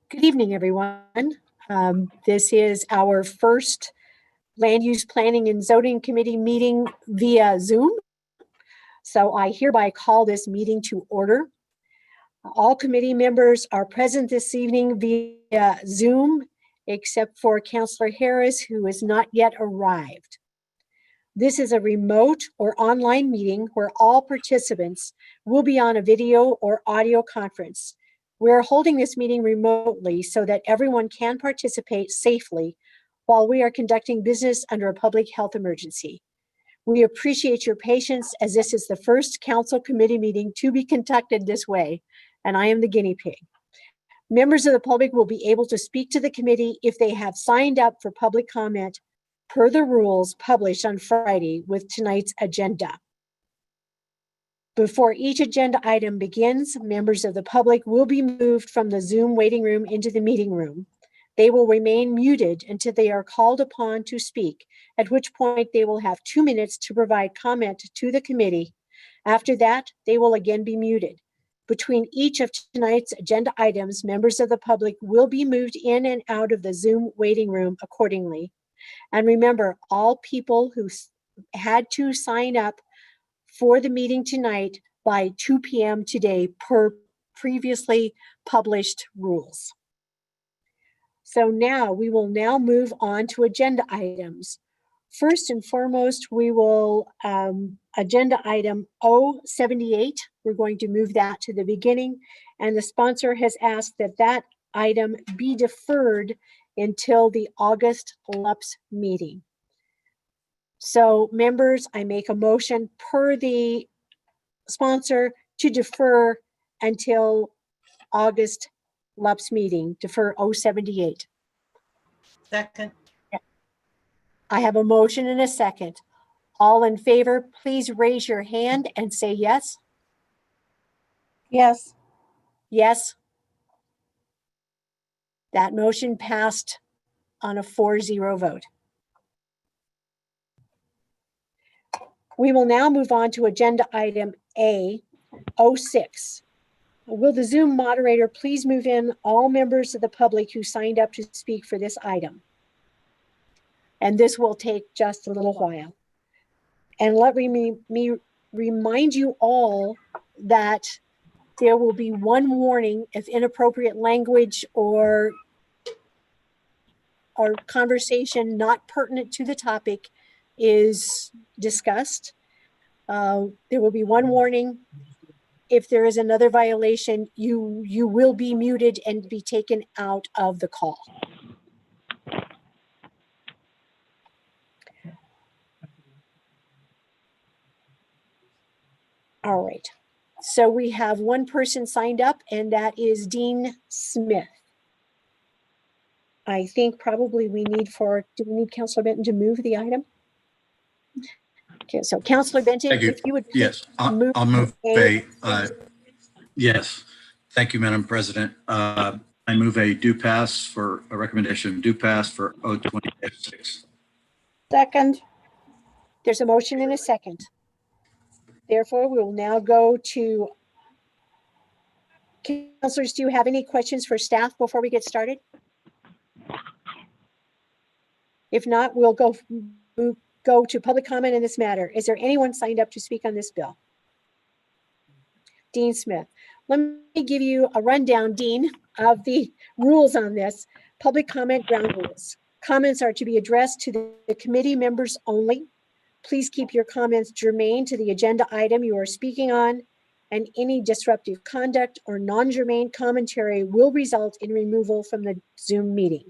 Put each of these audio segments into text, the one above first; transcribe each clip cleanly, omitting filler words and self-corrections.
Good evening, everyone. This is our first Land Use Planning and Zoning Committee meeting via Zoom. So I hereby call this meeting to order. All committee members are present this evening via Zoom, except for Councillor Harris, who has not yet arrived. This is a remote or online meeting where all participants will be on a video or audio conference. We're holding this meeting remotely so that everyone can participate safely while we are conducting business under a public health emergency. We appreciate your patience as this is the first council committee meeting to be conducted this way, and I am the guinea pig. Members of the public will be able to speak to the committee if they have signed up for public comment per the rules published on Friday with tonight's agenda. Before each agenda item begins, members of the public will be moved from the Zoom waiting room into the meeting room. They will remain muted until they are called upon to speak, at which point they will have 2 minutes to provide comment to the committee. After that, they will again be muted. Between each of tonight's agenda items, members of the public will be moved in and out of the Zoom waiting room accordingly. And remember, all people who had to sign up for the meeting tonight by 2 p.m. today per previously published rules. So now we will move on to agenda items. First and foremost, we will agenda item 078. We're going to move that to the beginning, and the sponsor has asked that that item be deferred until the August LUPS meeting. So members, I make a motion per the sponsor to defer until August LUPS meeting, defer 078. Second. I have a motion and a second. All in favor, please raise your hand and say yes. Yes. Yes. That motion passed on a 4-0 vote. We will now move on to agenda item A06. Will the Zoom moderator please move in all members of the public who signed up to speak for this item? And this will take just a little while. And let me remind you all that there will be one warning if inappropriate language or conversation not pertinent to the topic is discussed. There will be one warning. If there is another violation, you will be muted and be taken out of the call. All right. So we have one person signed up, and that is Dean Smith. I think probably do we need Councillor Benton to move the item? Okay, so Councillor Benton, Thank you. If you would yes, I'll move yes. Thank you, Madam President. I move a due pass for a recommendation, due pass for 020-6. Second. There's a motion and a second. Therefore, we will now go to councillors. Do you have any questions for staff before we get started? If not, we'll go to public comment in this matter. Is there anyone signed up to speak on this bill? Dean Smith. Let me give you a rundown, Dean, of the rules on this. Public comment ground rules. Comments are to be addressed to the committee members only. Please keep your comments germane to the agenda item you are speaking on, and any disruptive conduct or non-germane commentary will result in removal from the Zoom meeting.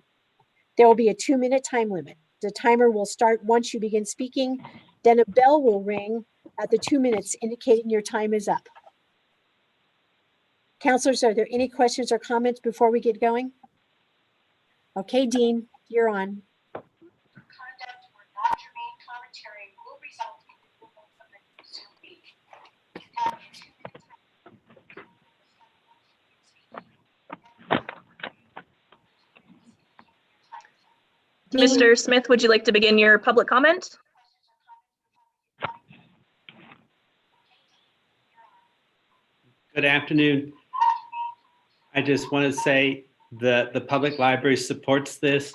There will be a 2-minute time limit. The timer will start once you begin speaking, then a bell will ring at the 2 minutes indicating your time is up. Councilors, are there any questions or comments before we get going? Okay, Dean, you're on. Conduct or non-germane commentary will result in removal from the Zoom meeting. Mr. Smith, would you like to begin your public comment? Good afternoon. I just want to say The public library supports this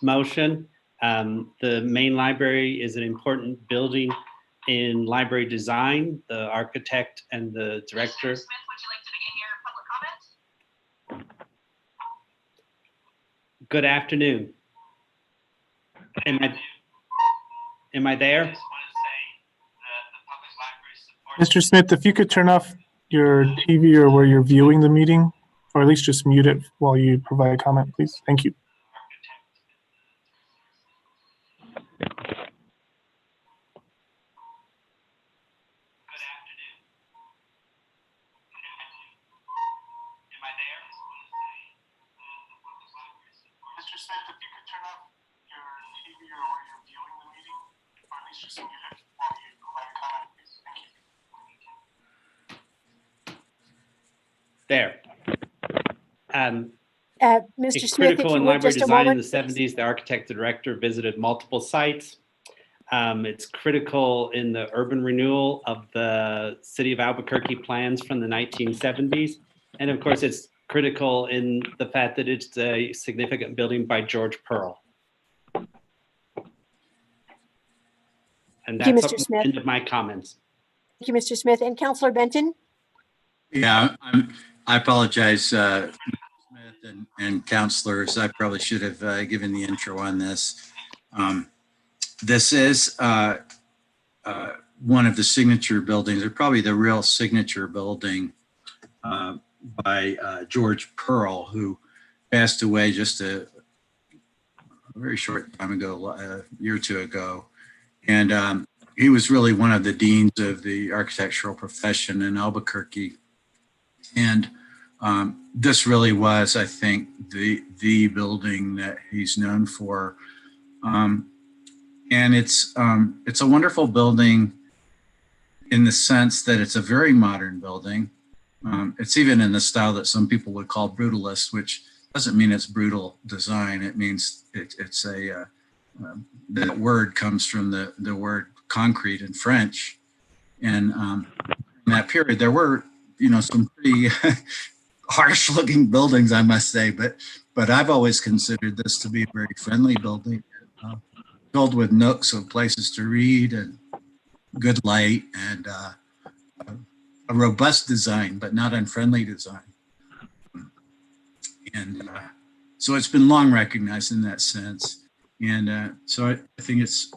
motion. The main library is an important building in library design. The architect and the director. Mr. Smith, would you like to begin your public comment? Good afternoon. Am I there? Mr. Smith, if you could turn off your TV or where you're viewing the meeting, or at least just mute it while you provide a comment, please. Thank you. Mr. Smith, if you could turn off your TV or where you're viewing the meeting, or at least just mute it while you provide a comment, please. Thank you. There. Mr. It's Smith, if critical you in would library just a design in moment. the 70s. The architect director visited multiple sites. It's critical in the urban renewal of the city of Albuquerque plans from the 1970s. And of course, it's critical in the fact that it's a significant building by George Pearl. And Thank you, that's Mr. the Smith. end of my comments. Thank you, Mr. Smith. And Councillor Benton? Yeah, I apologize, Smith and counselors. I probably should have given the intro on this. This is one of the signature buildings, or probably the real signature building by George Pearl, who passed away just a very short time ago, a year or two ago. And he was really one of the deans of the architectural profession in Albuquerque. And this really was, I think, the building that he's known for. And it's a wonderful building in the sense that it's a very modern building. It's even in the style that some people would call brutalist, which doesn't mean it's brutal design. It means it's a, that word comes from the word concrete in French. And in that period, there were, some pretty harsh looking buildings, I must say, but I've always considered this to be a very friendly building, filled with nooks of places to read and good light and a robust design, but not unfriendly design. And so it's been long recognized in that sense. And so I think it's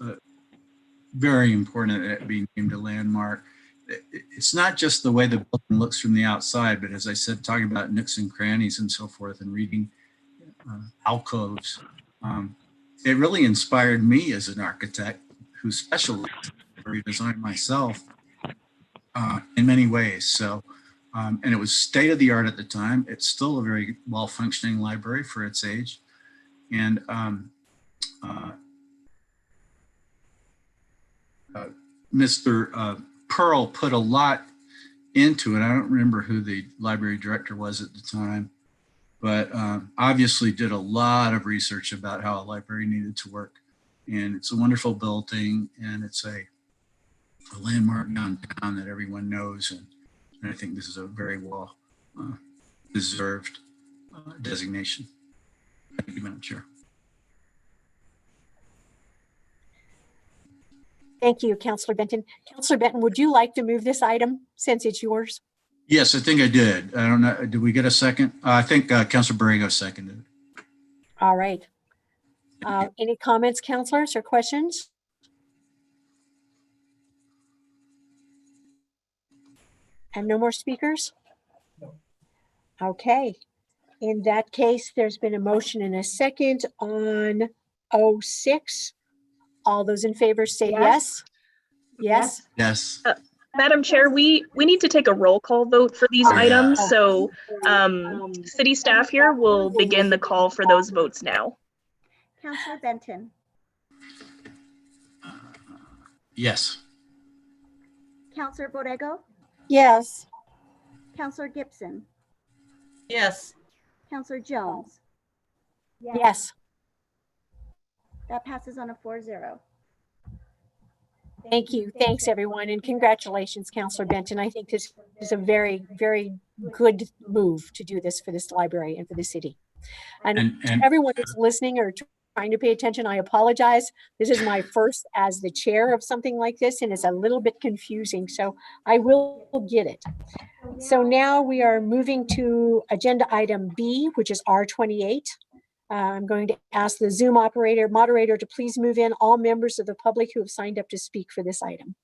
very important that it be named a landmark. It's not just the way the building looks from the outside, but as I said, talking about nooks and crannies and so forth and reading alcoves. It really inspired me as an architect who specialized in design myself in many ways. So, and it was state of the art at the time. It's still a very well functioning library for its age. And Mr. Pearl put a lot into it. I don't remember who the library director was at the time, but obviously did a lot of research about how a library needed to work. And it's a wonderful building, and it's a landmark downtown that everyone knows. And I think this is a very well deserved designation. Thank you, Madam Chair. Thank you, Councillor Benton. Councillor Benton, would you like to move this item since it's yours? Yes, I think I did. I don't know. Did we get a second? I think Councilor Borrego seconded. All right. Any comments, councillors, or questions? And no more speakers? Okay. In that case, there's been a motion and a second on 06. All those in favor say yes. Yes. Yes. Madam Chair, we need to take a roll call vote for these Oh, yeah. items. So city staff here will begin the call for those votes now. Councillor Benton, Yes. Councillor Borrego, Yes. Councillor Gibson, Yes. Councillor Jones. Yes. That passes on a 4-0. Thank you. Thanks, everyone. And congratulations, Councillor Benton. I think this is a very, very good move to do this for this library and for the city. And And everyone that's listening or trying to pay attention, I apologize. This is my first as the chair of something like this, and it's a little bit confusing, so I will get it. So now we are moving to agenda item B, which is R28. I'm going to ask the Zoom moderator to please move in all members of the public who have signed up to speak for this item.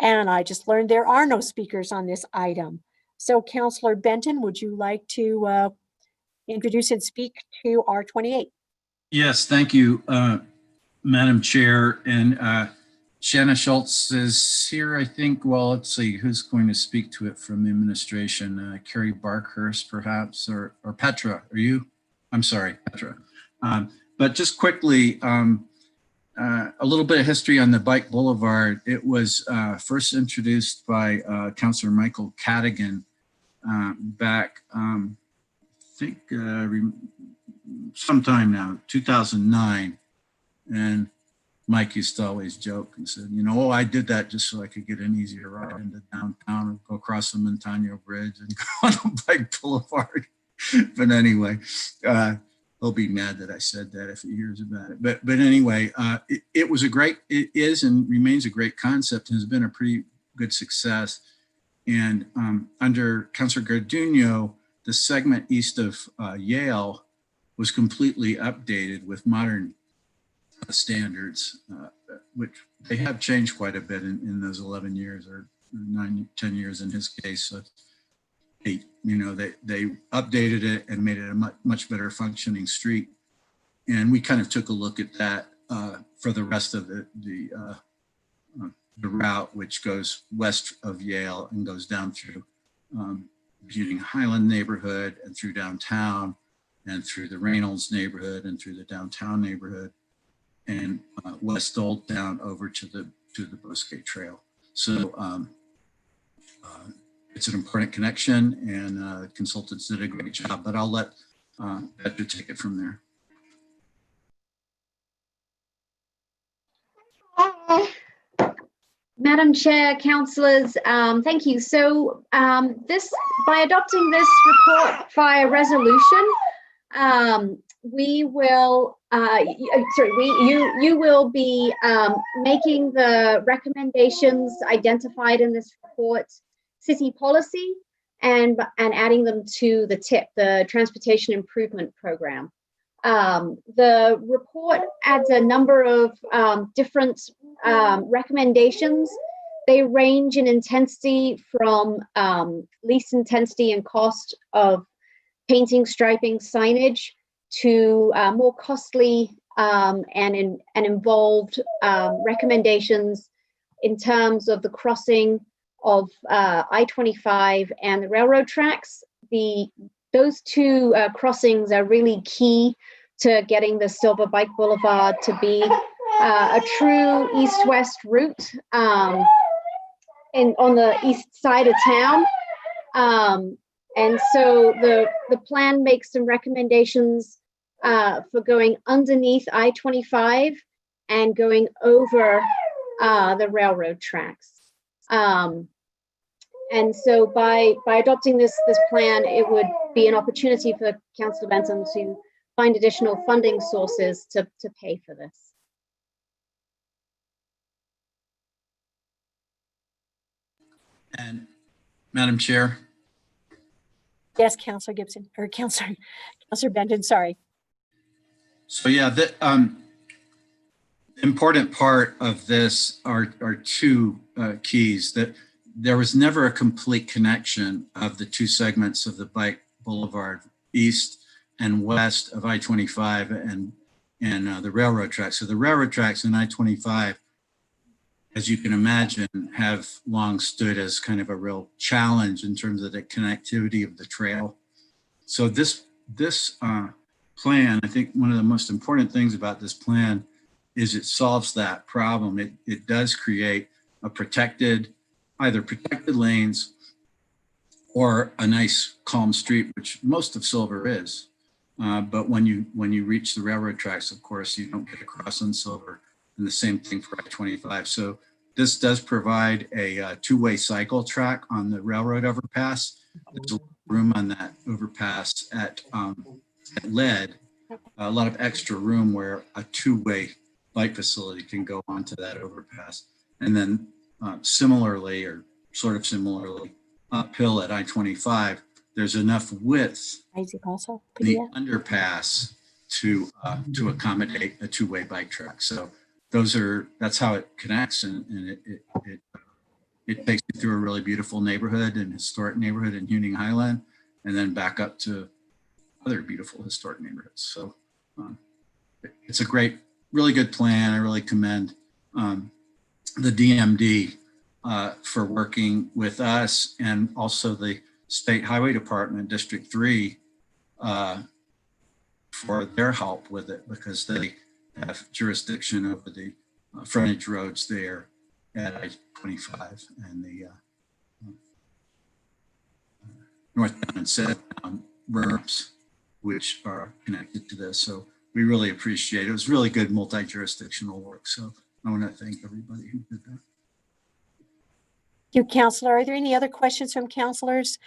And I just learned there are no speakers on this item. So Councillor Benton, would you like to introduce and speak to R28? yes, thank you, Madam Chair. And Shanna Schultz is here, I think. Well, let's see who's going to speak to it from the administration. Carrie Barkhurst, perhaps, or Petra. Are you? I'm sorry, Petra. But just quickly, a little bit of history on the Bike Boulevard. It was first introduced by Councillor Michael Cadigan back, I think, sometime now, 2009. And Mike used to always joke and said, you know, oh, I did that just so I could get an easier ride into downtown and go across the Montano Bridge and go on the Bike Boulevard. But anyway, he'll be mad that I said that if he hears about it. But anyway, it is and remains a great concept and has been a pretty good success. And under Councilor Garduno, the segment east of Yale was completely updated with modern standards, which they have changed quite a bit in those 11 years or 10 years in his case. So they updated it and made it a much better functioning street. And we kind of took a look at that for the rest of the route, which goes west of Yale and goes down through Buting Highland neighborhood and through downtown and through the Reynolds neighborhood and through the downtown neighborhood and West Old Town over to the Bosque Trail. So it's an important connection, and consultants did a great job, but I'll let Petra take it from there. Madam Chair, councillors, thank you. So by adopting this report via resolution, we will, you will be making the recommendations identified in this report city policy and adding them to the TIP, the Transportation Improvement Program. The report adds a number of different recommendations. They range in intensity from least intensity and cost of painting, striping, signage to more costly and involved recommendations in terms of the crossing of I-25 and the railroad tracks. Those two crossings are really key to getting the Silver Bike Boulevard to be a true east-west route on the east side of town. And so the plan makes some recommendations for going underneath I-25 and going over the railroad tracks. And so by adopting this plan, it would be an opportunity for Councillor Benton to find additional funding sources to pay for this. And Madam Chair. Yes, Councillor Gibson, or Councillor Benton, sorry. So yeah, the important part of this are two keys. That there was never a complete connection of the two segments of the Bike Boulevard, east and west of I-25 and the railroad tracks. So the railroad tracks and I-25, as you can imagine, have long stood as kind of a real challenge in terms of the connectivity of the trail. So this plan, I think one of the most important things about this plan is it solves that problem. It does create a either protected lanes or a nice calm street, which most of Silver is. But when you reach the railroad tracks, of course, you don't get across on Silver, and the same thing for I-25. So this does provide a two-way cycle track on the railroad overpass. There's a room on that overpass at LED, a lot of extra room where a two-way bike facility can go onto that overpass. And then similarly, or sort of similarly, uphill at I-25, there's enough width Isaac also. in the Padilla. underpass to accommodate a two-way bike track. So that's how it connects, and it takes you through a really beautiful neighborhood and historic neighborhood in Huning Highland, and then back up to other beautiful historic neighborhoods. So it's a great, really good plan. I really commend the DMD for working with us, and also the State Highway Department, District 3, for their help with it, because they have jurisdiction over the frontage roads there at I-25 and the northbound and southbound roads, which are connected to this. So we really appreciate it. It was really good multi-jurisdictional work. So I want to thank everybody who did that. Thank you, Counselor. Are there any other questions from counselors?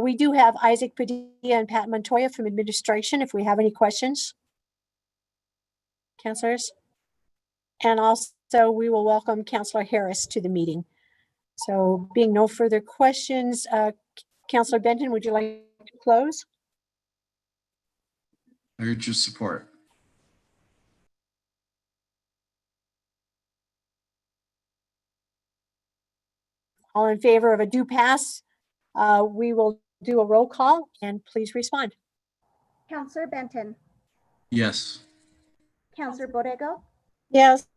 We do have Isaac Padilla and Pat Montoya from administration if we have any questions. Counselors? And also we will welcome Counselor Harris to the meeting. So being no further questions, Counselor Benton, would you like to close? I urge your support. All in favor of a do pass? We will do a roll call and please respond. Counselor Benton, Yes. Counselor Borrego, Yes.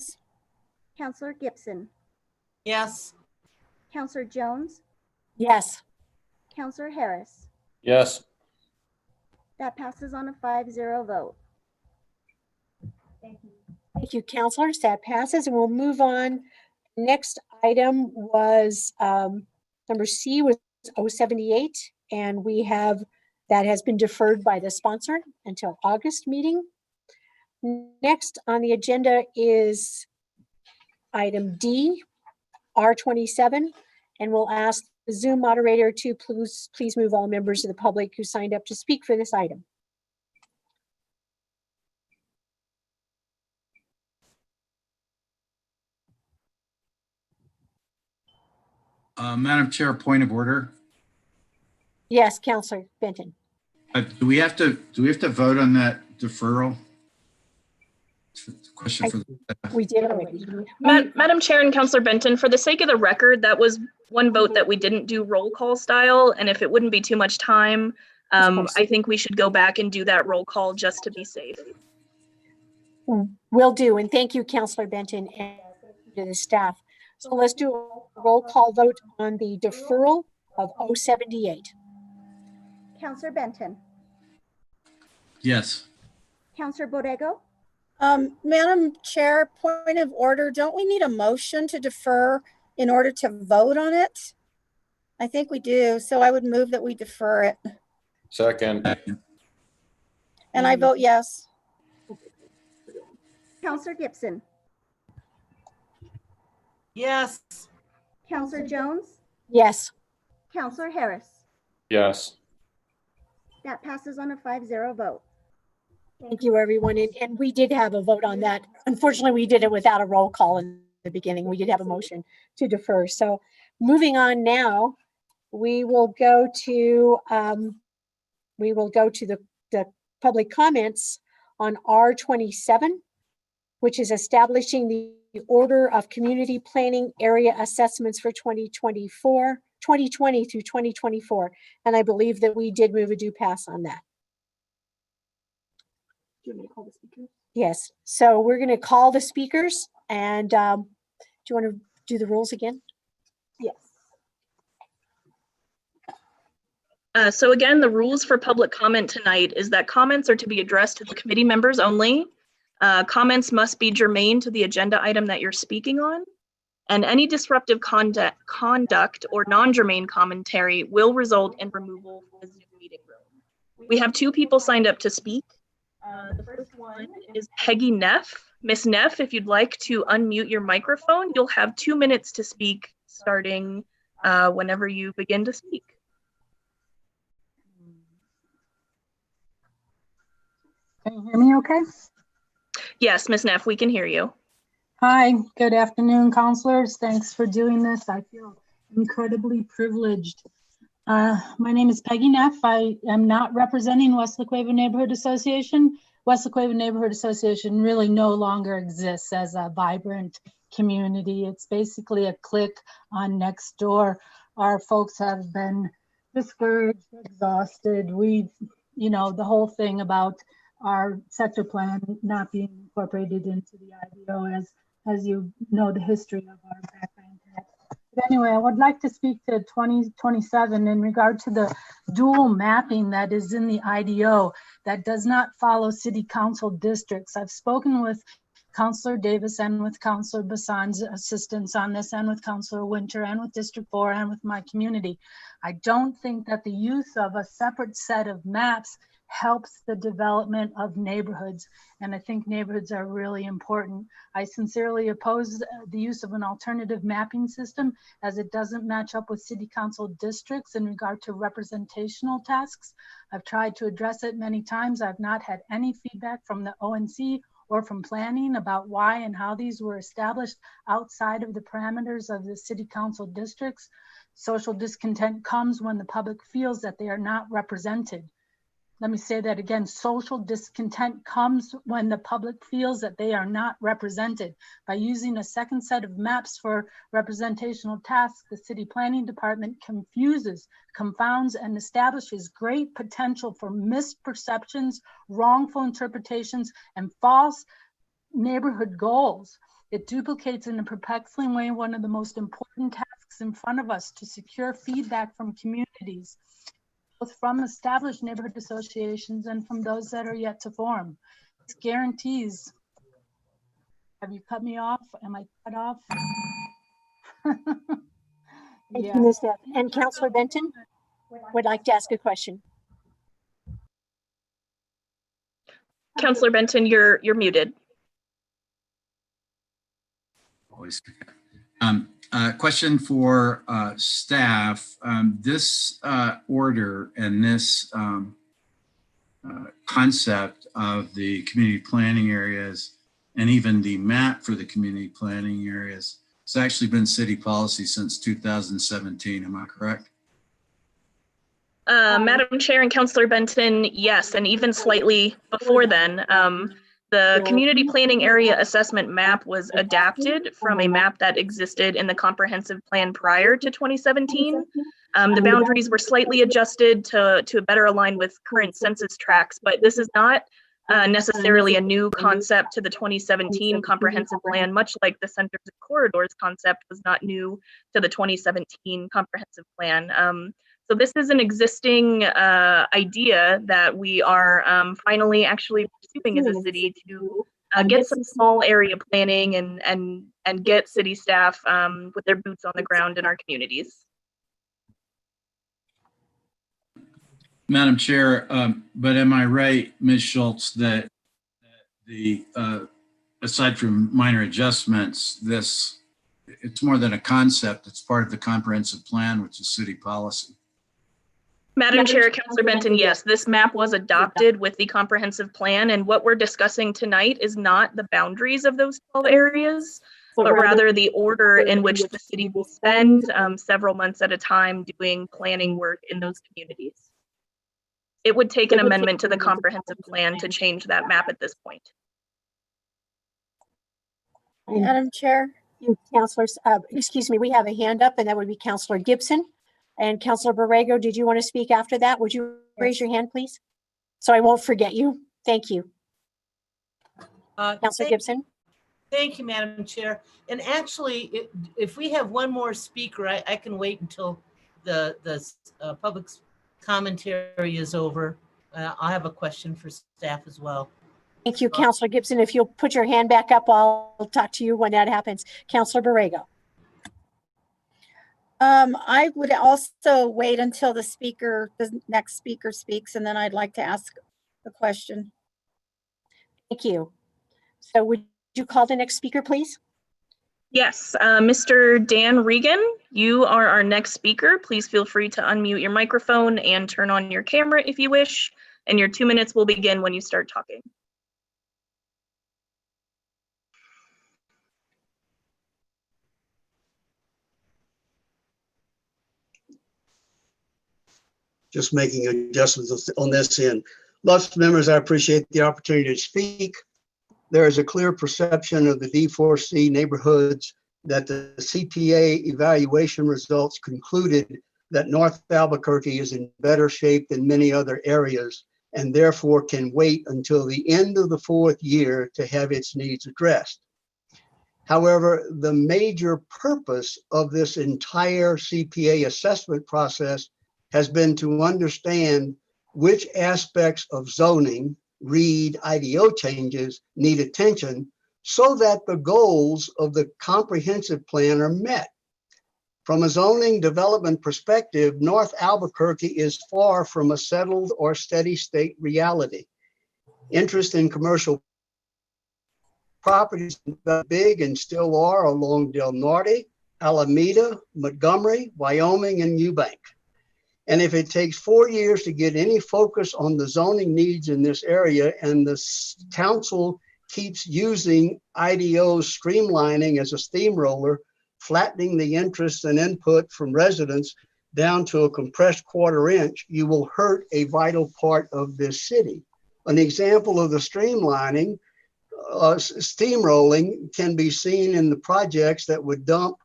Counselor Gibson, Yes. Counselor Jones, Yes. Counselor Harris. Yes. That passes on a 5-0 vote. Thank you, counselors. That passes, and we'll move on. Next item was number C was 078, and that has been deferred by the sponsor until August meeting. Next on the agenda is item D, R27, and we'll ask the Zoom moderator to please move all members of the public who signed up to speak for this item. Madam Chair, point of order. Yes, Counselor Benton. Do we have to vote on that deferral? Question for the We did already. Madam Chair and Councillor Benton, for the sake of the record, that was one vote that we didn't do roll call style, and if it wouldn't be too much time, course. I think we should go back and do that roll call just to be safe. Will do, and thank you, Counselor Benton, and to the staff. So let's do a roll call vote on the deferral of 078. Counselor Benton, Yes. Counselor Borrego, Madam Chair, point of order, don't we need a motion to defer in order to vote on it? I think we do, so I would move that we defer it. Second. And I vote yes. Counselor Gibson, Yes. Counselor Jones, Yes, Counselor Harris. Yes. That passes on a 5-0 vote. thank you, everyone. And we did have a vote on that. Unfortunately, we did it without a roll call in the beginning. We did have a motion to defer. So moving on now, we will go to the public comments on R27, which is establishing the order of community planning area assessments for 2020 through 2024. And I believe that we did move a do pass on that. Do you want me to call the speakers? Yes, so we're going to call the speakers, and do you want to do the rules again? Yes. So again, the rules for public comment tonight is that comments are to be addressed to the committee members only. Comments must be germane to the agenda item that you're speaking on. And any disruptive conduct or non-germane commentary will result in removal from the Zoom meeting room. We have two people signed up to speak. The first one is Peggy Neff. Miss Neff, if you'd like to unmute your microphone, you'll have 2 minutes to speak starting whenever you begin to speak. Can you hear me okay? Yes, Ms. Neff, we can hear you. Hi, good afternoon, counselors. Thanks for doing this. I feel incredibly privileged. My name is Peggy Neff. I am not representing West Laqueva Neighborhood Association. West Laqueva Neighborhood Association really no longer exists as a vibrant community. It's basically a click on Nextdoor. Our folks have been discouraged, exhausted. The whole thing about our sector plan not being incorporated into the IDO, as you know, the history of our background. But anyway, I would like to speak to 2027 in regard to the dual mapping that is in the IDO that does not follow city council districts. I've spoken with Councilor Davis and with Councilor Bassan's assistance on this, and with Councilor Winter and with District 4 and with my community. I don't think that the use of a separate set of maps helps the development of neighborhoods. And I think neighborhoods are really important. I sincerely oppose the use of an alternative mapping system, as it doesn't match up with city council districts in regard to representational tasks. I've tried to address it many times. I've not had any feedback from the ONC or from planning about why and how these were established outside of the parameters of the city council districts. Social discontent comes when the public feels that they are not represented. Let me say that again. Social discontent comes when the public feels that they are not represented. By using a second set of maps for representational tasks, the city planning department confuses, confounds, and establishes great potential for misperceptions, wrongful interpretations, and false neighborhood goals. It duplicates in a perplexing way one of the most important tasks in front of us: to secure feedback from communities, both from established neighborhood associations and from those that are yet to form. This guarantees. Have you cut me off? Am I cut off? Thank you, Ms. Neff. And Councilor Benton would like to ask a question. Councilor Benton, you're muted. Always. Question for staff. This order and this concept of the community planning areas and even the map for the community planning areas, it's actually been city policy since 2017. Am I correct? Madam Chair and Councilor Benton, yes, and even slightly before then. The community planning area assessment map was adapted from a map that existed in the comprehensive plan prior to 2017. The boundaries were slightly adjusted to better align with current census tracts, but this is not necessarily a new concept to the 2017 comprehensive plan, much like the centers and corridors concept was not new to the 2017 comprehensive plan. So this is an existing idea that we are finally actually pursuing as a city to get some small area planning and get city staff with their boots on the ground in our communities. Madam Chair, but am I right, Ms. Schultz, that the aside from minor adjustments, it's more than a concept, it's part of the comprehensive plan, which is city policy? Madam Chair, Councilor Benton, yes, this map was adopted with the comprehensive plan, and what we're discussing tonight is not the boundaries of those 12 areas, but rather the order in which the city will spend several months at a time doing planning work in those communities. It would take an amendment to the comprehensive plan to change that map at this point. Madam Chair. Councilors, excuse me, we have a hand up, and that would be Councilor Gibson. And Councilor Borrego, did you want to speak after that? Would you raise your hand, please? So I won't forget you. Thank you. Councilor Gibson. Thank you, Madam Chair. And actually, if we have one more speaker, I can wait until the public commentary is over. I'll have a question for staff as well. Thank you, Councilor Gibson. If you'll put your hand back up, I'll talk to you when that happens. Councilor Borrego. I would also wait until the next speaker speaks, and then I'd like to ask a question. Thank you. So would you call the next speaker, please? Yes, Mr. Dan Regan, you are our next speaker. Please feel free to unmute your microphone and turn on your camera if you wish. And your 2 minutes will begin when you start talking. Just making adjustments on this end. Lots of members, I appreciate the opportunity to speak. There is a clear perception of the D4C neighborhoods that the CPA evaluation results concluded that North Albuquerque is in better shape than many other areas and therefore can wait until the end of the 4th year to have its needs addressed. However, the major purpose of this entire CPA assessment process has been to understand which aspects of zoning, read IDO changes, need attention so that the goals of the comprehensive plan are met. From a zoning development perspective, North Albuquerque is far from a settled or steady state reality. Interest in commercial properties are big and still are along Del Norte, Alameda, Montgomery, Wyoming, and Eubank. And if it takes 4 years to get any focus on the zoning needs in this area and the council keeps using IDO streamlining as a steamroller, flattening the interest and input from residents down to a compressed 1/4 inch, you will hurt a vital part of this city. An example of the streamlining, steamrolling can be seen in the projects that would dump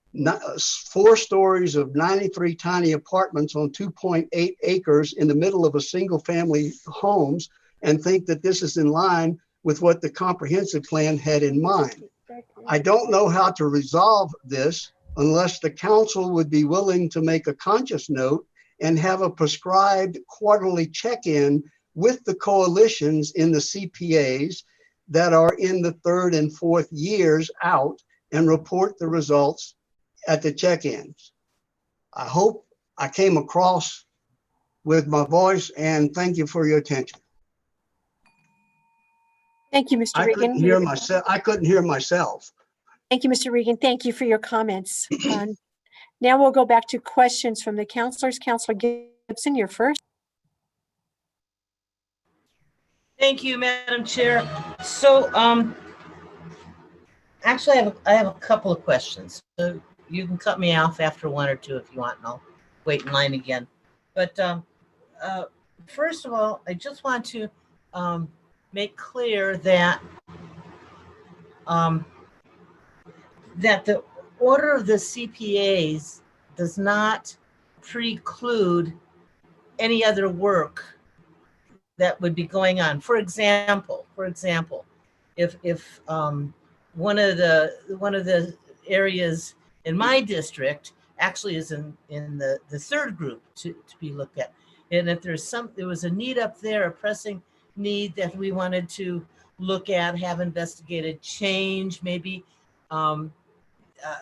4 stories of 93 tiny apartments on 2.8 acres in the middle of a single family homes and think that this is in line with what the comprehensive plan had in mind. I don't know how to resolve this unless the council would be willing to make a conscious note and have a prescribed quarterly check-in with the coalitions in the CPAs that are in the 3rd and 4th years out and report the results at the check-ins. I hope I came across with my voice, and thank you for your attention. Thank you, Mr. I couldn't Regan. hear myself. Thank you, Mr. Regan. Thank you for your comments. Now we'll go back to questions from the councilors. Councilor Gibson, you're first. Thank you, Madam Chair. So, actually, I have a couple of questions. So you can cut me off after 1 or 2 if you want, and I'll wait in line again. But first of all, I just want to make clear that that the order of the CPAs does not preclude any other work that would be going on. For example, if one of the areas in my district actually is in the 3rd group to be looked at, and if there was a need up there, a pressing need that we wanted to look at, have investigated, change, maybe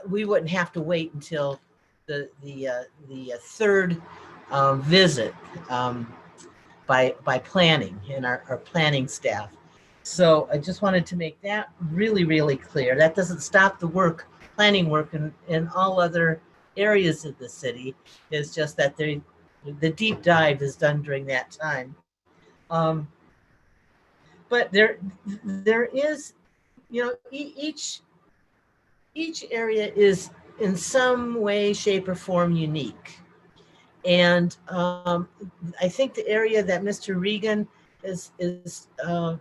we wouldn't have to wait until the 3rd visit by planning and our planning staff. So I just wanted to make that really, really clear. That doesn't stop the planning work in all other areas of the city. It's just that the deep dive is done during that time. But there is, each area is in some way, shape, or form unique. And I think the area that Mr. Regan is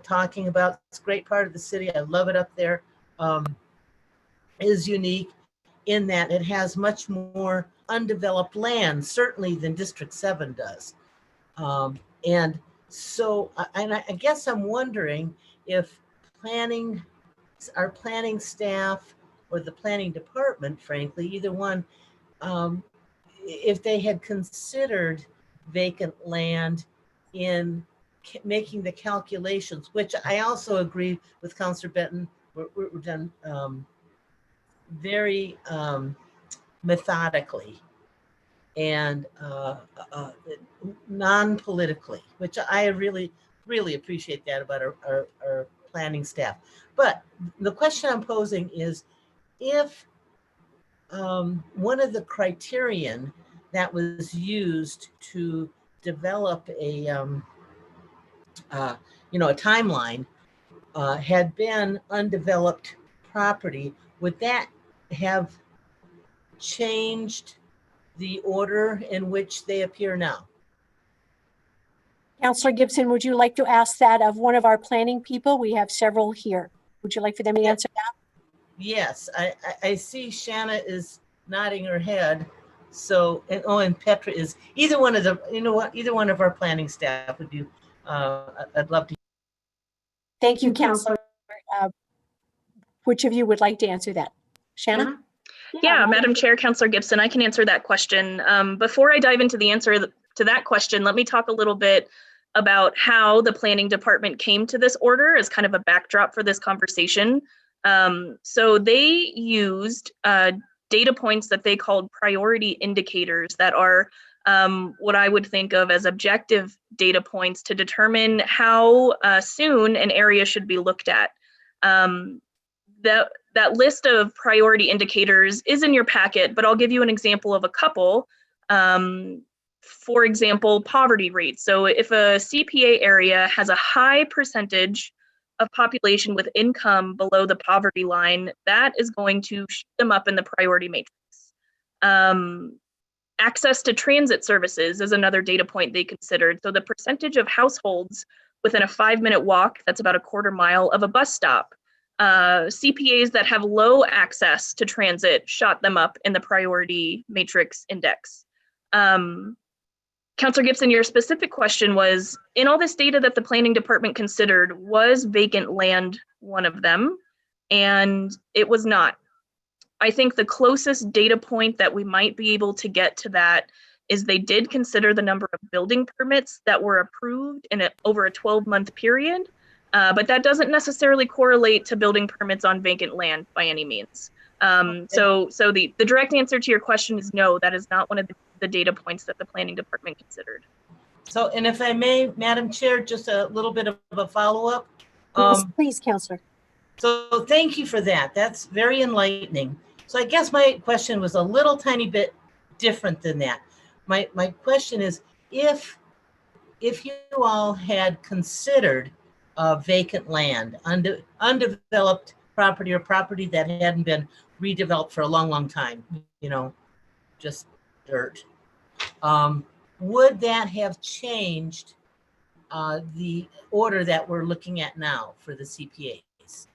talking about, it's a great part of the city, I love it up there, is unique in that it has much more undeveloped land, certainly than District 7 does. And so, I guess I'm wondering if our planning staff or the planning department, frankly, either one, if they had considered vacant land in making the calculations, which I also agree with Councilor Benton, we're done very methodically and non-politically, which I really, really appreciate that about our planning staff. But the question I'm posing is, if one of the criterion that was used to develop a timeline, had been undeveloped property, would that have changed the order in which they appear now? Counselor Gibson, would you like to ask that of one of our planning people? We have several here. Would you like for them to answer that? Yes, I see Shanna is nodding her head. So, and Petra is, either one of either one of our planning staff would do, I'd love to. Thank you, Counselor. Which of you would like to answer that? Shanna? Yeah, Madam Chair, Counselor Gibson, I can answer that question. Before I dive into the answer to that question, let me talk a little bit about how the planning department came to this order as kind of a backdrop for this conversation. So they used data points that they called priority indicators that are what I would think of as objective data points to determine how soon an area should be looked at. That list of priority indicators is in your packet, but I'll give you an example of a couple. For example, poverty rates. So if a CPA area has a high percentage of population with income below the poverty line, that is going to shoot them up in the priority matrix. Access to transit services is another data point they considered. So the percentage of households within a 5-minute walk, that's about a quarter mile of a bus stop. CPAs that have low access to transit shot them up in the priority matrix index. Councilor Gibson, your specific question was, in all this data that the planning department considered, was vacant land one of them? And it was not. I think the closest data point that we might be able to get to that is they did consider the number of building permits that were approved in over a 12-month period, but that doesn't necessarily correlate to building permits on vacant land by any means. So the direct answer to your question is no, that is not one of the data points that the planning department considered. So, and if I may, Madam Chair, just a little bit of a follow-up. Yes, please, Counselor. So thank you for that. That's very enlightening. So I guess my question was a little tiny bit different than that. My question is, if you all had considered vacant land, undeveloped property, or property that hadn't been redeveloped for a long, long time, just dirt, would that have changed the order that we're looking at now for the CPAs?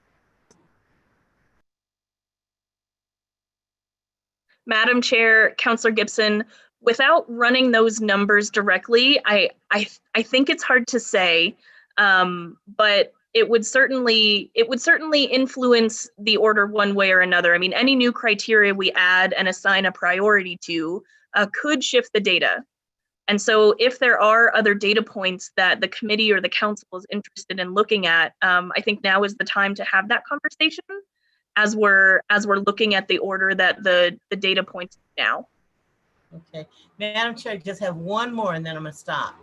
Madam Chair, Councilor Gibson, without running those numbers directly, I think it's hard to say, but it would certainly influence the order one way or another. I mean, any new criteria we add and assign a priority to could shift the data. And so if there are other data points that the committee or the council is interested in looking at, I think now is the time to have that conversation as we're looking at the order that the data points now. Okay, Madam Chair, I just have one more and then I'm gonna stop.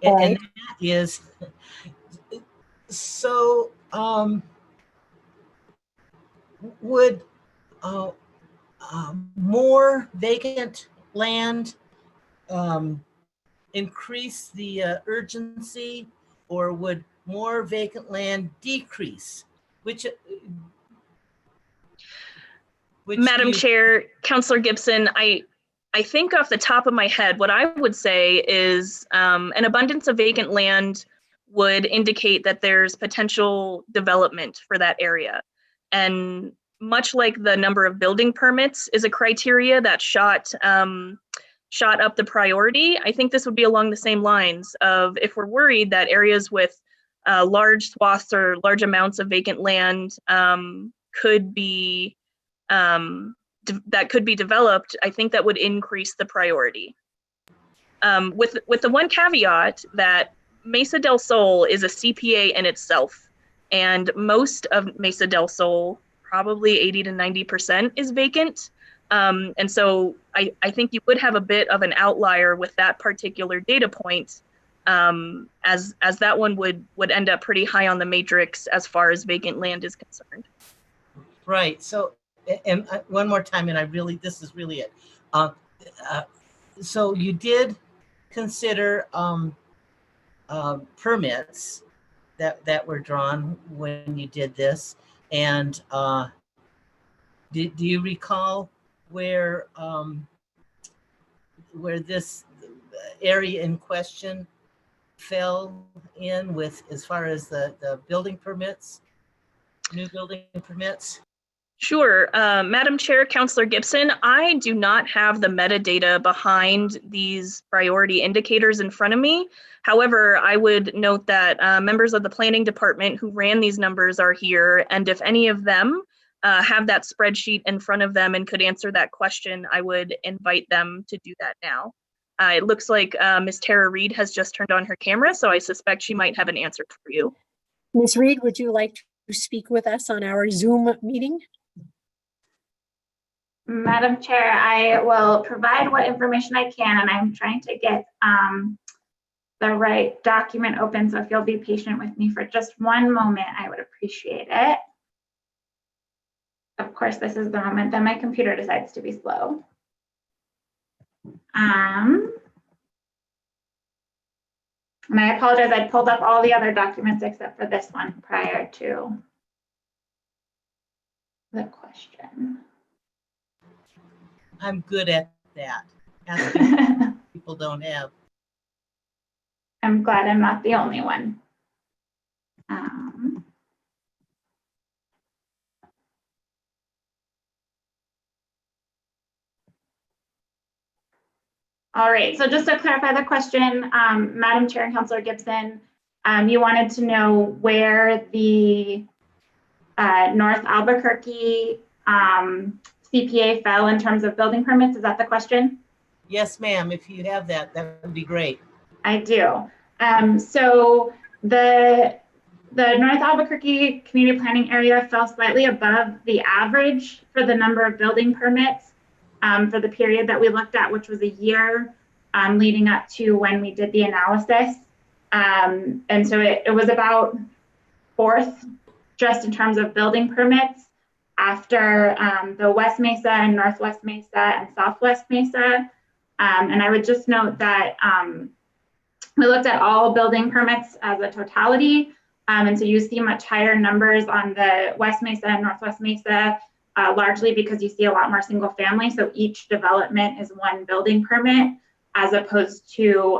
All right. And that is, so would more vacant land increase the urgency, or would more vacant land decrease? Which Madam Chair, Councilor Gibson, I think off the top of my head, what I would say is an abundance of vacant land would indicate that there's potential development for that area. And much like the number of building permits is a criteria that shot up the priority, I think this would be along the same lines of, if we're worried that areas with large swaths or large amounts of vacant land could be developed, I think that would increase the priority. With the one caveat that Mesa del Sol is a CPA in itself, and most of Mesa del Sol, probably 80 to 90%, is vacant. And so I think you would have a bit of an outlier with that particular data point, as that one would end up pretty high on the matrix as far as vacant land is concerned. Right. So, and one more time, and this is really it. So you did consider permits that were drawn when you did this. And do you recall where this area in question fell in with as far as the building permits, new building permits? Sure. Madam Chair, Councilor Gibson, I do not have the metadata behind these priority indicators in front of me. However, I would note that members of the planning department who ran these numbers are here, and if any of them have that spreadsheet in front of them and could answer that question, I would invite them to do that now. It looks like Ms. Tara Reed has just turned on her camera, so I suspect she might have an answer for you. Ms. Reed, would you like to speak with us on our Zoom meeting? Madam Chair, I will provide what information I can, and I'm trying to get the right document open. So if you'll be patient with me for just one moment, I would appreciate it. Of course, this is the moment that my computer decides to be slow. And I apologize, I pulled up all the other documents except for this one prior to the question. I'm good at that. Asking people don't have. I'm glad I'm not the only one. All right, so just to clarify the question, Madam Chair and Councilor Gibson, you wanted to know where the North Albuquerque CPA fell in terms of building permits. Is that the question? Yes, ma'am. If you have that, that would be great. I do. So the North Albuquerque community planning area fell slightly above the average for the number of building permits for the period that we looked at, which was a year leading up to when we did the analysis. And so it was about fourth just in terms of building permits after the West Mesa and Northwest Mesa and Southwest Mesa. And I would just note that we looked at all building permits as a totality. And so you see much higher numbers on the West Mesa and Northwest Mesa, largely because you see a lot more single family. So each development is one building permit, as opposed to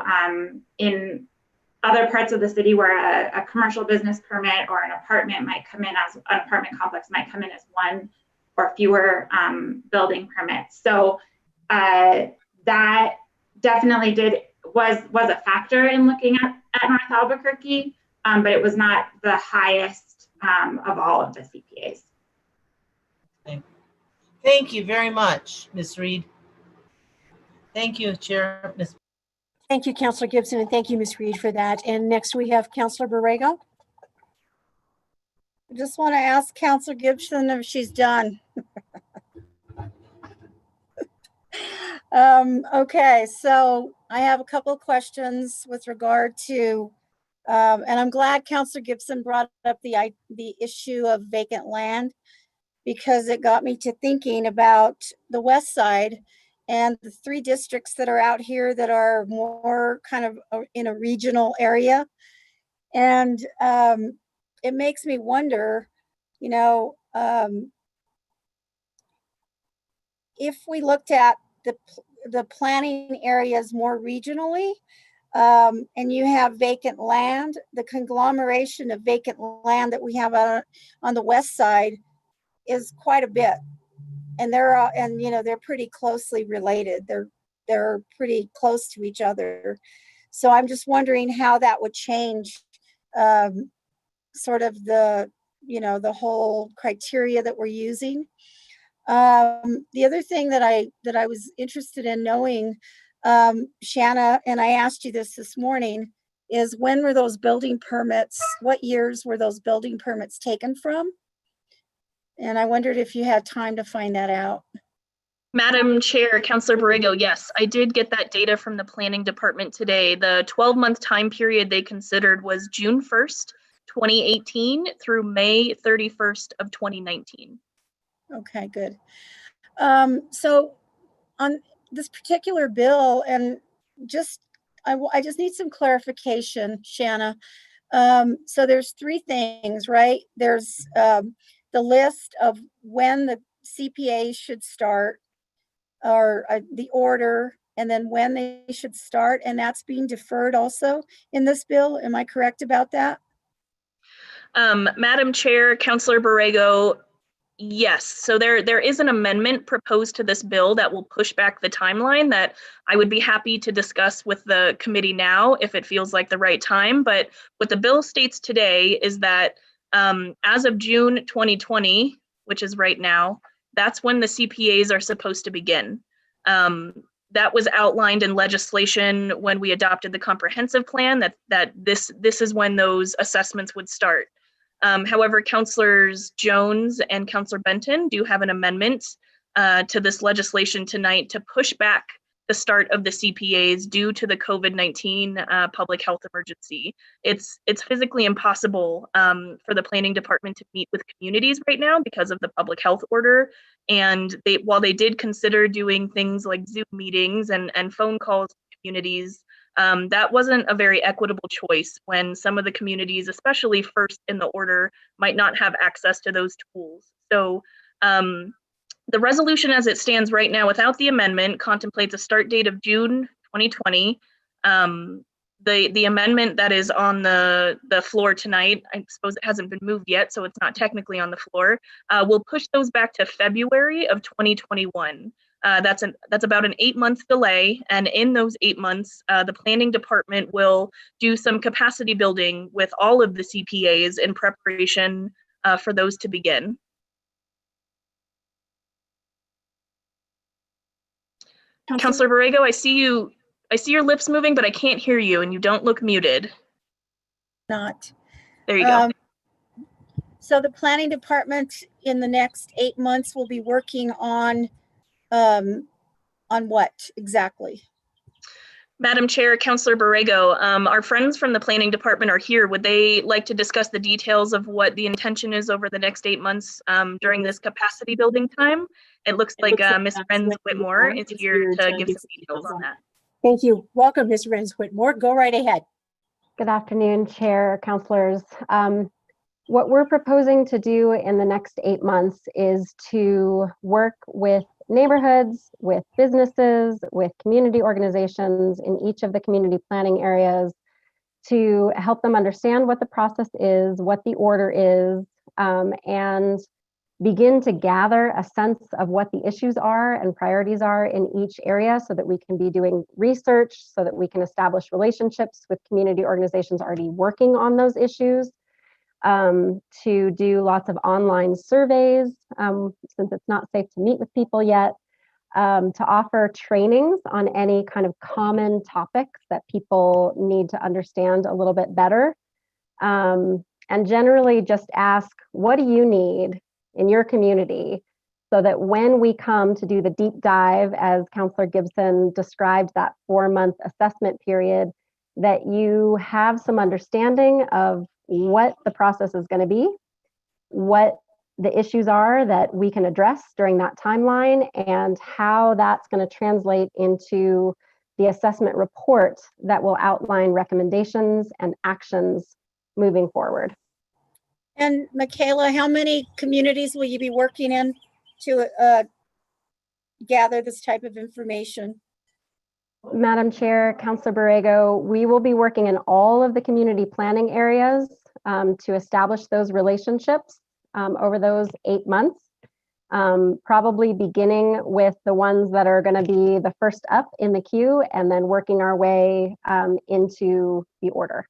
in other parts of the city where a commercial business permit or an apartment might come in as an apartment complex might come in as one or fewer building permits. So that definitely was a factor in looking at North Albuquerque, but it was not the highest of all of the CPAs. Thank you very much, Ms. Reed. Thank you, Chair. Thank you, Councilor Gibson, and thank you, Ms. Reed, for that. And next we have Councilor Borrego. I just want to ask Councilor Gibson if she's done. Okay, so I have a couple of questions with regard to, and I'm glad Councilor Gibson brought up the issue of vacant land, because it got me to thinking about the west side and the three districts that are out here that are more kind of in a regional area. And it makes me wonder, you know, if we looked at the planning areas more regionally, and you have vacant land, the conglomeration of vacant land that we have on the west side is quite a bit, and they're pretty closely related. They're pretty close to each other. So I'm just wondering how that would change sort of the whole criteria that we're using. The other thing that I was interested in knowing, Shanna, and I asked you this morning, is when were those building permits, what years were those building permits taken from? And I wondered if you had time to find that out. Madam Chair, Councilor Borrego, yes, I did get that data from the planning department today. The 12-month time period they considered was June 1st, 2018 through May 31st of 2019. Okay, good. So on this particular bill, and just I just need some clarification, Shanna. So there's three things, right? There's the list of when the CPA should start, or the order, and then when they should start, and that's being deferred also in this bill. Am I correct about that? Madam Chair, Councilor Borrego, yes. So there is an amendment proposed to this bill that will push back the timeline that I would be happy to discuss with the committee now if it feels like the right time. But what the bill states today is that as of June 2020, which is right now, that's when the CPAs are supposed to begin. That was outlined in legislation when we adopted the comprehensive plan, that this is when those assessments would start. However, Councilors Jones and Councilor Benton do have an amendment to this legislation tonight to push back the start of the CPAs due to the COVID-19 public health emergency. It's physically impossible for the planning department to meet with communities right now because of the public health order. And while they did consider doing things like Zoom meetings and phone calls to communities, that wasn't a very equitable choice when some of the communities, especially first in the order, might not have access to those tools. So the resolution as it stands right now without the amendment contemplates a start date of June 2020. The amendment that is on the floor tonight, I suppose it hasn't been moved yet, so it's not technically on the floor, will push those back to February of 2021. That's about an 8-month delay, and in those 8 months, the planning department will do some capacity building with all of the CPAs in preparation for those to begin. Councilor Borrego, I see your lips moving, but I can't hear you, and you don't look muted. Not. There you go. So the planning department in the next 8 months will be working on what exactly? Madam Chair, Councilor Borrego, our friends from the planning department are here. Would they like to discuss the details of what the intention is over the next 8 months during this capacity building time? It looks like Ms. Renz Whitmore is here to give some details on that. Thank you. Welcome, Ms. Renz Whitmore. Go right ahead. Good afternoon, Chair, Councilors. What we're proposing to do in the next 8 months is to work with neighborhoods, with businesses, with community organizations in each of the community planning areas to help them understand what the process is, what the order is, and begin to gather a sense of what the issues are and priorities are in each area so that we can be doing research, so that we can establish relationships with community organizations already working on those issues, to do lots of online surveys, since it's not safe to meet with people yet, to offer trainings on any kind of common topics that people need to understand a little bit better, and generally just ask, what do you need in your community, so that when we come to do the deep dive, as Councilor Gibson described, that 4-month assessment period, that you have some understanding of what the process is going to be, what the issues are that we can address during that timeline, and how that's going to translate into the assessment report that will outline recommendations and actions moving forward. And Michaela, how many communities will you be working in to gather this type of information? Madam Chair, Councilor Borrego, we will be working in all of the community planning areas to establish those relationships over those 8 months, probably beginning with the ones that are going to be the first up in the queue, and then working our way into the order.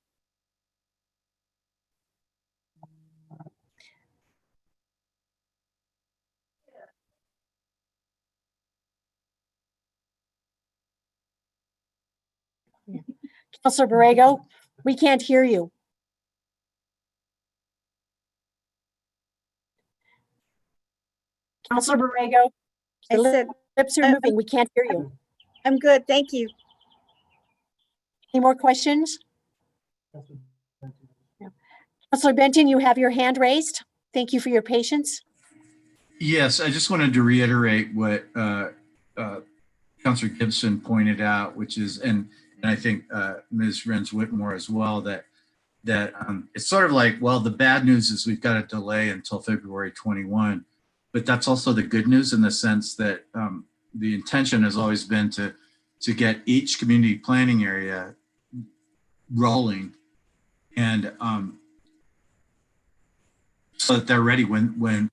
Councilor Borrego, we can't hear you. Councilor Borrego, I said, lips are moving. We can't hear you. I'm good, thank you. Any more questions? No. Councilor Benton, you have your hand raised. Thank you for your patience. Yes, I just wanted to reiterate what Councilor Gibson pointed out, which is, and and I think Ms. Renz Whitmore as well, that it's sort of like, well, the bad news is we've got a delay until February 21, but that's also the good news in the sense that the intention has always been to get each community planning area rolling, and so that they're ready when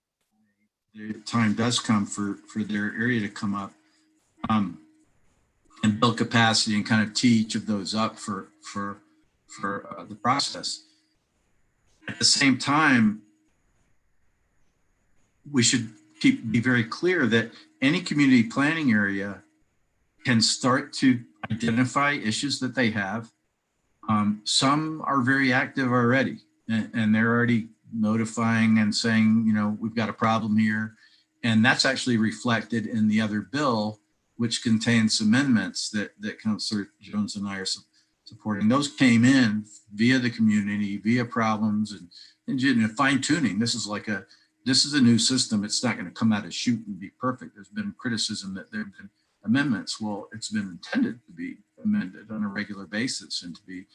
the time does come for their area to come up, and build capacity and kind of tee each of those up for the process. At the same time, we should be very clear that any community planning area can start to identify issues that they have. Some are very active already, and they're already notifying and saying, you know, we've got a problem here. And that's actually reflected in the other bill, which contains amendments that Councilor Jones and I are supporting. Those came in via the community, via problems and fine tuning. This is a new system. It's not going to come out of chute and be perfect. There's been criticism that there have been amendments. Well, it's been intended to be amended on a regular basis and to be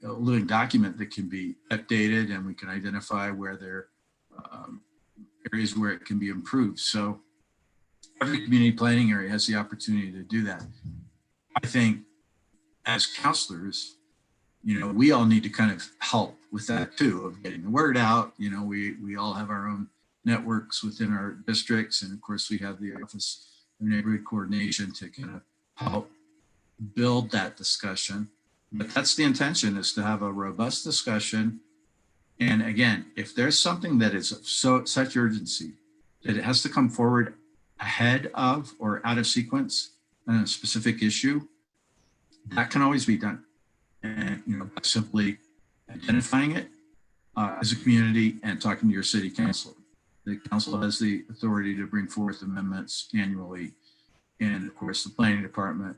a living document that can be updated, and we can identify where there are areas where it can be improved. So every community planning area has the opportunity to do that. I think as counselors, you know, we all need to kind of help with that too, of getting the word out. You know, we all have our own networks within our districts. And of course we have the Office of Neighborhood Coordination to kind of help build that discussion. But that's the intention, is to have a robust discussion. And again, if there's something that is of such urgency that it has to come forward ahead of or out of sequence on a specific issue, that can always be done. And, you know, by simply identifying it as a community and talking to your city council. The council has the authority to bring forth amendments annually. And of course, the planning department,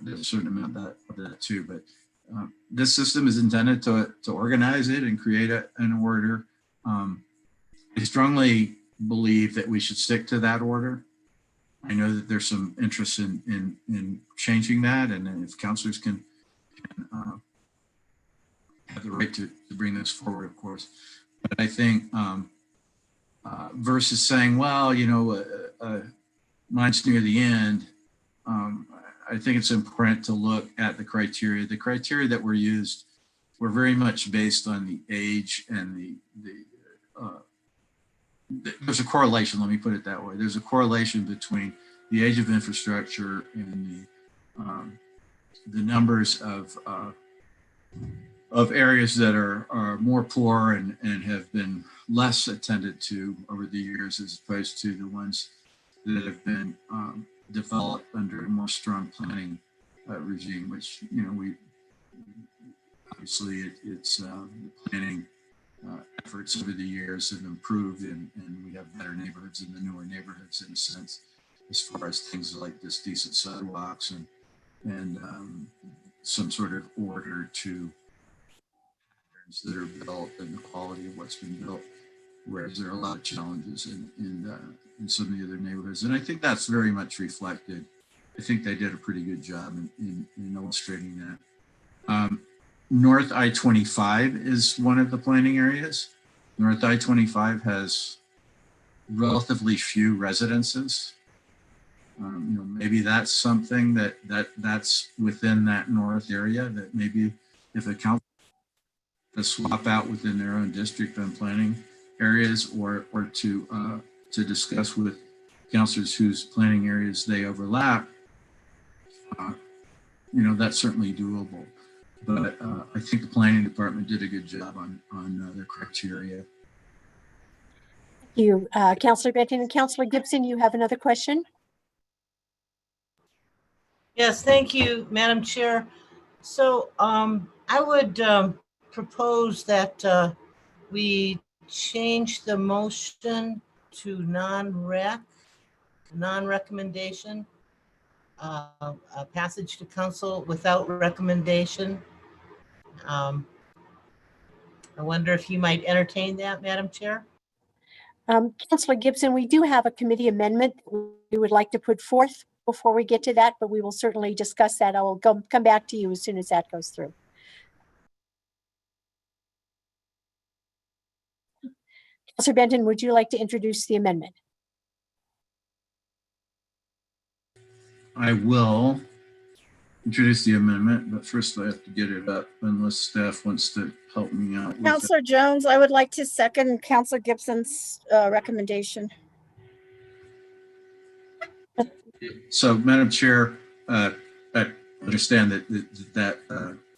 there's a certain amount of that too. But this system is intended to organize it and create an order. I strongly believe that we should stick to that order. I know that there's some interest in changing that, and if councilors can have the right to bring this forward, of course. But I think versus saying, well, you know, mine's near the end, I think it's important to look at the criteria. The criteria that were used were very much based on the age and there's a correlation, let me put it that way. There's a correlation between the age of infrastructure and the numbers of areas that are more poor and have been less attended to over the years, as opposed to the ones that have been developed under a more strong planning regime, which, you know, we obviously it's planning efforts over the years have improved, and we have better neighborhoods in the newer neighborhoods, in a sense, as far as things like this decent sidewalks and some sort of order to that are built and the quality of what's been built, whereas there are a lot of challenges in some of the other neighborhoods. And I think that's very much reflected. I think they did a pretty good job in illustrating that. North I-25 is one of the planning areas. North I-25 has relatively few residences. You know, maybe that's something that's within that north area, that maybe if a council to swap out within their own district on planning areas, or to discuss with councilors whose planning areas they overlap, you know, that's certainly doable. But I think the planning department did a good job on their criteria. Thank you, Councilor Benton. And Councilor Gibson, you have another question? Yes, thank you, Madam Chair. So I would propose that we change the motion to non-recommendation, a passage to council without recommendation. I wonder if you might entertain that, Madam Chair? Councilor Gibson, we do have a committee amendment we would like to put forth before we get to that, but we will certainly discuss that. I will come back to you as soon as that goes through. Councilor Benton, would you like to introduce the amendment? I will introduce the amendment, but first I have to get it up unless staff wants to help me out with it. Counselor Jones, I would like to second Counselor Gibson's recommendation. So, Madam Chair, I understand that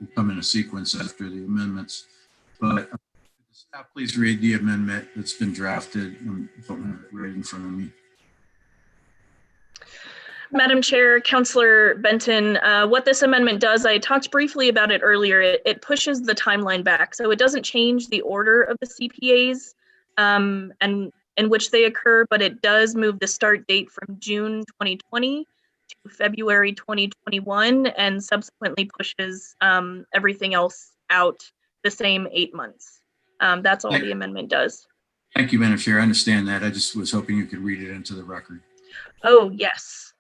will come in a sequence after the amendments, but staff, please read the amendment that's been drafted. I don't have it right in front of me. Madam Chair, Councilor Benton, what this amendment does, I talked briefly about it earlier, it pushes the timeline back. So it doesn't change the order of the CPAs and in which they occur, but it does move the start date from June 2020 to February 2021 and subsequently pushes everything else out the same 8 months. That's all the amendment does. Thank you, Madam Chair. I understand that. I just was hoping you could read it into the record. Oh, yes.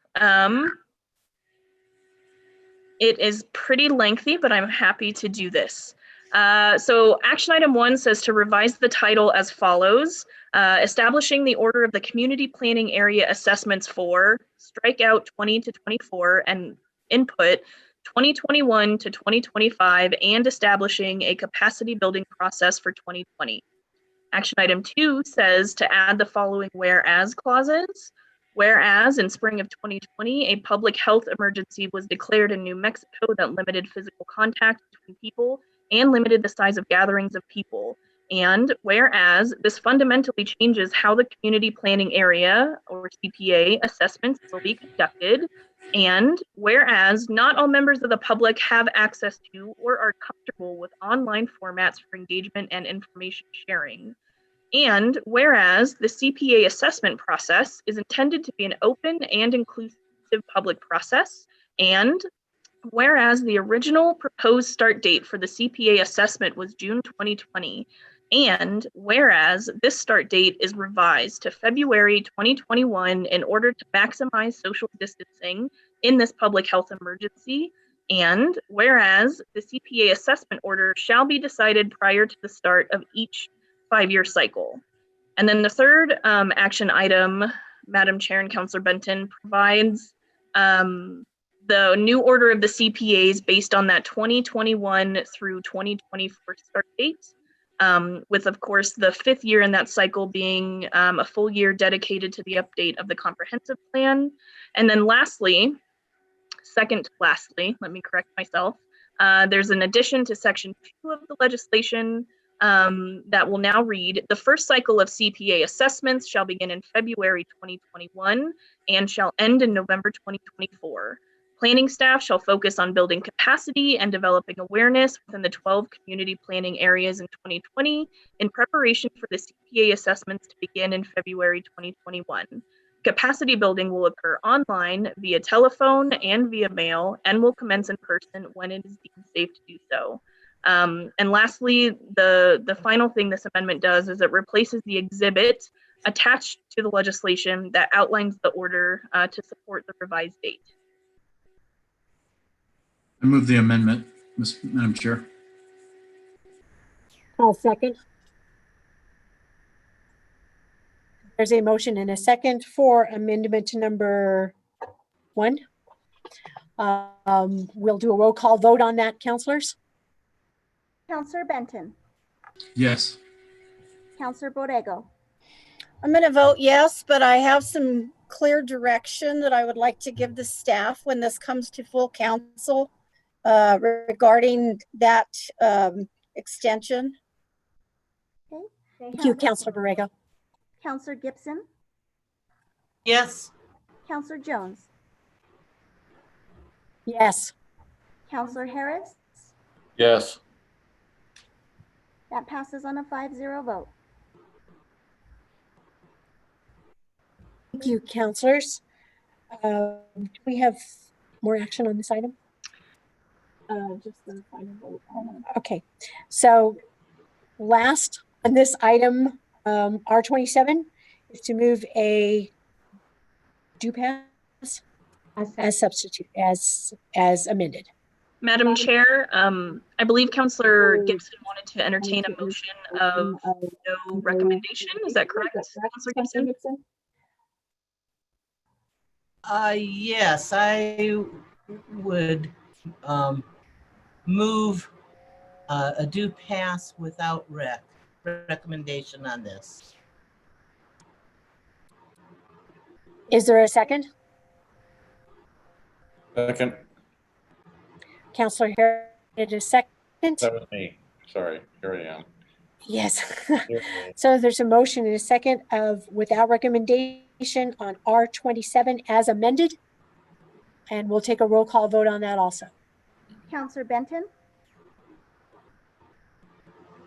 It is pretty lengthy, but I'm happy to do this. So action item 1 says to revise the title as follows, establishing the order of the community planning area assessments for strike out 20 to 24 and input 2021 to 2025 and establishing a capacity building process for 2020. Action item 2 says to add the following whereas clauses. Whereas in spring of 2020, a public health emergency was declared in New Mexico that limited physical contact between people and limited the size of gatherings of people. And whereas this fundamentally changes how the community planning area or CPA assessments will be conducted. And whereas not all members of the public have access to or are comfortable with online formats for engagement and information sharing. And whereas the CPA assessment process is intended to be an open and inclusive public process, and whereas the original proposed start date for the CPA assessment was June 2020, and whereas this start date is revised to February 2021 in order to maximize social distancing in this public health emergency, and whereas the CPA assessment order shall be decided prior to the start of each 5-year cycle. And then the third action item, Madam Chair and Councilor Benton, provides the new order of the CPAs based on that 2021 through 2024 start date, with, of course, the 5th year in that cycle being a full year dedicated to the update of the comprehensive plan. And then lastly, second to lastly, let me correct myself, there's an addition to section 2 of the legislation that will now read, the first cycle of CPA assessments shall begin in February 2021 and shall end in November 2024. Planning staff shall focus on building capacity and developing awareness within the 12 community planning areas in 2020 in preparation for the CPA assessments to begin in February 2021. Capacity building will occur online, via telephone, and via mail, and will commence in person when it is deemed safe to do so. And lastly, the final thing this amendment does is it replaces the exhibit attached to the legislation that outlines the order to support the revised date. I move the amendment, Madam Chair. I'll second. There's a motion and a second for amendment number 1. We'll do a roll call vote on that, councilors. Counselor Benton, Yes. Counselor Borrego, I'm going to vote yes, but I have some clear direction that I would like to give the staff when this comes to full council regarding that extension. okay? Thank you, Councilor Borrego. Counselor Gibson, Yes. Counselor Jones, Yes. Counselor Harris, Yes. that passes on a 5-0 vote. Thank you, councilors. Do we have more action on this item? Just the final vote. Okay, so last on this item, R27 is to move a do pass as substitute, as amended. Madam Chair, I believe Counselor Gibson wanted to entertain a motion of no recommendation. Is that correct, Counselor Gibson? Yes, I would move a do pass without recommendation on this. Is there a second? Second. Counselor Harris, a second? That was me. Sorry, here I am. Yes. Here I am. So there's a motion and a second of without recommendation on R27 as amended. And we'll take a roll call vote on that also. Counselor Benton,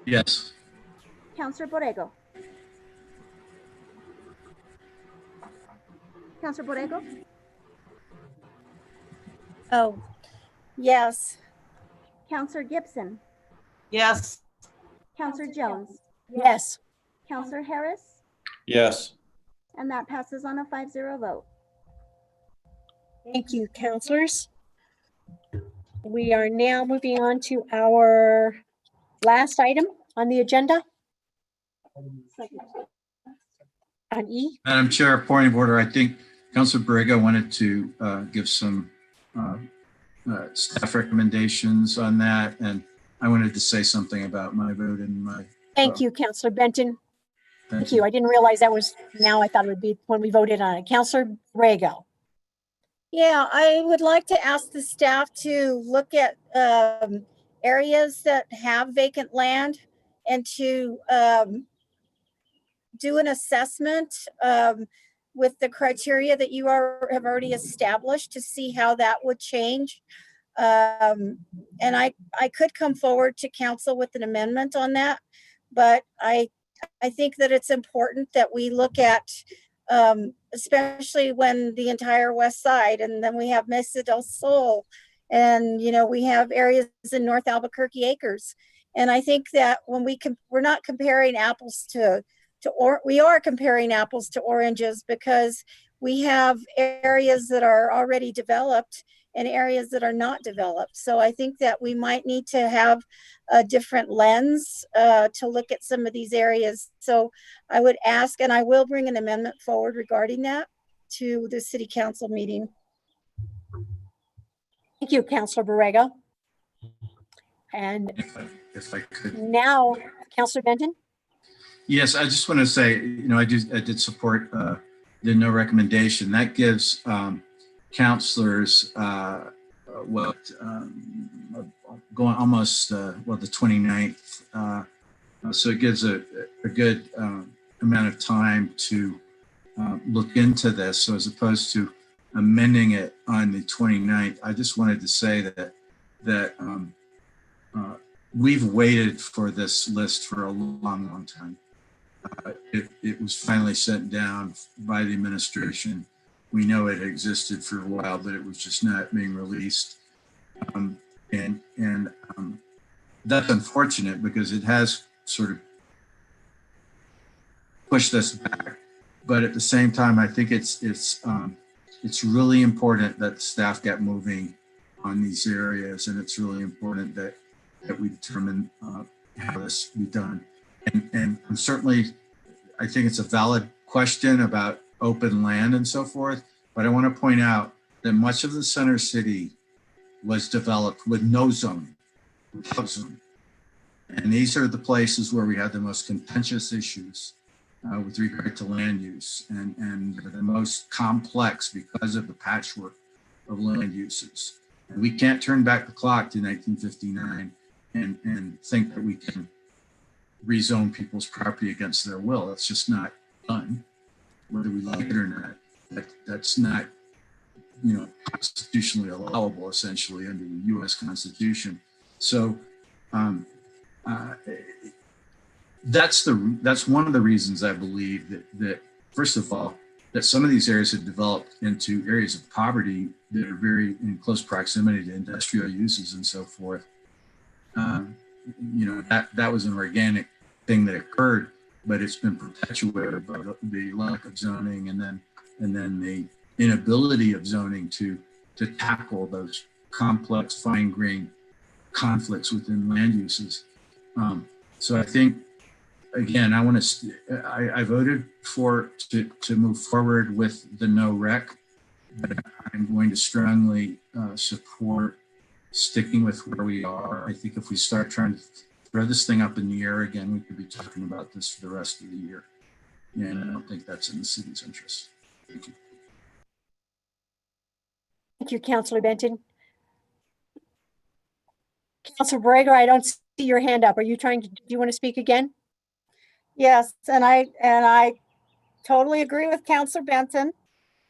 Yes. Counselor Borrego. Counselor Borrego, Oh, yes. Counselor Gibson, Yes. Counselor Jones, Yes. Counselor Harris, Yes. and that passes on a 5-0 vote. Thank you, counselors. We are now moving on to our last item on the agenda. On E. Madam Chair, point of order. I think Councilor Borrego wanted to give some staff recommendations on that, and I wanted to say something about my vote and my. Thank you, Counselor Benton. Thank you. I didn't realize that was now. I thought it would be when we voted on it. Counselor Borrego. Yeah, I would like to ask the staff to look at areas that have vacant land and to do an assessment with the criteria that you have already established to see how that would change. And I could come forward to council with an amendment on that, but I think that it's important that we look at especially when the entire west side, and then we have Mesa del Sol, and we have areas in North Albuquerque Acres. And I think that when we're not comparing apples we are comparing apples to oranges, because we have areas that are already developed and areas that are not developed. So I think that we might need to have a different lens to look at some of these areas. So I would ask, and I will bring an amendment forward regarding that to the city council meeting. Thank you, Counselor Borrego. And If I could. now, Counselor Benton. Yes, I just want to say, I did support the no recommendation. That gives counselors going almost the 29th. So it gives a good amount of time to look into this. So as opposed to amending it on the 29th, I just wanted to say that we've waited for this list for a long time. It was finally sent down by the administration. We know it existed for a while, but it was just not being released. And that's unfortunate because it has sort of pushed us back. But at the same time, I think it's really important that staff get moving on these areas, and it's really important that we determine how this be done. And certainly, I think it's a valid question about open land and so forth, but I want to point out that much of the center city was developed with no zoning, without zoning. And these are the places where we had the most contentious issues with regard to land use and the most complex because of the patchwork of land uses. And we can't turn back the clock to 1959 and think that we can rezone people's property against their will. It's just not done, whether we like it or not. That's not, constitutionally allowable, essentially, under the U.S. Constitution. So that's one of the reasons I believe that first of all, that some of these areas have developed into areas of poverty that are very in close proximity to industrial uses and so forth. That was an organic thing that occurred, but it's been perpetuated by the lack of zoning and then the inability of zoning to tackle those complex fine-grained conflicts within land uses. So I think, again, I voted to move forward with the no rec, but I'm going to strongly support sticking with where we are. I think if we start trying to throw this thing up in the air again, we could be talking about this for the rest of the year. And I don't think that's in the city's interest. Thank you. Thank you, Councillor Benton. Councillor Borrego, I don't see your hand up. Do you want to speak again? Yes, and I totally agree with Councillor Benton.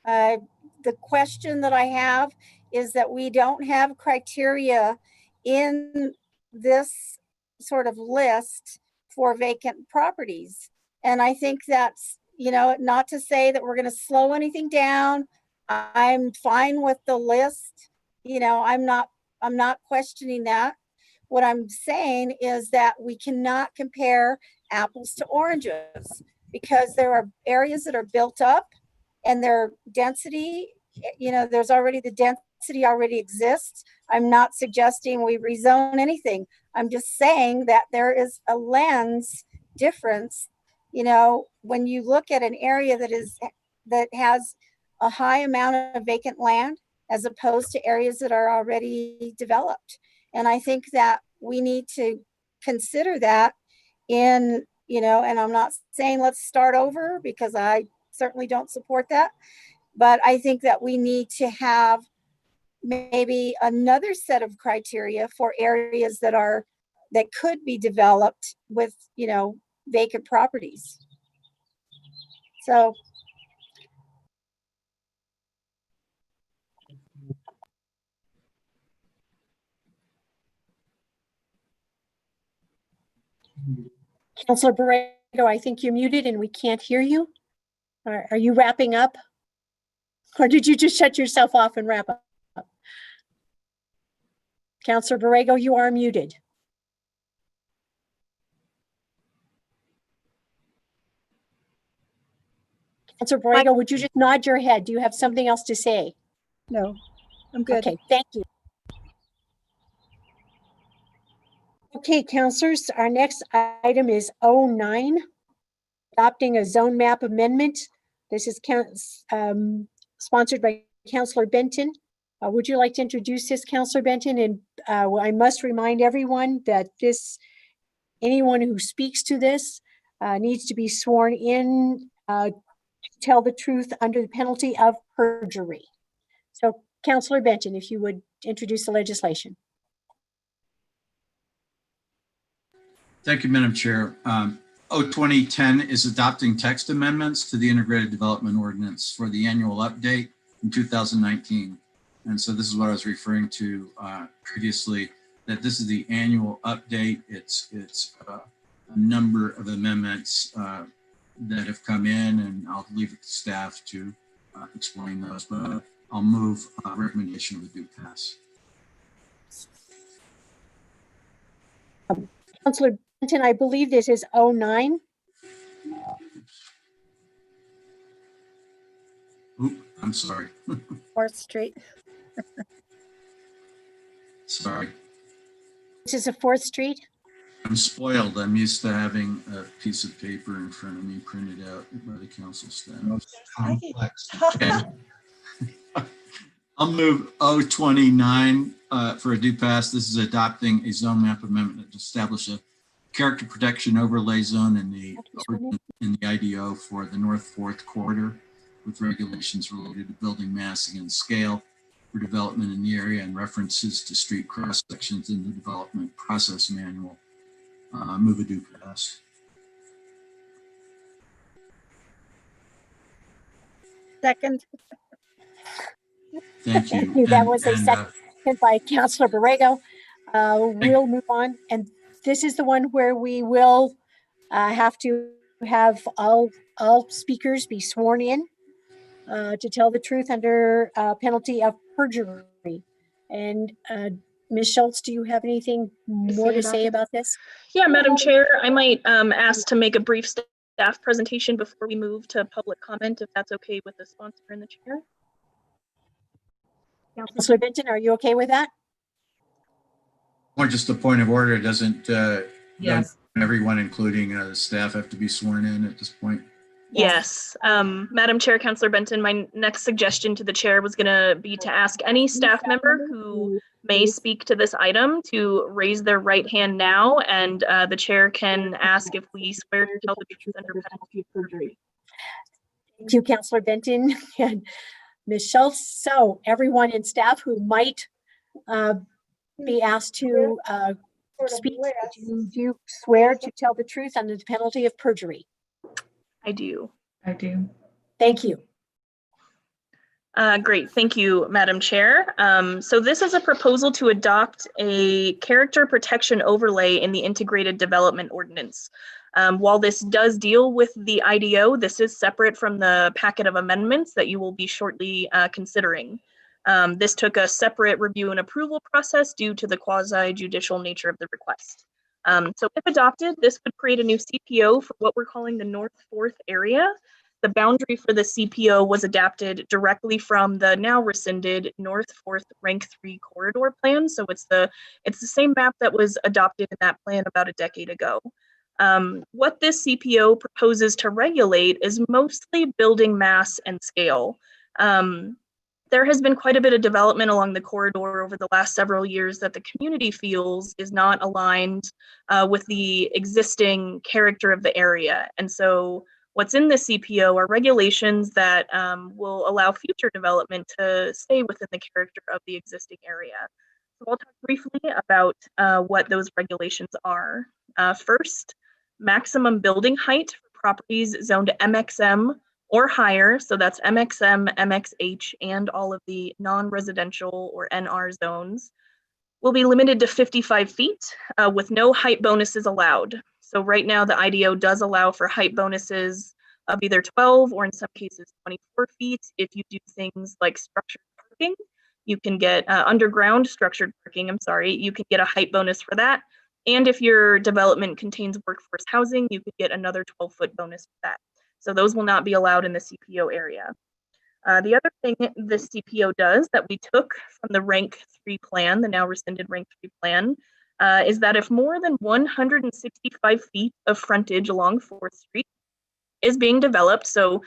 The question that I have is that we don't have criteria in this sort of list for vacant properties. And I think that's, not to say that we're going to slow anything down. I'm fine with the list. I'm not questioning that. What I'm saying is that we cannot compare apples to oranges because there are areas that are built up and their density, there's already the density already exists. I'm not suggesting we rezone anything. I'm just saying that there is a lens difference. When you look at an area that has a high amount of vacant land as opposed to areas that are already developed. And I think that we need to consider that and I'm not saying let's start over because I certainly don't support that. But I think that we need to have maybe another set of criteria for areas that could be developed with, vacant properties. So. Councillor Borrego, I think you're muted and we can't hear you. Are you wrapping up? Or did you just shut yourself off and wrap up? Councillor Borrego, you are muted. Councillor Borrego, would you just nod your head? Do you have something else to say? No, I'm good. Okay, thank you. Okay, councillors, our next item is 09, adopting a zone map amendment. This is sponsored by Councillor Benton. Would you like to introduce this, Councillor Benton? And I must remind everyone that anyone who speaks to this needs to be sworn in to tell the truth under the penalty of perjury. So, Councillor Benton, if you would introduce the legislation. Thank you, Madam Chair. 2010 is adopting text amendments to the Integrated Development Ordinance for the annual update in 2019. And so this is what I was referring to previously, that this is the annual update. It's a number of amendments that have come in, and I'll leave it to staff to explain those, but I'll move recommendation of the due pass. Councillor Benton, I believe this is 09. Oop, I'm sorry. 4th Street. Sorry. This is a 4th Street. I'm spoiled. I'm used to having a piece of paper in front of me printed out by the council staff. Complex. Okay. I'll move 029 for a due pass. This is adopting a zone map amendment to establish a character protection overlay zone in the IDO for the North 4th Corridor with regulations related to building massing and scale for development in the area and references to street cross sections in the development process manual. Move a due pass. Second. Thank you. That was a second by Councillor Borrego. We'll move on. And this is the one where we will have to have all speakers be sworn in to tell the truth under penalty of perjury. And Ms. Schultz, do you have anything more to say about this? Yeah, Madam Chair, I might ask to make a brief staff presentation before we move to public comment, if that's okay with the sponsor and the chair. Councilor Benton, are you okay with that? Or just a point of order, doesn't Yes. everyone, including staff, have to be sworn in at this point? Yes, Madam Chair, Councilor Benton, my next suggestion to the chair was going to be to ask any staff member who may speak to this item to raise their right hand now, and the chair can ask if we swear to tell the truth under penalty of perjury. Thank you, Councilor Benton and Ms. Schultz. So everyone in staff who might be asked to speak, do you swear to tell the truth under the penalty of perjury? I do. I do. Thank you. Great, thank you, Madam Chair. So this is a proposal to adopt a character protection overlay in the integrated development ordinance. While this does deal with the IDO, this is separate from the packet of amendments that you will be shortly considering. This took a separate review and approval process due to the quasi-judicial nature of the request. So if adopted, this would create a new CPO for what we're calling the North Fourth area. The boundary for the CPO was adapted directly from the now rescinded North Fourth Rank 3 corridor plan. So it's the same map that was adopted in that plan about a decade ago. What this CPO proposes to regulate is mostly building mass and scale. There has been quite a bit of development along the corridor over the last several years that the community feels is not aligned with the existing character of the area. And so what's in the CPO are regulations that will allow future development to stay within the character of the existing area. So I'll talk briefly about what those regulations are. First, maximum building height for properties zoned MXM or higher, so that's MXM, MXH, and all of the non-residential or NR zones, will be limited to 55 feet with no height bonuses allowed. So right now the IDO does allow for height bonuses of either 12 or in some cases 24 feet. If you do things like structured parking, you can get underground structured parking, you can get a height bonus for that. And if your development contains workforce housing, you could get another 12-foot bonus for that. So those will not be allowed in the CPO area. The other thing this CPO does that we took from the Rank 3 plan, the now rescinded Rank 3 plan, is that if more than 165 feet of frontage along 4th Street is being developed, so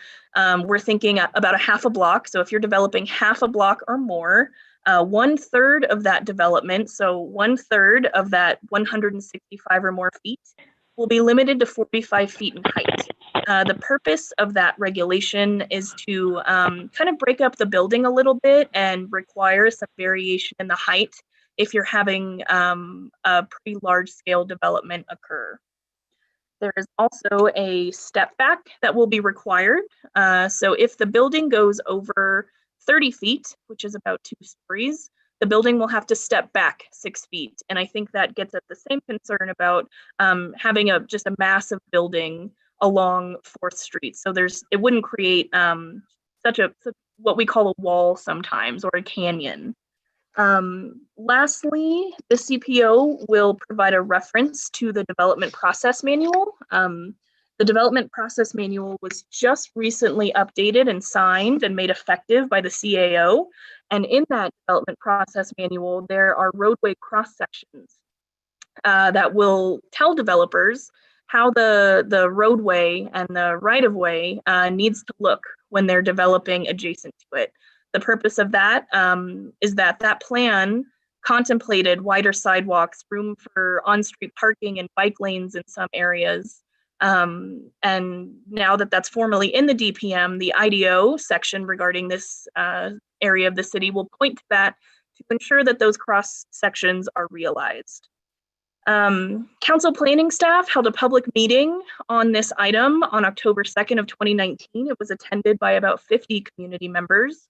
we're thinking about a half a block. So if you're developing half a block or more, 1/3 of that development, so 1/3 of that 165 or more feet, will be limited to 45 feet in height. The purpose of that regulation is to kind of break up the building a little bit and require some variation in the height if you're having a pretty large scale development occur. There is also a step back that will be required. So if the building goes over 30 feet, which is about 2 stories, the building will have to step back 6 feet. And I think that gets at the same concern about having just a massive building along 4th Street. So it wouldn't create what we call a wall sometimes, or a canyon. Lastly, the CPO will provide a reference to the development process manual. The development process manual was just recently updated and signed and made effective by the CAO. And in that development process manual, there are roadway cross sections that will tell developers how the roadway and the right-of-way needs to look when they're developing adjacent to it. The purpose of that is that plan contemplated wider sidewalks, room for on-street parking and bike lanes in some areas. And now that that's formally in the DPM, the IDO section regarding this area of the city will point to that to ensure that those cross sections are realized. Council planning staff held a public meeting on this item on October 2nd of 2019. It was attended by about 50 community members.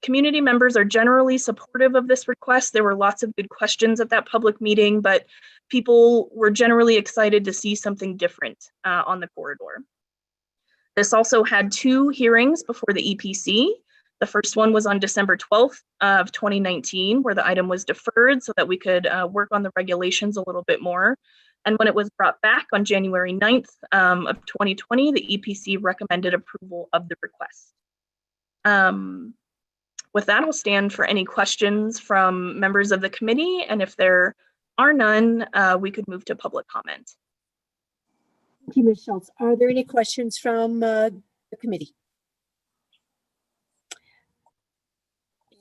Community members are generally supportive of this request. There were lots of good questions at that public meeting, but people were generally excited to see something different on the corridor. This also had 2 hearings before the EPC. The first one was on December 12th of 2019, where the item was deferred so that we could work on the regulations a little bit more. And when it was brought back on January 9th of 2020, the EPC recommended approval of the request. With that, I'll stand for any questions from members of the committee, and if there are none, we could move to public comment. Thank you, Ms. Schultz. Are there any questions from the committee?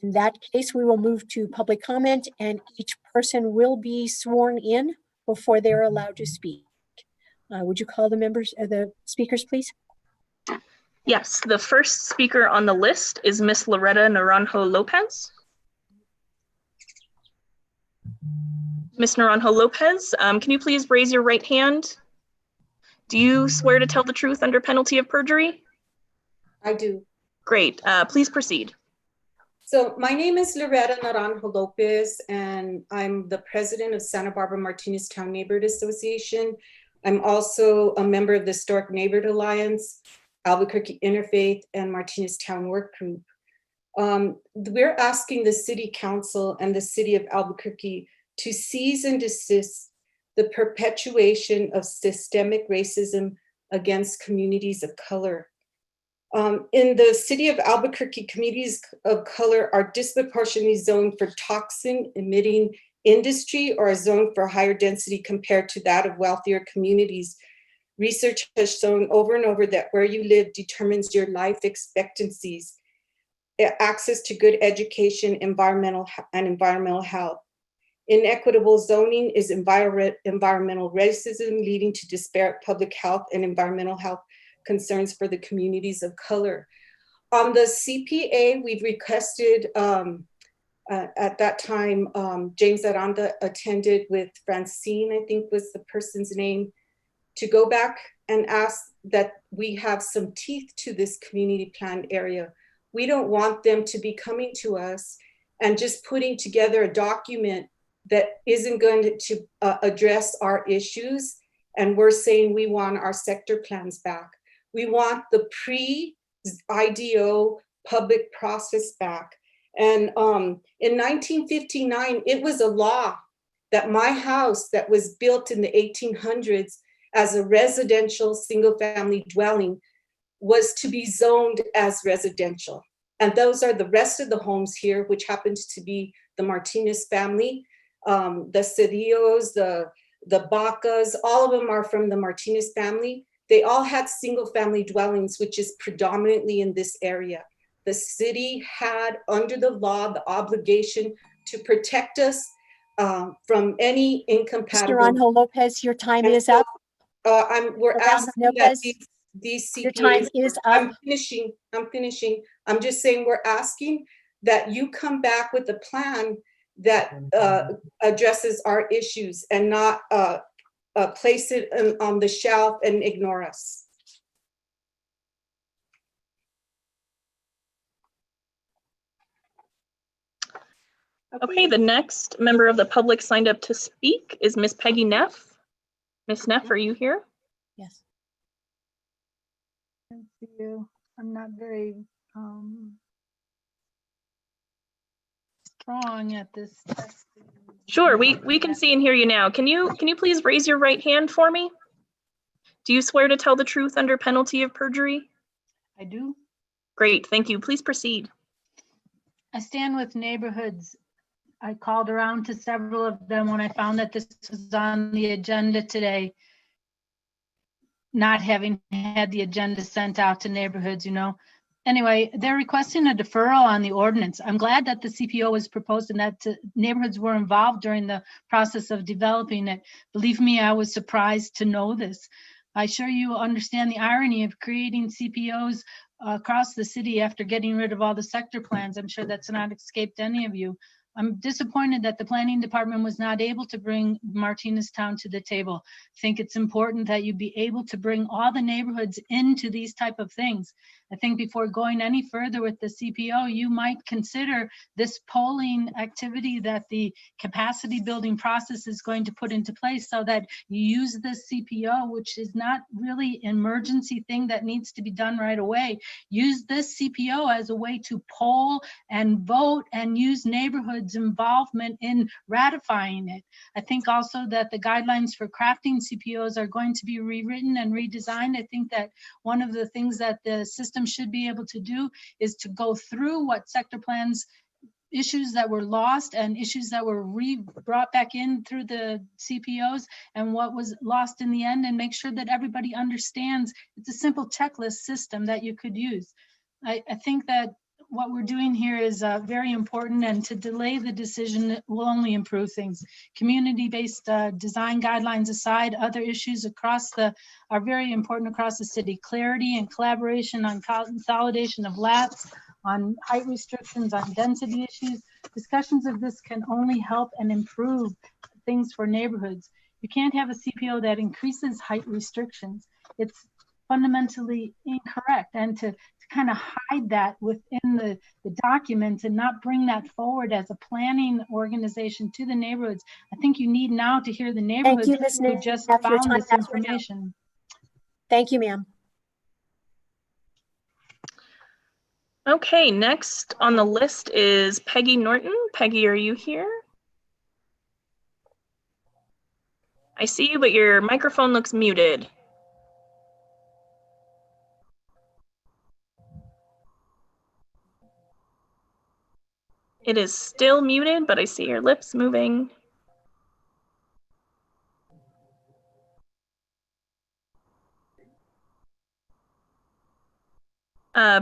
In that case, we will move to public comment, and each person will be sworn in before they're allowed to speak. Would you call the speakers, please? Yes, the first speaker on the list is Miss Loretta Naranjo Lopez. Miss Naranjo Lopez, can you please raise your right hand? Do you swear to tell the truth under penalty of perjury? I do. Great, please proceed. So my name is Loretta Naranjo Lopez, and I'm the president of Santa Barbara Martinez Town Neighborhood Association. I'm also a member of the Historic Neighborhood Alliance, Albuquerque Interfaith, and Martinez Town Work Group. We're asking the City Council and the City of Albuquerque to cease and desist the perpetuation of systemic racism against communities of color. In the City of Albuquerque, communities of color are disproportionately zoned for toxin-emitting industry or are zoned for higher density compared to that of wealthier communities. Research has shown over and over that where you live determines your life expectancies, access to good education, environmental health. Inequitable zoning is environmental racism, leading to disparate public health and environmental health concerns for the communities of color. On the CPA, we've requested, at that time, James Aranda attended with Francine, I think was the person's name, to go back and ask that we have some teeth to this community plan area. We don't want them to be coming to us and just putting together a document that isn't going to address our issues. And we're saying we want our sector plans back. We want the pre-IDO public process back. And in 1959, it was a law that my house that was built in the 1800s as a residential single family dwelling was to be zoned as residential. And those are the rest of the homes here, which happens to be the Martinez family, the Cedillos, the Bacas, all of them are from the Martinez family. They all had single family dwellings, which is predominantly in this area. The city had, under the law, the obligation to protect us from any incompatible. Mr. Naranjo Lopez, your time is up. We're asking that these CPAs, your time is up. I'm finishing. I'm just saying we're asking that you come back with a plan that addresses our issues and not place it on the shelf and ignore us. Okay, the next member of the public signed up to speak is Miss Peggy Neff. Miss Neff, are you here? Yes. Thank you. I'm not very strong at this test. Sure, we can see and hear you now. Can you please raise your right hand for me? Do you swear to tell the truth under penalty of perjury? I do. Great, thank you. Please proceed. I stand with neighborhoods. I called around to several of them when I found that this was on the agenda today, not having had the agenda sent out to neighborhoods, you know. Anyway, they're requesting a deferral on the ordinance. I'm glad that the CPO was proposed and that neighborhoods were involved during the process of developing it. Believe me, I was surprised to know this. I'm sure you understand the irony of creating CPOs across the city after getting rid of all the sector plans. I'm sure that's not escaped any of you. I'm disappointed that the planning department was not able to bring Martinez Town to the table. I think it's important that you be able to bring all the neighborhoods into these type of things. I think before going any further with the CPO, you might consider this polling activity that the capacity building process is going to put into place so that you use this CPO, which is not really an emergency thing that needs to be done right away. Use this CPO as a way to poll and vote and use neighborhoods neighborhood's involvement in ratifying it. I think also that the guidelines for crafting CPOs are going to be rewritten and redesigned. I think that one of the things that the system should be able to do is to go through what sector plans issues that were lost and issues that were brought back in through the CPOs and what was lost in the end, and make sure that everybody understands it's a simple checklist system that you could use. I think that what we're doing here is very important, and to delay the decision will only improve things. Community-based design guidelines aside, other issues are very important across the city. Clarity and collaboration on consolidation of lots, on height restrictions, on density issues. Discussions of this can only help and improve things for neighborhoods. You can't have a CPO that increases height restrictions. It's fundamentally incorrect. And to kind of hide that within the document and not bring that forward as a planning organization to the neighborhoods, I think you need now to hear the neighborhoods who just Neff. Your found time this has run out. information. Thank you, ma'am. Okay, next on the list is Peggy Norton. Peggy, are you here? I see you, but your microphone looks muted. It is still muted, but I see your lips moving.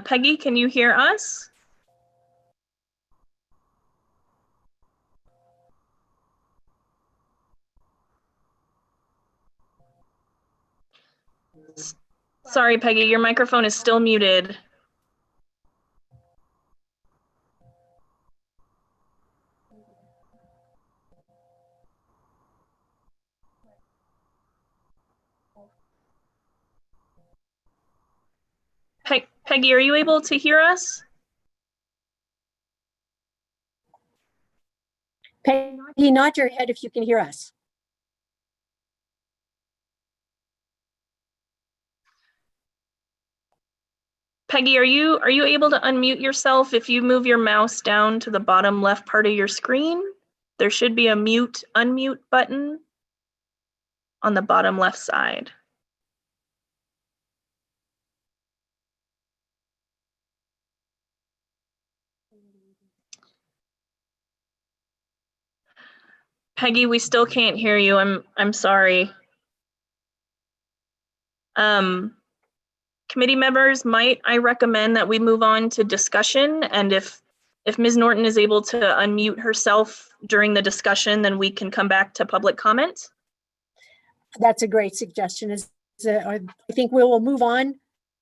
Peggy, can you hear us? Sorry, Peggy, your microphone is still muted. Peggy, are you able to hear us? Peggy, nod your head if you can hear us. Peggy, are you able to unmute yourself? If you move your mouse down to the bottom left part of your screen, there should be a mute, unmute button on the bottom left side. Peggy, we still can't hear you. I'm sorry. Committee members, might I recommend that we move on to discussion, and if Ms. Norton is able to unmute herself during the discussion, then we can come back to public comment. That's a great suggestion. I think we will move on,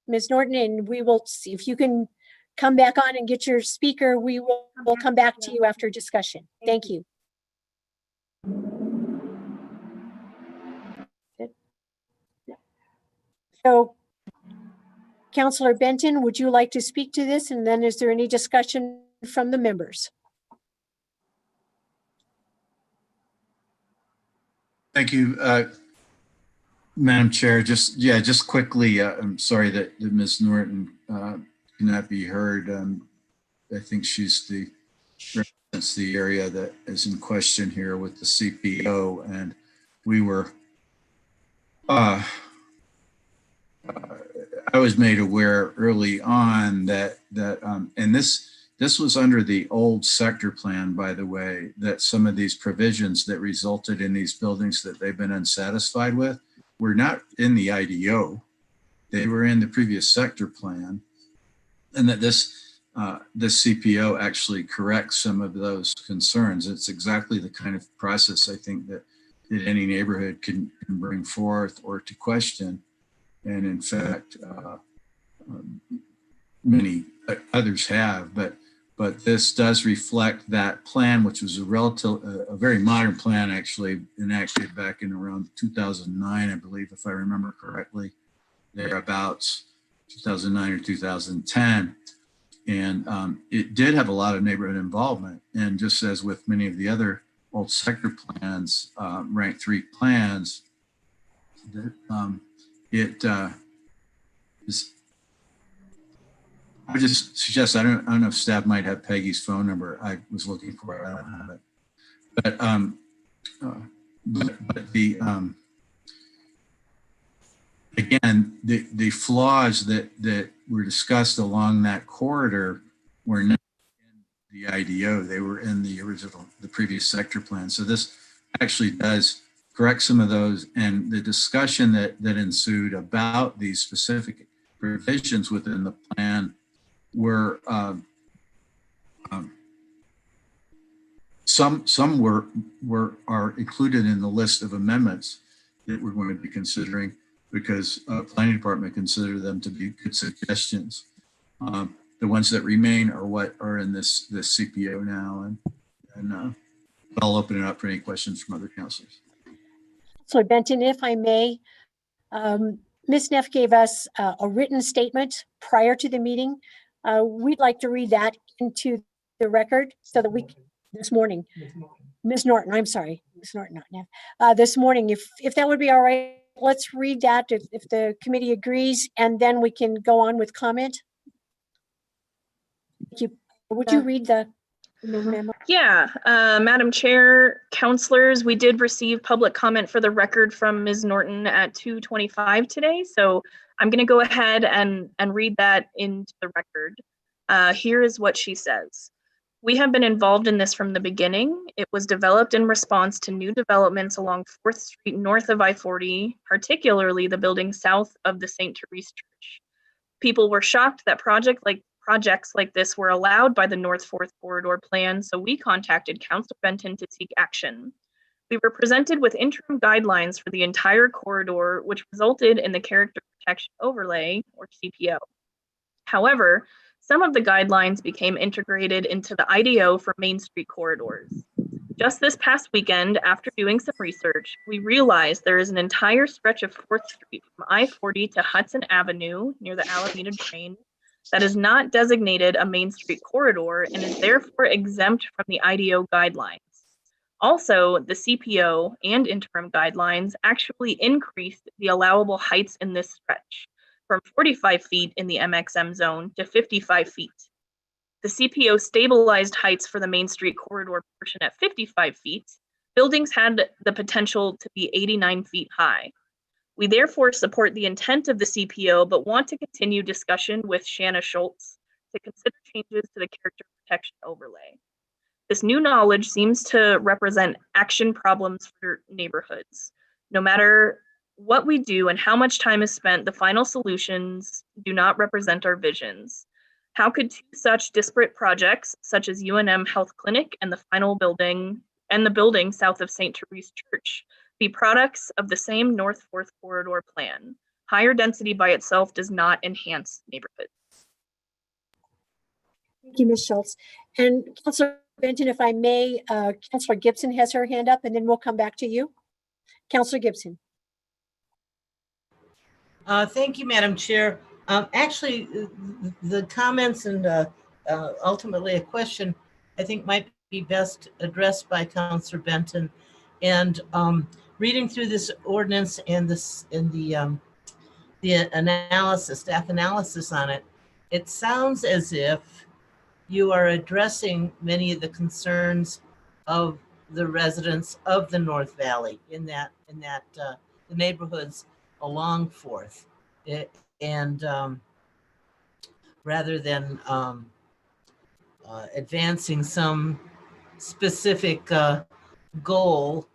Ms. Norton, and we will see if you can come back on and get your speaker. We'll come back to you after discussion. Thank you. So, Councillor Benton, would you like to speak to this? And then is there any discussion from the members? Thank you, Madam Chair. Just quickly, I'm sorry that Ms. Norton cannot be heard. I think she's represents the area that is in question here with the CPO, and we were I was made aware early on that and this was under the old sector plan, by the way, that some of these provisions that resulted in these buildings that they've been unsatisfied with were not in the IDO. They were in the previous sector plan, and that this CPO actually corrects some of those concerns. It's exactly the kind of process I think that any neighborhood can bring forth or to question. And in fact, many others have, but this does reflect that plan, which was a very modern plan, actually enacted back in around 2009, I believe, if I remember correctly, thereabouts 2009 or 2010. And it did have a lot of neighborhood involvement. And just as with many of the other old sector plans, rank 3 plans, that I would just suggest, I don't know if staff might have Peggy's phone number. I was looking for it. I don't have it. But again, the flaws that were discussed along that corridor were not in the IDO. They were in the previous sector plan. So this actually does correct some of those, and the discussion that ensued about these specific provisions within the plan were some are included in the list of amendments that we're going to be considering, because planning department consider them to be good suggestions. The ones that remain are what are in this CPO now, and I'll open it up for any questions from other councilors. So Benton, if I may, Ms. Neff gave us a written statement prior to the meeting. We'd like to read that into the record so that we, this morning, Ms. Norton, I'm sorry, Ms. Norton, not Neff. This morning, if that would be all right, let's read that if the committee agrees, and then we can go on with comment. Thank you. Would you read the memo? Yeah, Madam Chair, councilors, we did receive public comment for the record from Ms. Norton at 2:25 today. So I'm going to go ahead and read that into the record. Here is what she says. We have been involved in this from the beginning. It was developed in response to new developments along 4th Street north of I-40, particularly the building south of the St. Therese Church. People were shocked that projects like this were allowed by the North 4th Corridor Plan, so we contacted Councilor Benton to seek action. We were presented with interim guidelines for the entire corridor, which resulted in the Character Protection Overlay, or CPO. However, some of the guidelines became integrated into the IDO for Main Street corridors. Just this past weekend, after doing some research, we realized there is an entire stretch of 4th Street from I-40 to Hudson Avenue near the Alameda Drain that is not designated a Main Street corridor and is therefore exempt from the IDO guidelines. Also, the CPO and interim guidelines actually increased the allowable heights in this stretch from 45 feet in the MXM zone to 55 feet. The CPO stabilized heights for the Main Street corridor portion at 55 feet. Buildings had the potential to be 89 feet high. We therefore support the intent of the CPO, but want to continue discussion with Shanna Schultz to consider changes to the Character Protection Overlay. This new knowledge seems to represent action problems for neighborhoods. No matter what we do and how much time is spent, the final solutions do not represent our visions. How could two such disparate projects, such as UNM Health Clinic and the final building and the building south of St. Therese Church, be products of the same North 4th Corridor Plan? Higher density by itself does not enhance neighborhoods. Thank you, Ms. Schultz. And Councilor Benton, if I may, Councilor Gibson has her hand up, and then we'll come back to you. Councilor Gibson. Thank you, Madam Chair. Actually, the comments and ultimately a question I think might be best addressed by Councilor Benton. And reading through this ordinance and the analysis, staff analysis on it, it sounds as if you are addressing many of the concerns of the residents of the North Valley in that the neighborhoods along 4th, and rather than advancing some specific goal,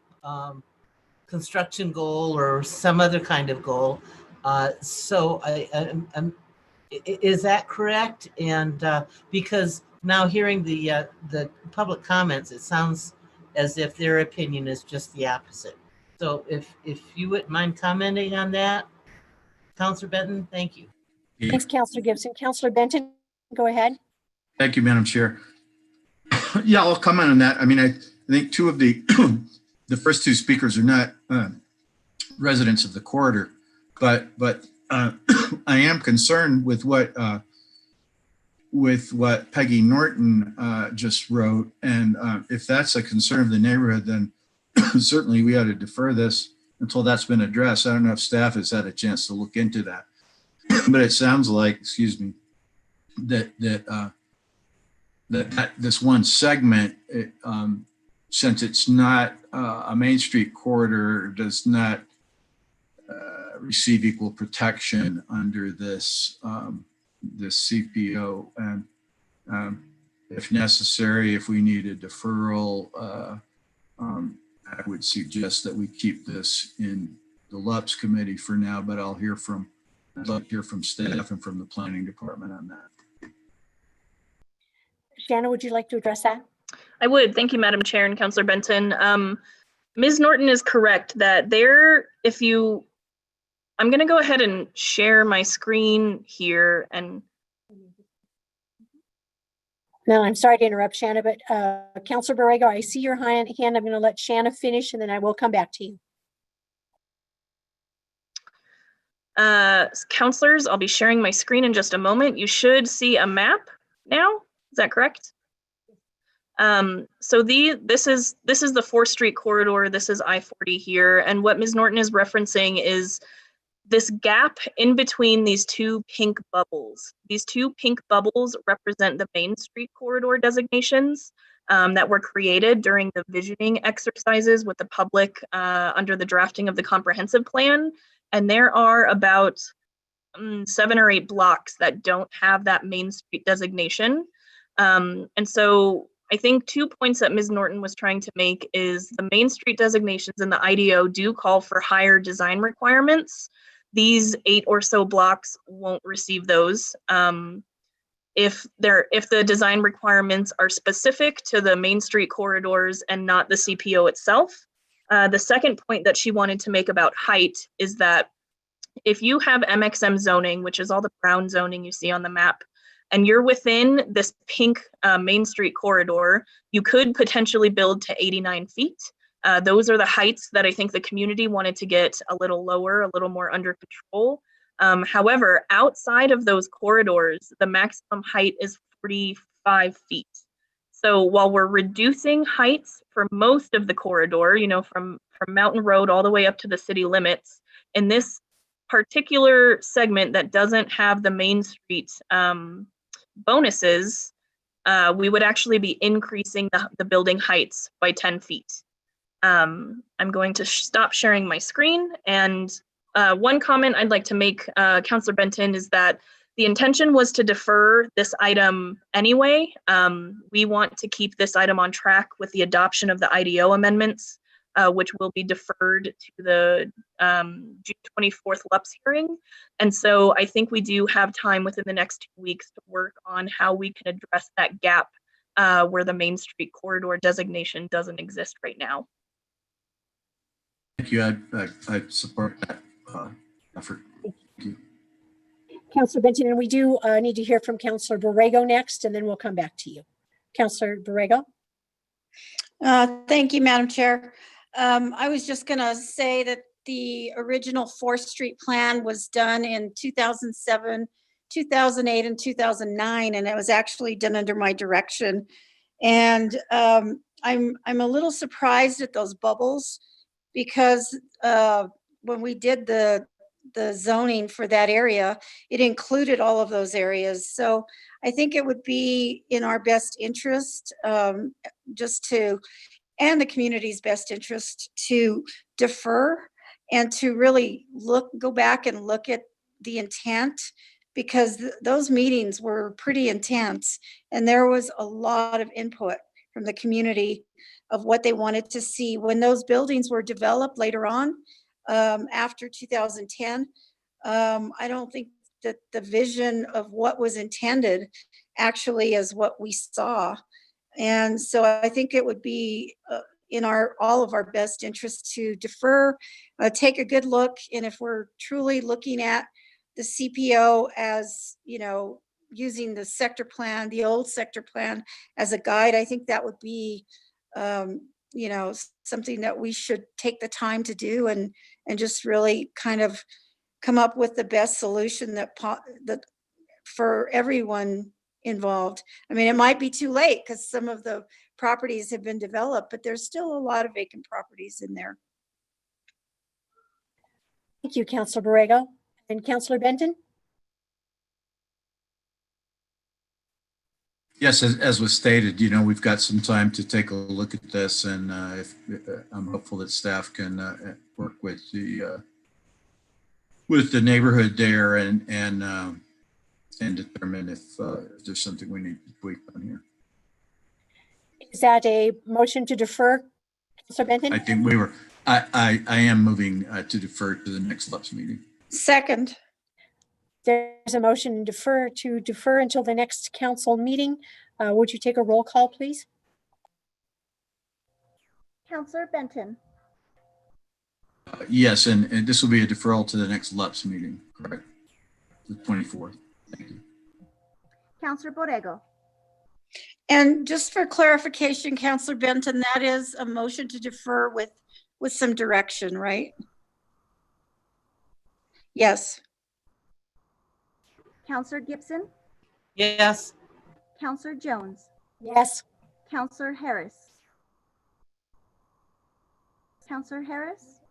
construction goal or some other kind of goal. So is that correct? And because now hearing the public comments, it sounds as if their opinion is just the opposite. So if you wouldn't mind commenting on that, Councilor Benton, thank you. Thanks, Councilor Gibson. Councilor Benton, go ahead. Thank you, Madam Chair. Yeah, I'll comment on that. I mean, I think two of the first two speakers are not residents of the corridor, but I am concerned with what Peggy Norton just wrote, and if that's a concern of the neighborhood, then certainly we ought to defer this until that's been addressed. I don't know if staff has had a chance to look into that, but it sounds like, excuse me, that this one segment, since it's not a Main Street corridor, does not receive equal protection under this this CPO. And if necessary, if we need a deferral, I would suggest that we keep this in the LUPS committee for now, but I'd love to hear from staff and from the planning department on that. Shanna, would you like to address that? I would. Thank you, Madam Chair and Councilor Benton. Ms. Norton is correct that I'm going to go ahead and share my screen here. And No, I'm sorry to interrupt, Shanna, but Councilor Borrego, I see your hand. I'm going to let Shanna finish and then I will come back to you. Councilors, I'll be sharing my screen in just a moment. You should see a map now. Is that correct? So this is the 4th Street corridor. This is I-40 here. And what Ms. Norton is referencing is this gap in between these two pink bubbles. These two pink bubbles represent the Main Street corridor designations that were created during the visioning exercises with the public under the drafting of the comprehensive plan. And there are about 7 or 8 blocks that don't have that Main Street designation. And so I think 2 points that Ms. Norton was trying to make is the Main Street designations in the IDO do call for higher design requirements. These 8 or so blocks won't receive those. If the design requirements are specific to the Main Street corridors and not the CPO itself. The second point that she wanted to make about height is that if you have MXM zoning, which is all the brown zoning you see on the map, and you're within this pink Main Street corridor, you could potentially build to 89 feet. Those are the heights that I think the community wanted to get a little lower, a little more under control. However, outside of those corridors, the maximum height is 45 feet. So while we're reducing heights for most of the corridor, from Mountain Road all the way up to the city limits, in this particular segment that doesn't have the Main Street bonuses, we would actually be increasing the building heights by 10 feet. I'm going to stop sharing my screen. And one comment I'd like to make, Councilor Benton, is that the intention was to defer this item anyway. We want to keep this item on track with the adoption of the IDO amendments, which will be deferred to the June 24th LUPS hearing. And so I think we do have time within the next 2 weeks to work on how we can address that gap where the Main Street corridor designation doesn't exist right now. Thank you. I support that effort. Thank you. Councilor Benton, and we do need to hear from Councilor Borrego next, and then we'll come back to you. Councilor Borrego. Thank you, Madam Chair. I was just going to say that the original 4th Street plan was done in 2007, 2008, and 2009, and it was actually done under my direction. And I'm a little surprised at those bubbles because when we did the zoning for that area, it included all of those areas. So I think it would be in our best interest and the community's best interest to defer and to really go back and look at the intent, because those meetings were pretty intense and there was a lot of input from the community of what they wanted to see when those buildings were developed later on after 2010. I don't think that the vision of what was intended actually is what we saw. And so I think it would be in all of our best interest to defer, take a good look. And if we're truly looking at the CPO as, using the sector plan, the old sector plan as a guide, I think that would be, something that we should take the time to do and just really kind of come up with the best solution that for everyone involved. I mean, it might be too late because some of the properties have been developed, but there's still a lot of vacant properties in there. Thank you, Councilor Borrego. And Councilor Benton? Yes, as was stated, you know, we've got some time to take a look at this, and if I'm hopeful that staff can work with the neighborhood there and determine if there's something we need to tweak on here. Is that a motion to defer, Councilor Benton? I think I am moving to defer to the next LUPS meeting. Second. There's a motion to defer until the next council meeting. Would you take a roll call, please? Counselor Benton, Yes, and this will be a deferral to the next LUPS meeting, correct? The 24th. Thank you. Counselor Borrego, And just for clarification, Counselor Benton, that is a motion to defer with some direction, right? Yes. Counselor Gibson, Yes. Counselor Jones, Yes. Counselor Harris. Counselor Harris?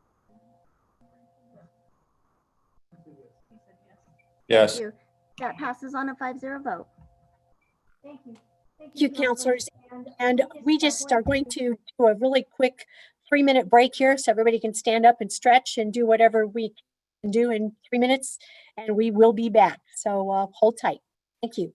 Yes. Thank you. That passes on a 5-0 vote. Thank you. Thank you, counselors. And we just are going to do a really quick 3-minute break here so everybody can stand up and stretch and do whatever we can do in 3 minutes, and we will be back. So hold tight. Thank you.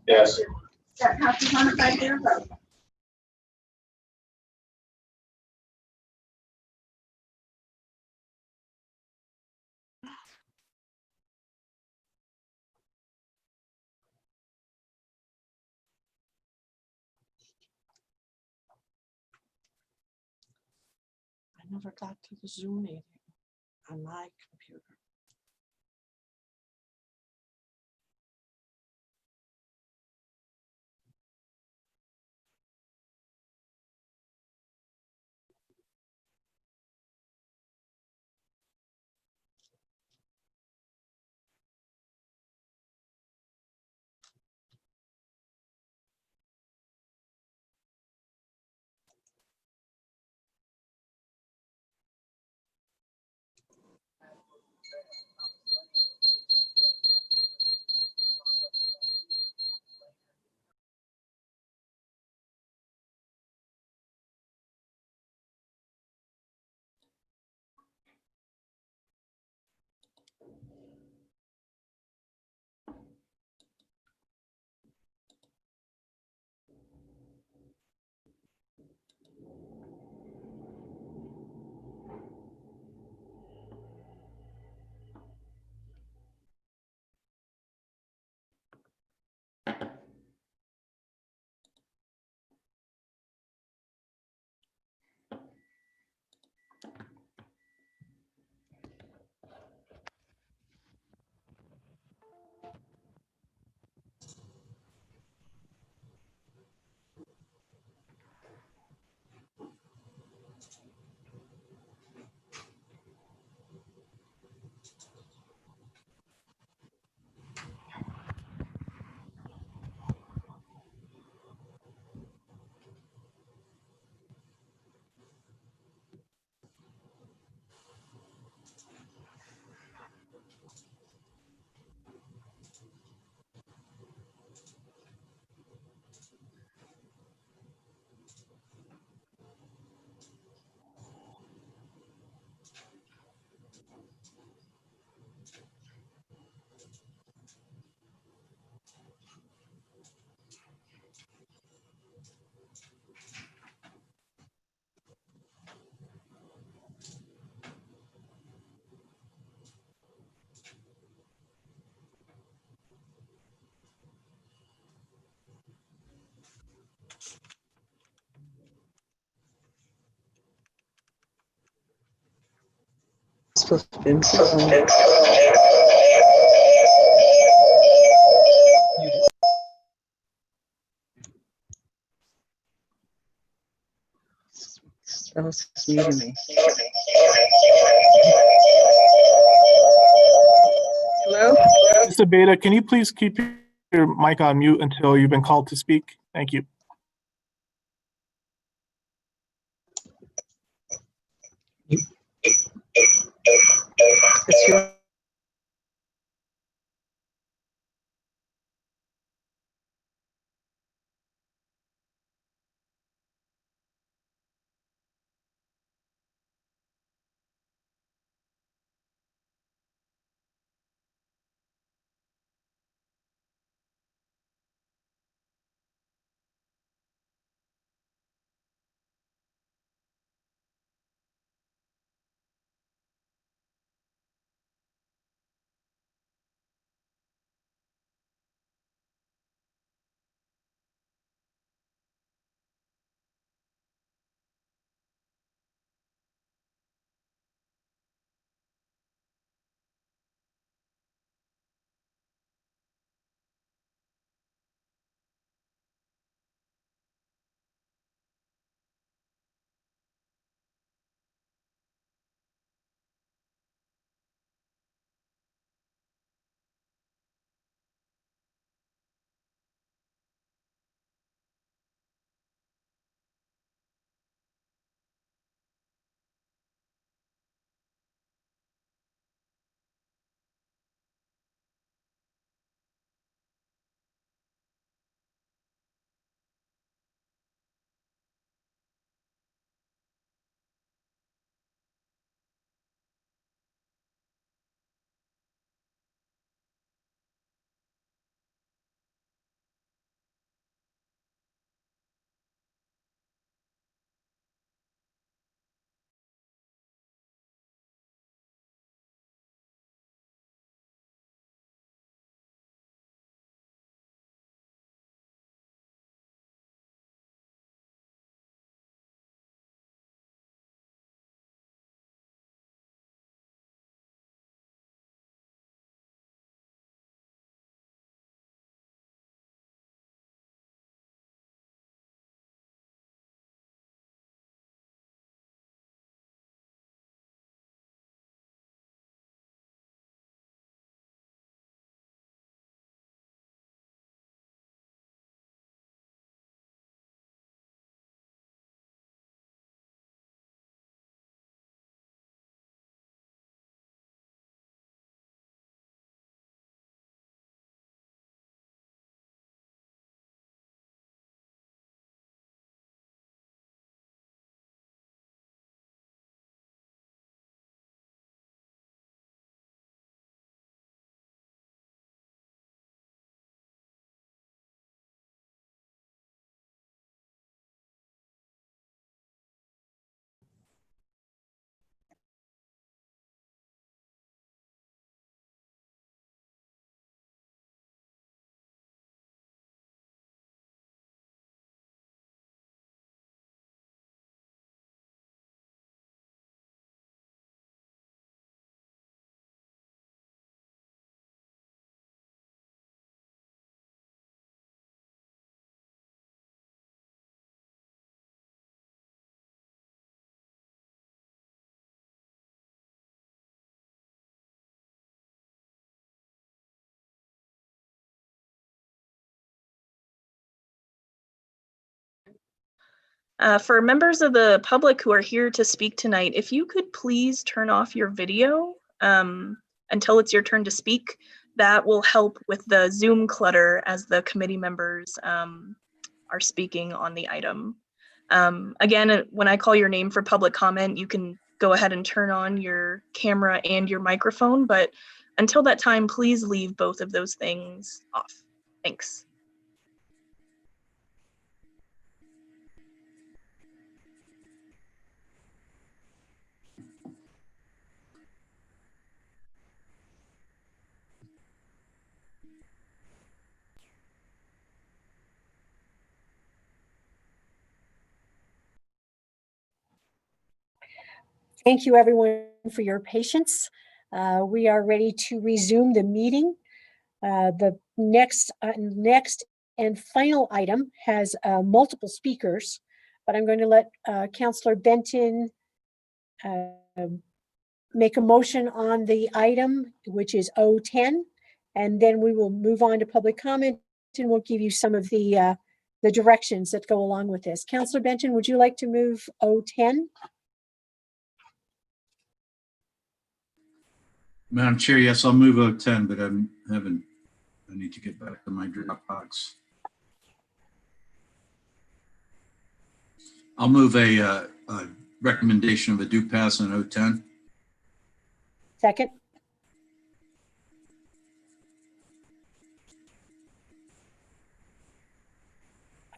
Yes. That passes on a 5-0 vote. I never got to the Zoom meeting on my computer. Hello? Mr. Beta, can you please keep your mic on mute until you've been called to speak? Thank you. For members of the public who are here to speak tonight, if you could please turn off your video until it's your turn to speak, that will help with the Zoom clutter as the committee members are speaking on the item. Again, when I call your name for public comment, you can go ahead and turn on your camera and your microphone, but until that time, please leave both of those things off. Thanks. Thank you, everyone, for your patience. We are ready to resume the meeting. The next and final item has multiple speakers, but I'm going to let Councillor Benton make a motion on the item, which is O10, and then we will move on to public comment, and we'll give you some of the directions that go along with this. Councillor Benton, would you like to move O10? Madam Chair, yes, I'll move O10, but I need to get back to my Dropbox. I'll move a recommendation of a due pass on O10. Second.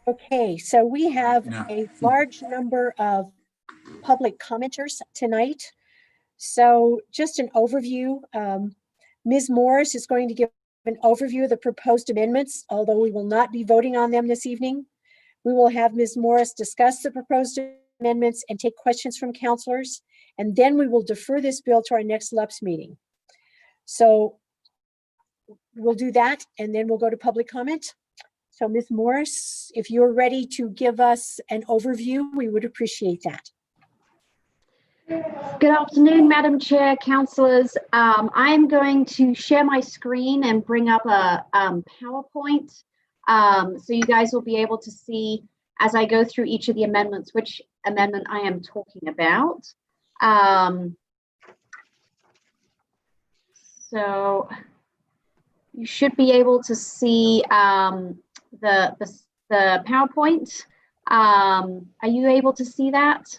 Okay, so we have a large number of public commenters tonight. So just an overview. Ms. Morris is going to give an overview of the proposed amendments, although we will not be voting on them this evening. We will have Ms. Morris discuss the proposed amendments and take questions from councilors, and then we will defer this bill to our next LUPS meeting. So we'll do that, and then we'll go to public comment. So Ms. Morris, if you're ready to give us an overview, we would appreciate that. Good afternoon, Madam Chair, councillors. I'm going to share my screen and bring up a PowerPoint, so you guys will be able to see as I go through each of the amendments, which amendment I am talking about. So you should be able to see the PowerPoint. Are you able to see that?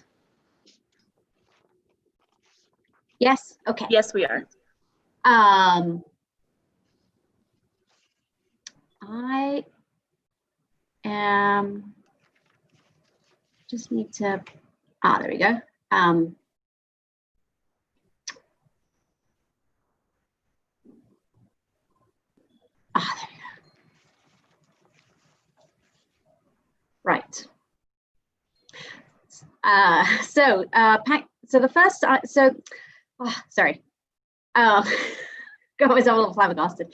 Yes, okay. Yes, we are. I am just need to, there we go. There we go. Right. So the first, sorry. Got myself a little flabbergasted.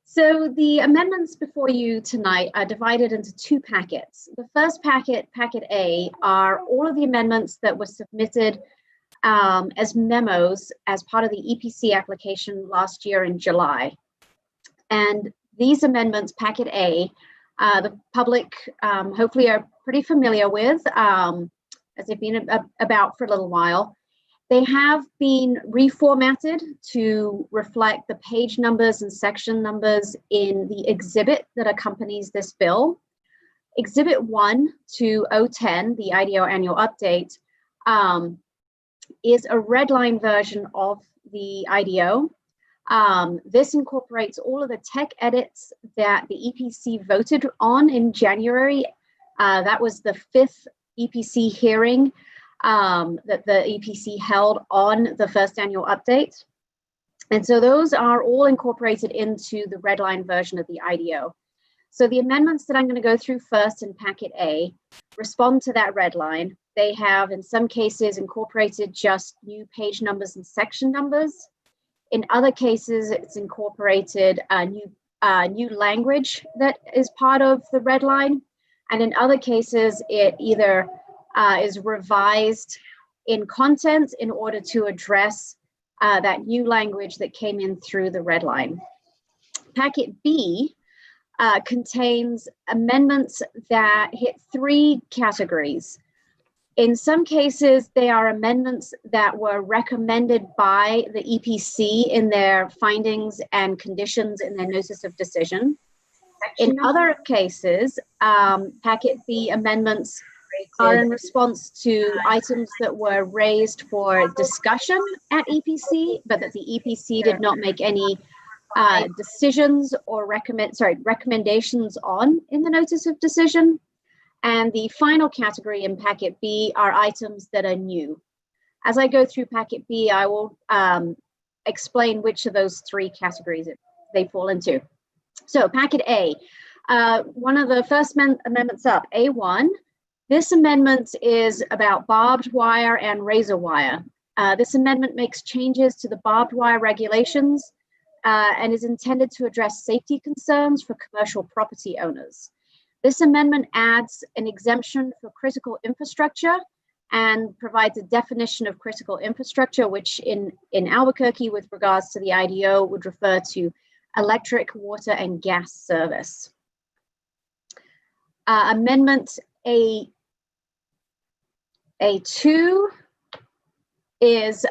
So the amendments before you tonight are divided into two packets. The first packet, Packet A, are all of the amendments that were submitted as memos as part of the EPC application last year in July. And these amendments, Packet A, the public hopefully are pretty familiar with, as they've been about for a little while. They have been reformatted to reflect the page numbers and section numbers in the exhibit that accompanies this bill. Exhibit 1 to O10, the IDO annual update, is a red line version of the IDO. This incorporates all of the tech edits that the EPC voted on in January. That was the 5th EPC hearing that the EPC held on the first annual update. And so those are all incorporated into the red line version of the IDO. So the amendments that I'm going to go through first in Packet A respond to that red line. They have, in some cases, incorporated just new page numbers and section numbers. In other cases, it's incorporated new language that is part of the red line. And in other cases, it either is revised in content in order to address that new language that came in through the red line. Packet B contains amendments that hit 3 categories. In some cases, they are amendments that were recommended by the EPC in their findings and conditions in their notice of decision. In other cases, Packet B amendments are in response to items that were raised for discussion at EPC, but that the EPC did not make any decisions or recommendations on in the notice of decision. And the final category in Packet B are items that are new. As I go through Packet B, I will explain which of those 3 categories they fall into. So Packet A, one of the first amendments up, A1, This amendment is about barbed wire and razor wire. This amendment makes changes to the barbed wire regulations and is intended to address safety concerns for commercial property owners. This amendment adds an exemption for critical infrastructure and provides a definition of critical infrastructure, which in Albuquerque, with regards to the IDO, would refer to electric, water, and gas service. Amendment A2 is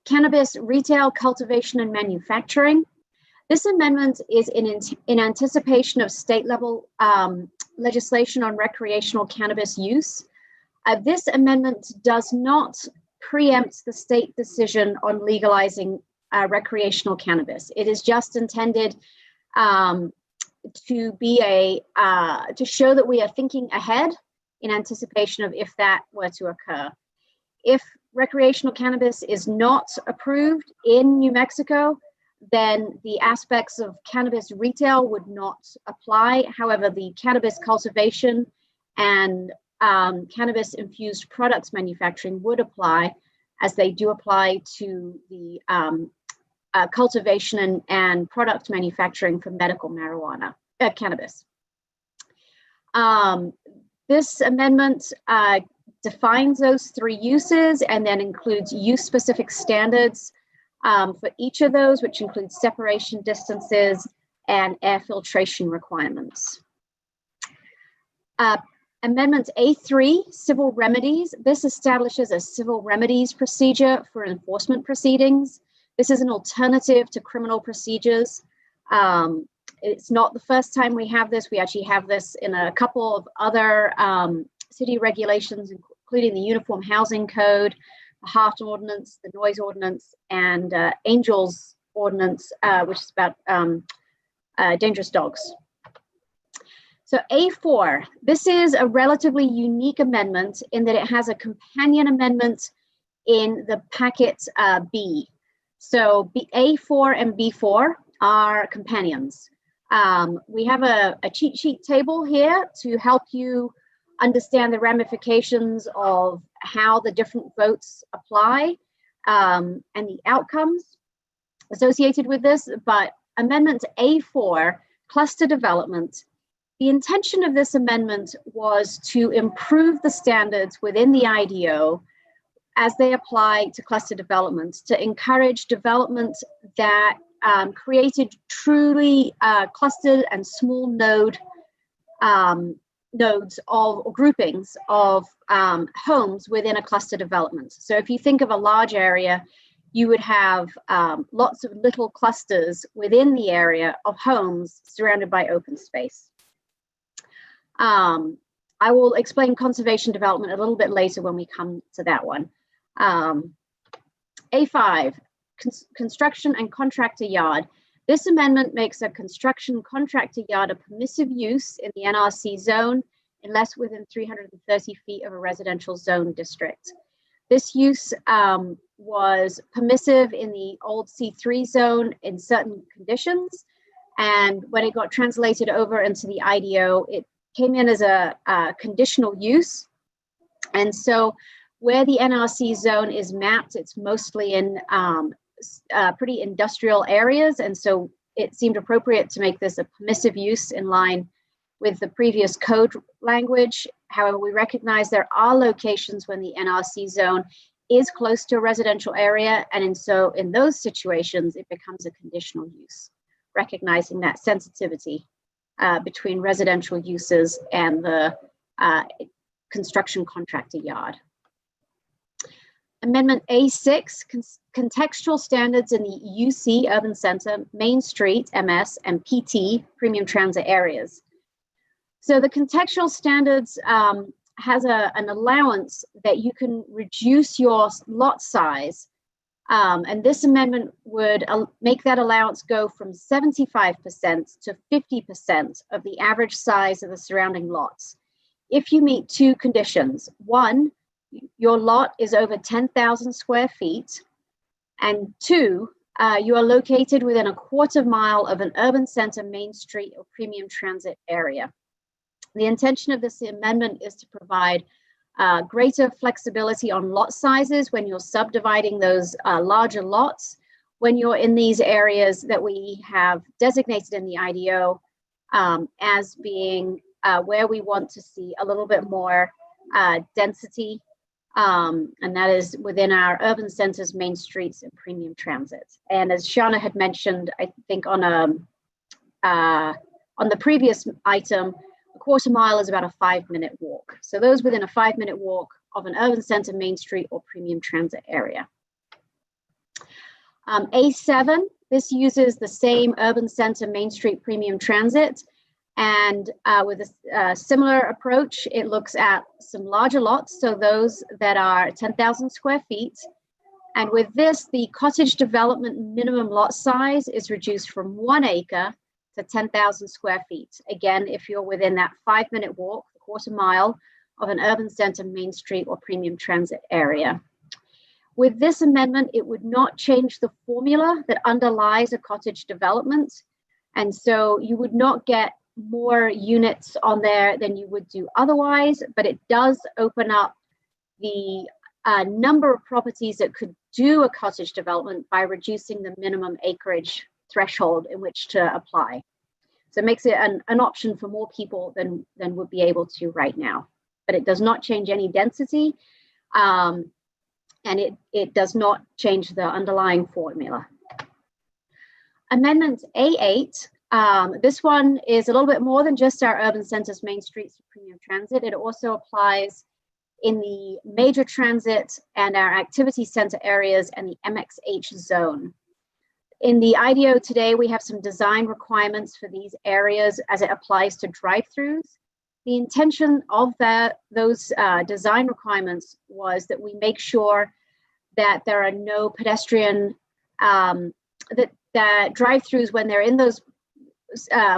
cannabis retail, cultivation, and manufacturing. This amendment is in anticipation of state level legislation on recreational cannabis use. This amendment does not preempt the state decision on legalizing recreational cannabis. It is just intended to be to show that we are thinking ahead in anticipation of if that were to occur. If recreational cannabis is not approved in New Mexico, then the aspects of cannabis retail would not apply. However, the cannabis cultivation and cannabis infused products manufacturing would apply, as they do apply to the cultivation and product manufacturing for medical marijuana, cannabis. This amendment defines those three uses and then includes use-specific standards for each of those, which includes separation distances and air filtration requirements. Amendment A3, civil remedies. This establishes a civil remedies procedure for enforcement proceedings. This is an alternative to criminal procedures. It's not the first time we have this. We actually have this in a couple of other city regulations, including the Uniform Housing Code, the Hart Ordinance, the Noise Ordinance, and Angels Ordinance, which is about dangerous dogs. So A4, this is a relatively unique amendment in that it has a companion amendment in the packet B. So A4 and B4 are companions. We have a cheat sheet table here to help you understand the ramifications of how the different votes apply and the outcomes associated with this. But Amendment A4, cluster development, the intention of this amendment was to improve the standards within the IDO as they apply to cluster development, to encourage development that created truly clustered and small nodes of groupings of homes within a cluster development. So if you think of a large area, you would have lots of little clusters within the area of homes surrounded by open space. I will explain conservation development a little bit later when we come to that one. A5, construction and contractor yard. This amendment makes a construction contractor yard a permissive use in the NRC zone unless within 330 feet of a residential zone district. This use was permissive in the old C3 zone in certain conditions. And when it got translated over into the IDO, it came in as a conditional use. And so where the NRC zone is mapped, it's mostly in pretty industrial areas. And so it seemed appropriate to make this a permissive use in line with the previous code language. However, we recognize there are locations when the NRC zone is close to a residential area. And so in those situations, it becomes a conditional use, recognizing that sensitivity between residential uses and the construction contractor yard. Amendment A6, contextual standards in the UC, Urban Center, Main Street, MS, and PT, Premium Transit areas. So the contextual standards has an allowance that you can reduce your lot size. And this amendment would make that allowance go from 75% to 50% of the average size of the surrounding lots. If you meet two conditions: one, your lot is over 10,000 square feet, and two, you are located within a quarter mile of an urban center, Main Street, or Premium Transit area. The intention of this amendment is to provide greater flexibility on lot sizes when you're subdividing those larger lots, when you're in these areas that we have designated in the IDO as being where we want to see a little bit more density, and that is within our urban centers, main streets, and premium transit. And as Shauna had mentioned, I think on the previous item, a quarter mile is about a 5-minute walk. So those within a 5-minute walk of an urban center, main street, or premium transit area. A7, this uses the same urban center, main street, premium transit. And with a similar approach, it looks at some larger lots, so those that are 10,000 square feet. And with this, the cottage development minimum lot size is reduced from 1 acre to 10,000 square feet. Again, if you're within that 5-minute walk, a quarter mile of an urban center, main street, or premium transit area. With this amendment, it would not change the formula that underlies a cottage development. And so you would not get more units on there than you would do otherwise, but it does open up the number of properties that could do a cottage development by reducing the minimum acreage threshold in which to apply. So it makes it an option for more people than would be able to right now. But it does not change any density, and it does not change the underlying formula. Amendment A8, this one is a little bit more than just our urban centers, main streets, premium transit. It also applies in the major transit and our activity center areas and the MXH zone. In the IDO today, we have some design requirements for these areas as it applies to drive-throughs. The intention of those design requirements was that we make sure that there are no pedestrian, that drive-throughs, when they're in those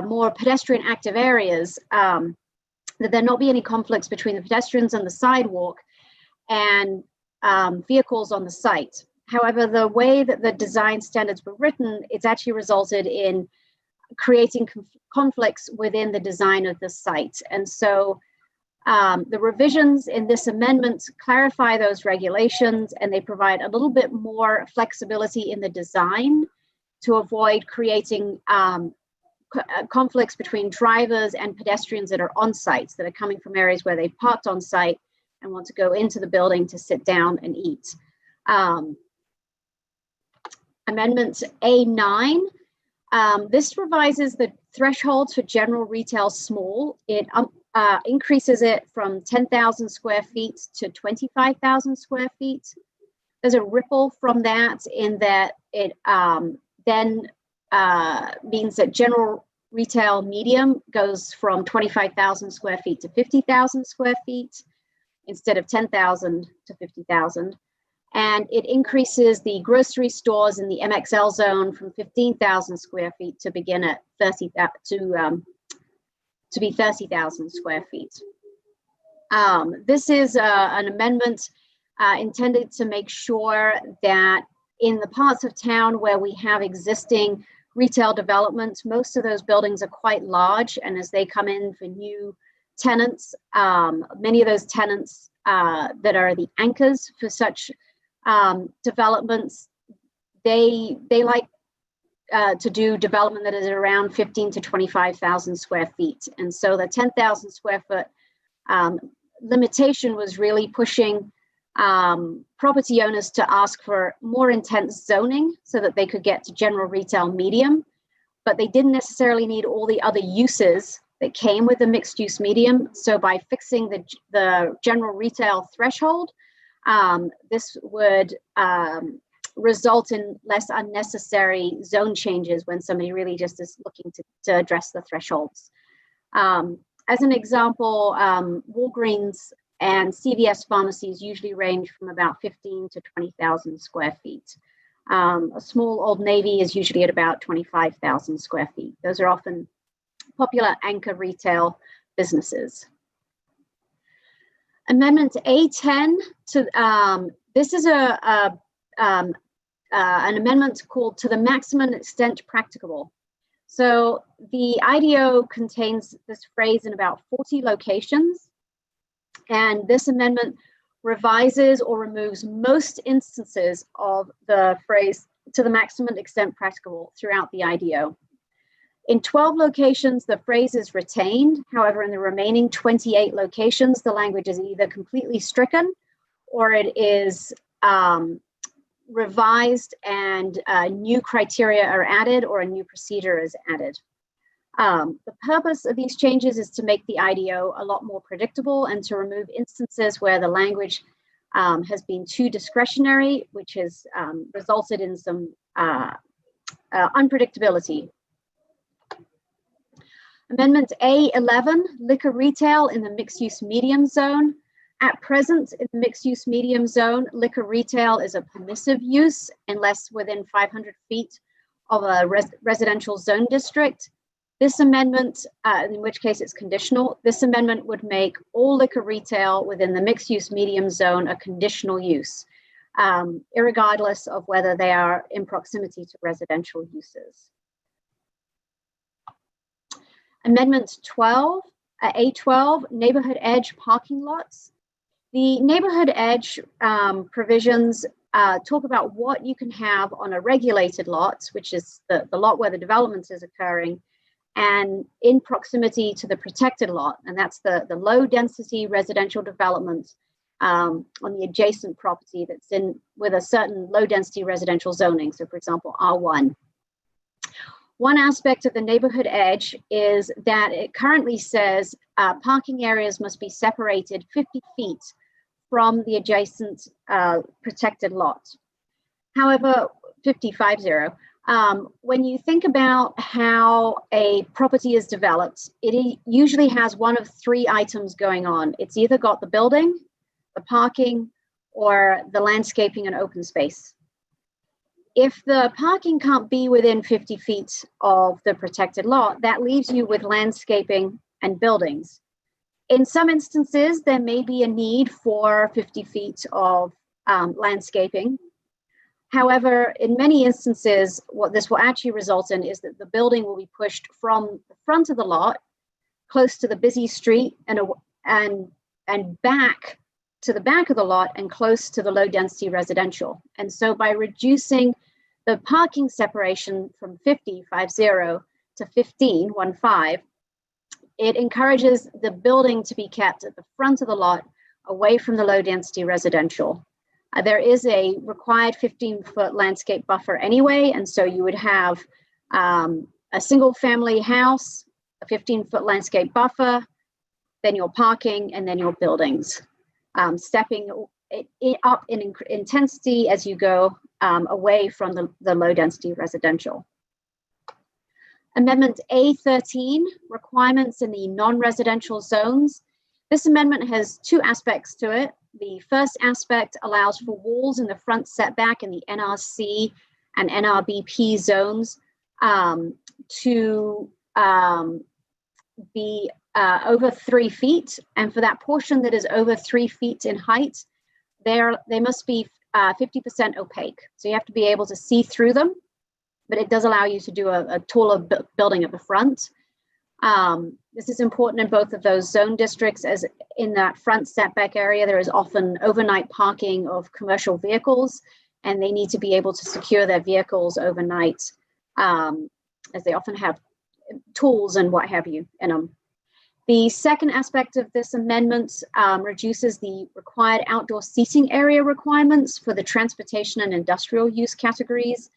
more pedestrian active areas, that there not be any conflicts between the pedestrians on the sidewalk and vehicles on the site. However, the way that the design standards were written, it's actually resulted in creating conflicts within the design of the site. And so the revisions in this amendment clarify those regulations, and they provide a little bit more flexibility in the design to avoid creating conflicts between drivers and pedestrians that are on sites, that are coming from areas where they've parked on site and want to go into the building to sit down and eat. Amendment A9, this revises the thresholds for general retail small. It increases it from 10,000 square feet to 25,000 square feet. There's a ripple from that in that it then means that general retail medium goes from 25,000 square feet to 50,000 square feet instead of 10,000 to 50,000. And it increases the grocery stores in the MXL zone from 15,000 square feet to begin at 30,000 to be 30,000 square feet. This is an amendment intended to make sure that in the parts of town where we have existing retail developments, most of those buildings are quite large, and as they come in for new tenants, many of those tenants that are the anchors for such developments, they like to do development that is around 15 to 25,000 square feet. And so the 10,000 square foot limitation was really pushing property owners to ask for more intense zoning so that they could get to general retail medium, but they didn't necessarily need all the other uses that came with the mixed use medium. So by fixing the general retail threshold, this would result in less unnecessary zone changes when somebody really just is looking to address the thresholds. As an example, Walgreens and CVS pharmacies usually range from about 15 to 20,000 square feet. A small Old Navy is usually at about 25,000 square feet. Those are often popular anchor retail businesses. Amendment A10 to this is an amendment called to the maximum extent practicable. So the IDO contains this phrase in about 40 locations, and this amendment revises or removes most instances of the phrase to the maximum extent practicable throughout the IDO. In 12 locations, the phrase is retained. However, in the remaining 28 locations, the language is either completely stricken or it is revised and new criteria are added or a new procedure is added. The purpose of these changes is to make the IDO a lot more predictable and to remove instances where the language has been too discretionary, which has resulted in some unpredictability. Amendment A11, liquor retail in the mixed-use medium zone. At present, in the mixed-use medium zone, liquor retail is a permissive use unless within 500 feet of a residential zone district. This amendment, in which case it's conditional, this amendment would make all liquor retail within the mixed-use medium zone a conditional use, irregardless of whether they are in proximity to residential uses. Amendment 12, A12, neighborhood edge parking lots. The neighborhood edge provisions talk about what you can have on a regulated lot, which is the lot where the development is occurring, and in proximity to the protected lot, and that's the low density residential development on the adjacent property that's in with a certain low density residential zoning. So for example, R1. One aspect of the neighborhood edge is that it currently says parking areas must be separated 50 feet from the adjacent protected lot. However, 50. When you think about how a property is developed, it usually has one of three items going on. It's either got the building, the parking, or the landscaping and open space. If the parking can't be within 50 feet of the protected lot, that leaves you with landscaping and buildings. In some instances, there may be a need for 50 feet of landscaping. However, in many instances, what this will actually result in is that the building will be pushed from the front of the lot, close to the busy street, and back to the back of the lot and close to the low density residential. And so by reducing the parking separation from 50 to 15, it encourages the building to be kept at the front of the lot away from the low density residential. There is a required 15-foot landscape buffer anyway, and so you would have a single family house, a 15-foot landscape buffer, then your parking, and then your buildings. Stepping it up in intensity as you go away from the low density residential. Amendment A13, requirements in the non-residential zones. This amendment has two aspects to it. The first aspect allows for walls in the front setback in the NRC and NRBP zones to be over 3 feet, and for that portion that is over 3 feet in height, they must be 50% opaque. So you have to be able to see through them, but it does allow you to do a taller building at the front. This is important in both of those zone districts, as in that front setback area, there is often overnight parking of commercial vehicles, and they need to be able to secure their vehicles overnight, as they often have tools and what have you in them. The second aspect of this amendment reduces the required outdoor seating area requirements for the transportation and industrial use categories,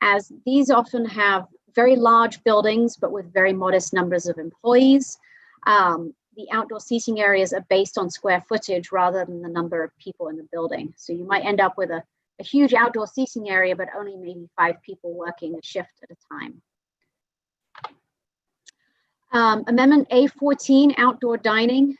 as these often have very large buildings, but with very modest numbers of employees. The outdoor seating areas are based on square footage rather than the number of people in the building. So you might end up with a huge outdoor seating area, but only maybe 5 people working a shift at a time. Amendment A14, outdoor dining.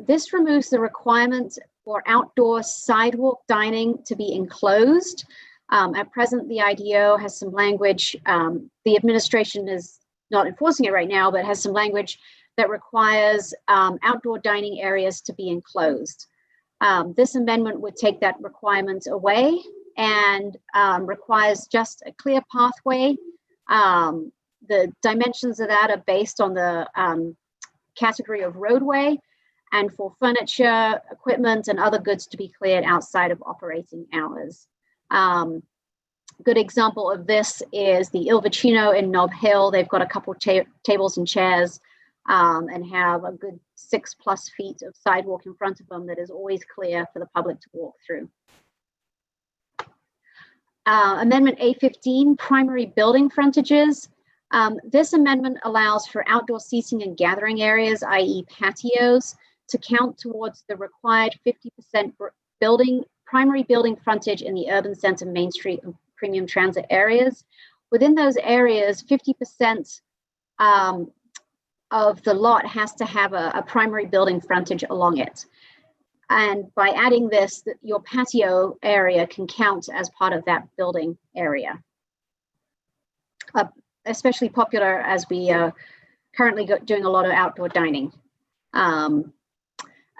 This removes the requirement for outdoor sidewalk dining to be enclosed. At present, the IDO has some language, the administration is not enforcing it right now, but has some language that requires outdoor dining areas to be enclosed. This amendment would take that requirement away and requires just a clear pathway the dimensions of that are based on the category of roadway, and for furniture, equipment, and other goods to be cleared outside of operating hours. Good example of this is the Il Vicino in Nob Hill. They've got a couple tables and chairs and have a good 6+ feet of sidewalk in front of them that is always clear for the public to walk through. Amendment A15, primary building frontages. This amendment allows for outdoor seating and gathering areas, i.e. patios, to count towards the required 50% primary building frontage in the urban center, Main Street, and premium transit areas. Within those areas, 50% of the lot has to have a primary building frontage along it. And by adding this, your patio area can count as part of that building area. Especially popular as we are currently doing a lot of outdoor dining.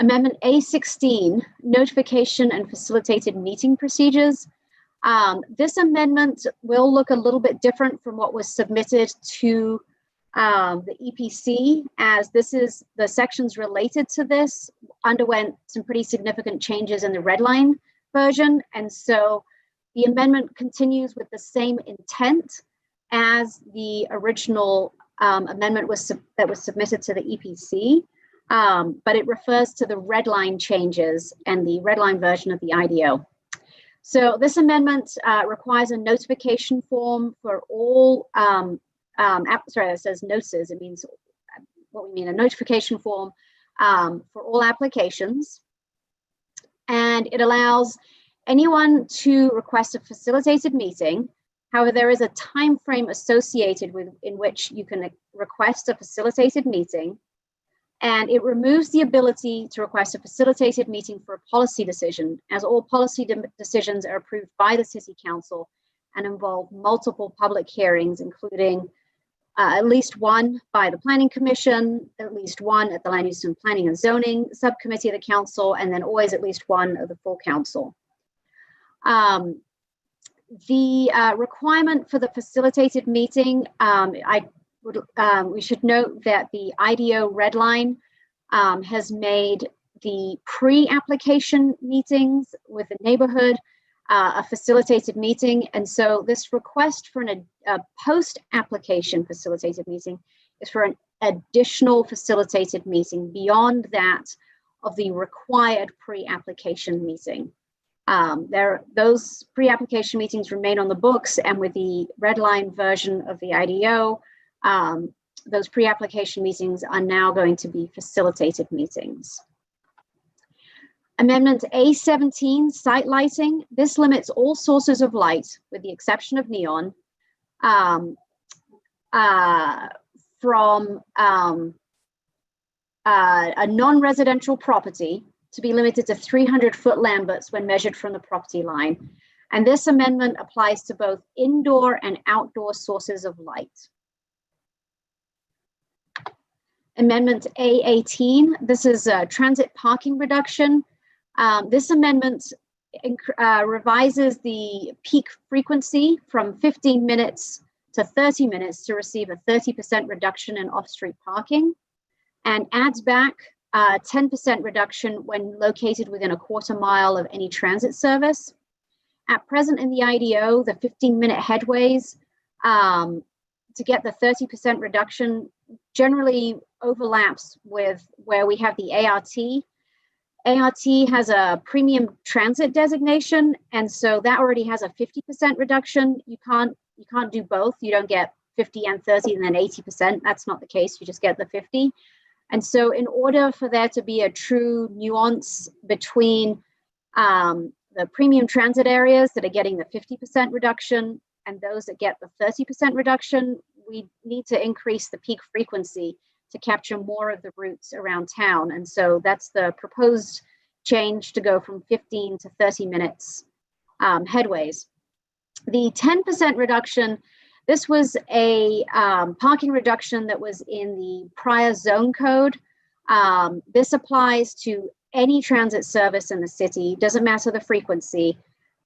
Amendment A16, notification and facilitated meeting procedures. This amendment will look a little bit different from what was submitted to the EPC, as this is the sections related to this underwent some pretty significant changes in the red line version. And so the amendment continues with the same intent as the original amendment that was submitted to the EPC, but it refers to the red line changes and the red line version of the IDO. So this amendment requires a notification form for all, sorry, it says notices. It means what we mean, a notification form for all applications. And it allows anyone to request a facilitated meeting. However, there is a time frame associated with in which you can request a facilitated meeting, and it removes the ability to request a facilitated meeting for a policy decision, as all policy decisions are approved by the City Council and involve multiple public hearings, including at least one by the Planning Commission, at least one at the Land Use and Planning and Zoning Subcommittee of the Council, and then always at least one of the full Council. The requirement for the facilitated meeting, we should note that the IDO red line has made the pre-application meetings with the neighborhood a facilitated meeting. And so this request for a post-application facilitated meeting is for an additional facilitated meeting beyond that of the required pre-application meeting. Those pre-application meetings remain on the books, and with the red line version of the IDO, those pre-application meetings are now going to be facilitated meetings. Amendment A17, site lighting. This limits all sources of light, with the exception of neon, from a non-residential property to be limited to 300-foot lamberts when measured from the property line. And this amendment applies to both indoor and outdoor sources of light. Amendment A18, this is a transit parking reduction. This amendment revises the peak frequency from 15 minutes to 30 minutes to receive a 30% reduction in off-street parking, and adds back 10% reduction when located within a quarter mile of any transit service. At present in the IDO, the 15-minute headways to get the 30% reduction generally overlaps with where we have the ART. ART has a premium transit designation, and so that already has a 50% reduction. You can't do both. You don't get 50 and 30 and then 80%. That's not the case. You just get the 50. And so in order for there to be a true nuance between the premium transit areas that are getting the 50% reduction and those that get the 30% reduction, we need to increase the peak frequency to capture more of the routes around town. And so that's the proposed change, to go from 15 to 30 minutes headways. The 10% reduction, this was a parking reduction that was in the prior zone code. This applies to any transit service in the city, doesn't matter the frequency.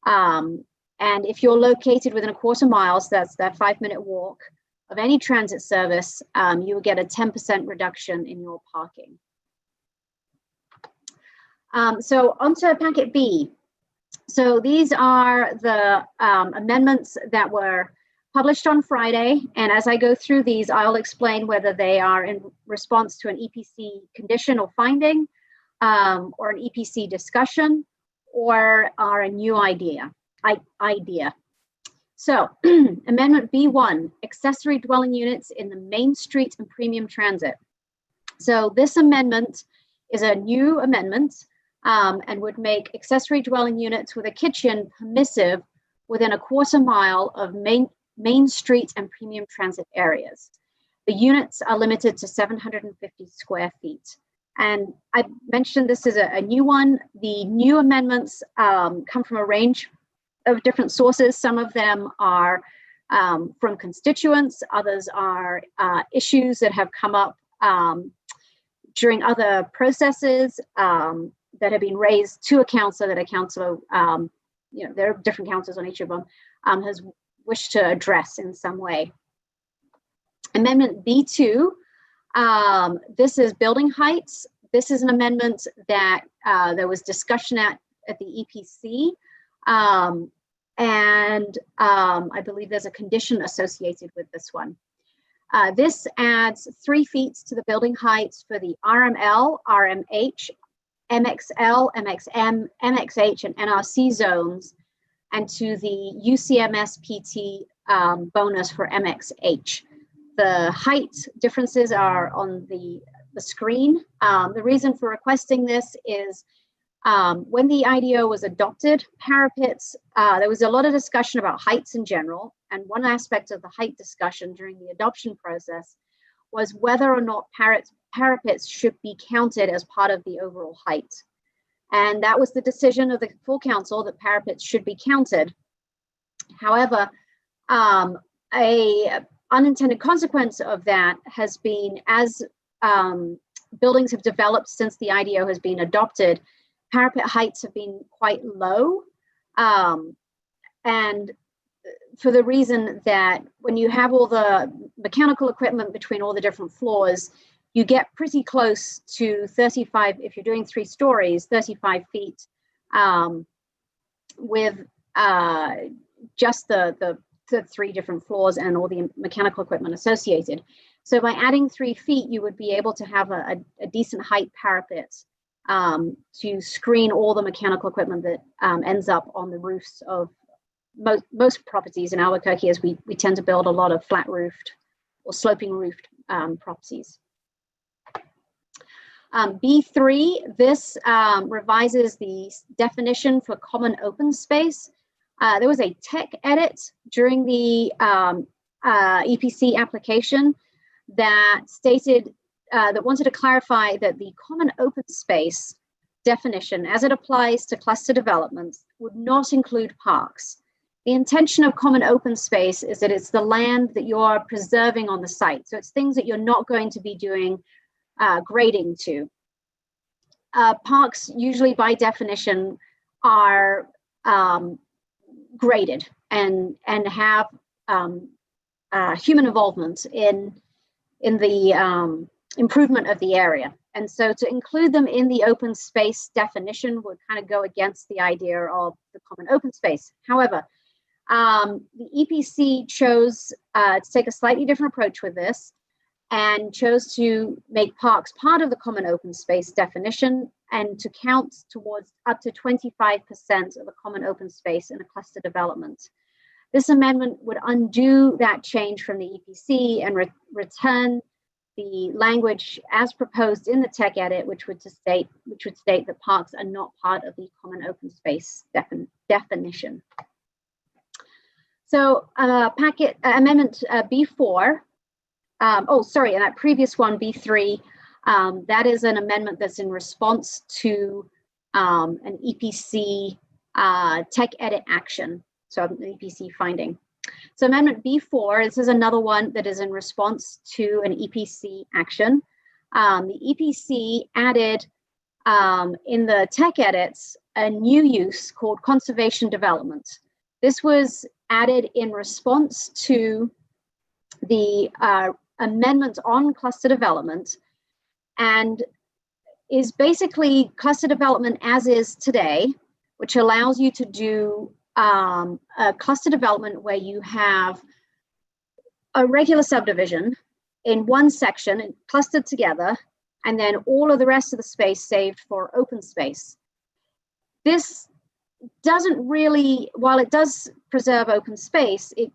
And if you're located within a quarter mile, so that's that 5-minute walk of any transit service, you will get a 10% reduction in your parking. So onto packet B. So these are the amendments that were published on Friday. And as I go through these, I'll explain whether they are in response to an EPC condition or finding, or an EPC discussion, or are a new idea. So Amendment B1, accessory dwelling units in the Main Street and Premium Transit. So this amendment is a new amendment and would make accessory dwelling units with a kitchen permissive within a quarter mile of Main Street and Premium Transit areas. The units are limited to 750 square feet. And I mentioned this is a new one. The new amendments come from a range of different sources. Some of them are from constituents, others are issues that have come up during other processes that have been raised to a councillor that a councillor, there are different councillors on each of them, has wished to address in some way. Amendment B2, this is building heights. This is an amendment that there was discussion at the EPC. And I believe there's a condition associated with this one. This adds 3 feet to the building heights for the RML, RMH, MXL, MXM, MXH, and NRC zones, and to the UCMS PT bonus for MXH. The height differences are on the screen. The reason for requesting this is when the IDO was adopted, parapets, there was a lot of discussion about heights in general. And one aspect of the height discussion during the adoption process was whether or not parapets should be counted as part of the overall height. And that was the decision of the full council that parapets should be counted. However, a unintended consequence of that has been, as buildings have developed since the IDO has been adopted, parapet heights have been quite low. And for the reason that when you have all the mechanical equipment between all the different floors, you get pretty close to 35, if you're doing 3 stories, 35 feet with just the 3 different floors and all the mechanical equipment associated. So by adding 3 feet, you would be able to have a decent height parapet to screen all the mechanical equipment that ends up on the roofs of most properties in Albuquerque, as we tend to build a lot of flat roofed or sloping roofed properties. B3, this revises the definition for common open space. There was a tech edit during the EPC application that stated that wanted to clarify that the common open space definition, as it applies to cluster developments, would not include parks. The intention of common open space is that it's the land that you're preserving on the site. So it's things that you're not going to be doing grading to. Parks usually by definition are graded and have human involvement in the improvement of the area. And so to include them in the open space definition would kind of go against the idea of the common open space. However, the EPC chose to take a slightly different approach with this and chose to make parks part of the common open space definition and to count towards up to 25% of the common open space in a cluster development. This amendment would undo that change from the EPC and return the language as proposed in the tech edit, which would state that parks are not part of the common open space definition. So amendment B4, and that previous one, B3, that is an amendment that's in response to an EPC tech edit action, so an EPC finding. So amendment B4, this is another one that is in response to an EPC action. The EPC added in the tech edits a new use called conservation development. This was added in response to the amendment on cluster development, and is basically cluster development as is today, which allows you to do a cluster development where you have a regular subdivision in one section clustered together, and then all of the rest of the space saved for open space. This doesn't really, while it does preserve open space, it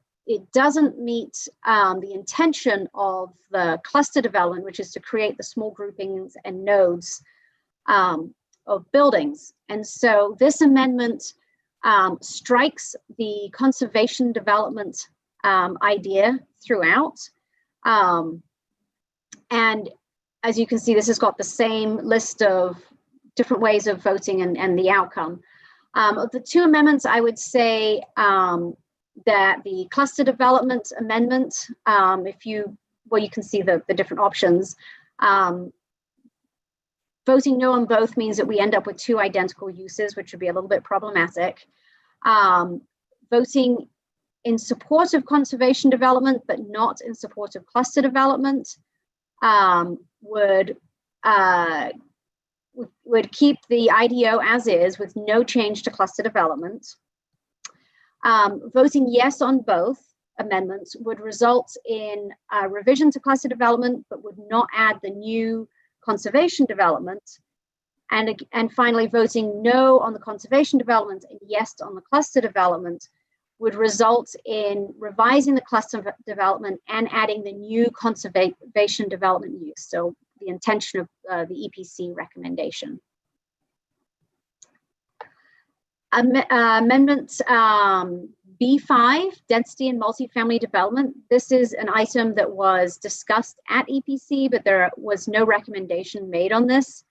doesn't meet the intention of the cluster development, which is to create the small groupings and nodes of buildings. And so this amendment strikes the conservation development idea throughout. And as you can see, this has got the same list of different ways of voting and the outcome. Of the two amendments, I would say that the cluster development amendment, you can see the different options. Voting no on both means that we end up with two identical uses, which would be a little bit problematic. Voting in support of conservation development, but not in support of cluster development, would keep the IDO as is with no change to cluster development. Voting yes on both amendments would result in a revision to cluster development, but would not add the new conservation development. And finally, voting no on the conservation development and yes on the cluster development would result in revising the cluster development and adding the new conservation development use. So the intention of the EPC recommendation. Amendment B5, density and multifamily development. This is an item that was discussed at EPC, but there was no recommendation made on this.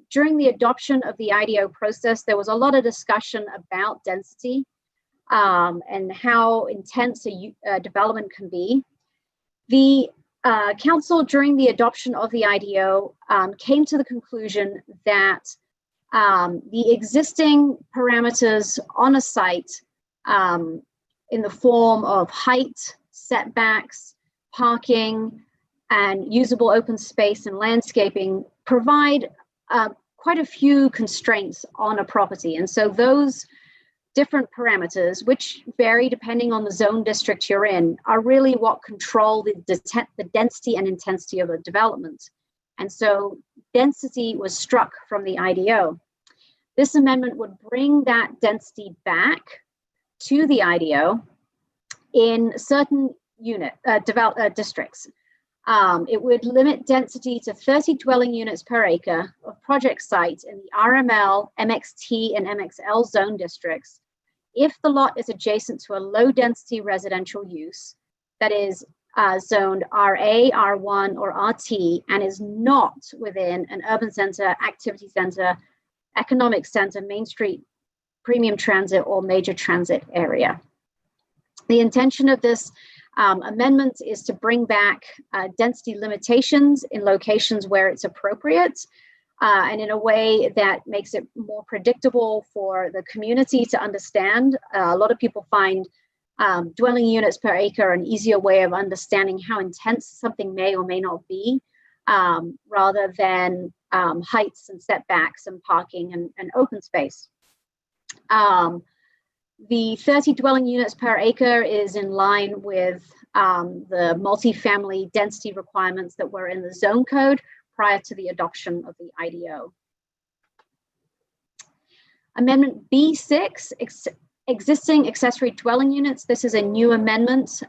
During the adoption of the IDO process, there was a lot of discussion about density and how intense a development can be. The council, during the adoption of the IDO, came to the conclusion that the existing parameters on a site in the form of height, setbacks, parking, and usable open space and landscaping provide quite a few constraints on a property. And so those different parameters, which vary depending on the zone district you're in, are really what control the density and intensity of a development. And so density was struck from the IDO. This amendment would bring that density back to the IDO in certain districts. It would limit density to 30 dwelling units per acre of project sites in the RML, MXT, and MXL zone districts if the lot is adjacent to a low density residential use that is zoned RA, R1, or RT and is not within an urban center, activity center, economic center, Main Street, premium transit, or major transit area. The intention of this amendment is to bring back density limitations in locations where it's appropriate and in a way that makes it more predictable for the community to understand. A lot of people find dwelling units per acre an easier way of understanding how intense something may or may not be, rather than heights and setbacks and parking and open space. The 30 dwelling units per acre is in line with the multifamily density requirements that were in the zone code prior to the adoption of the IDO. Amendment B6, existing accessory dwelling units. This is a new amendment.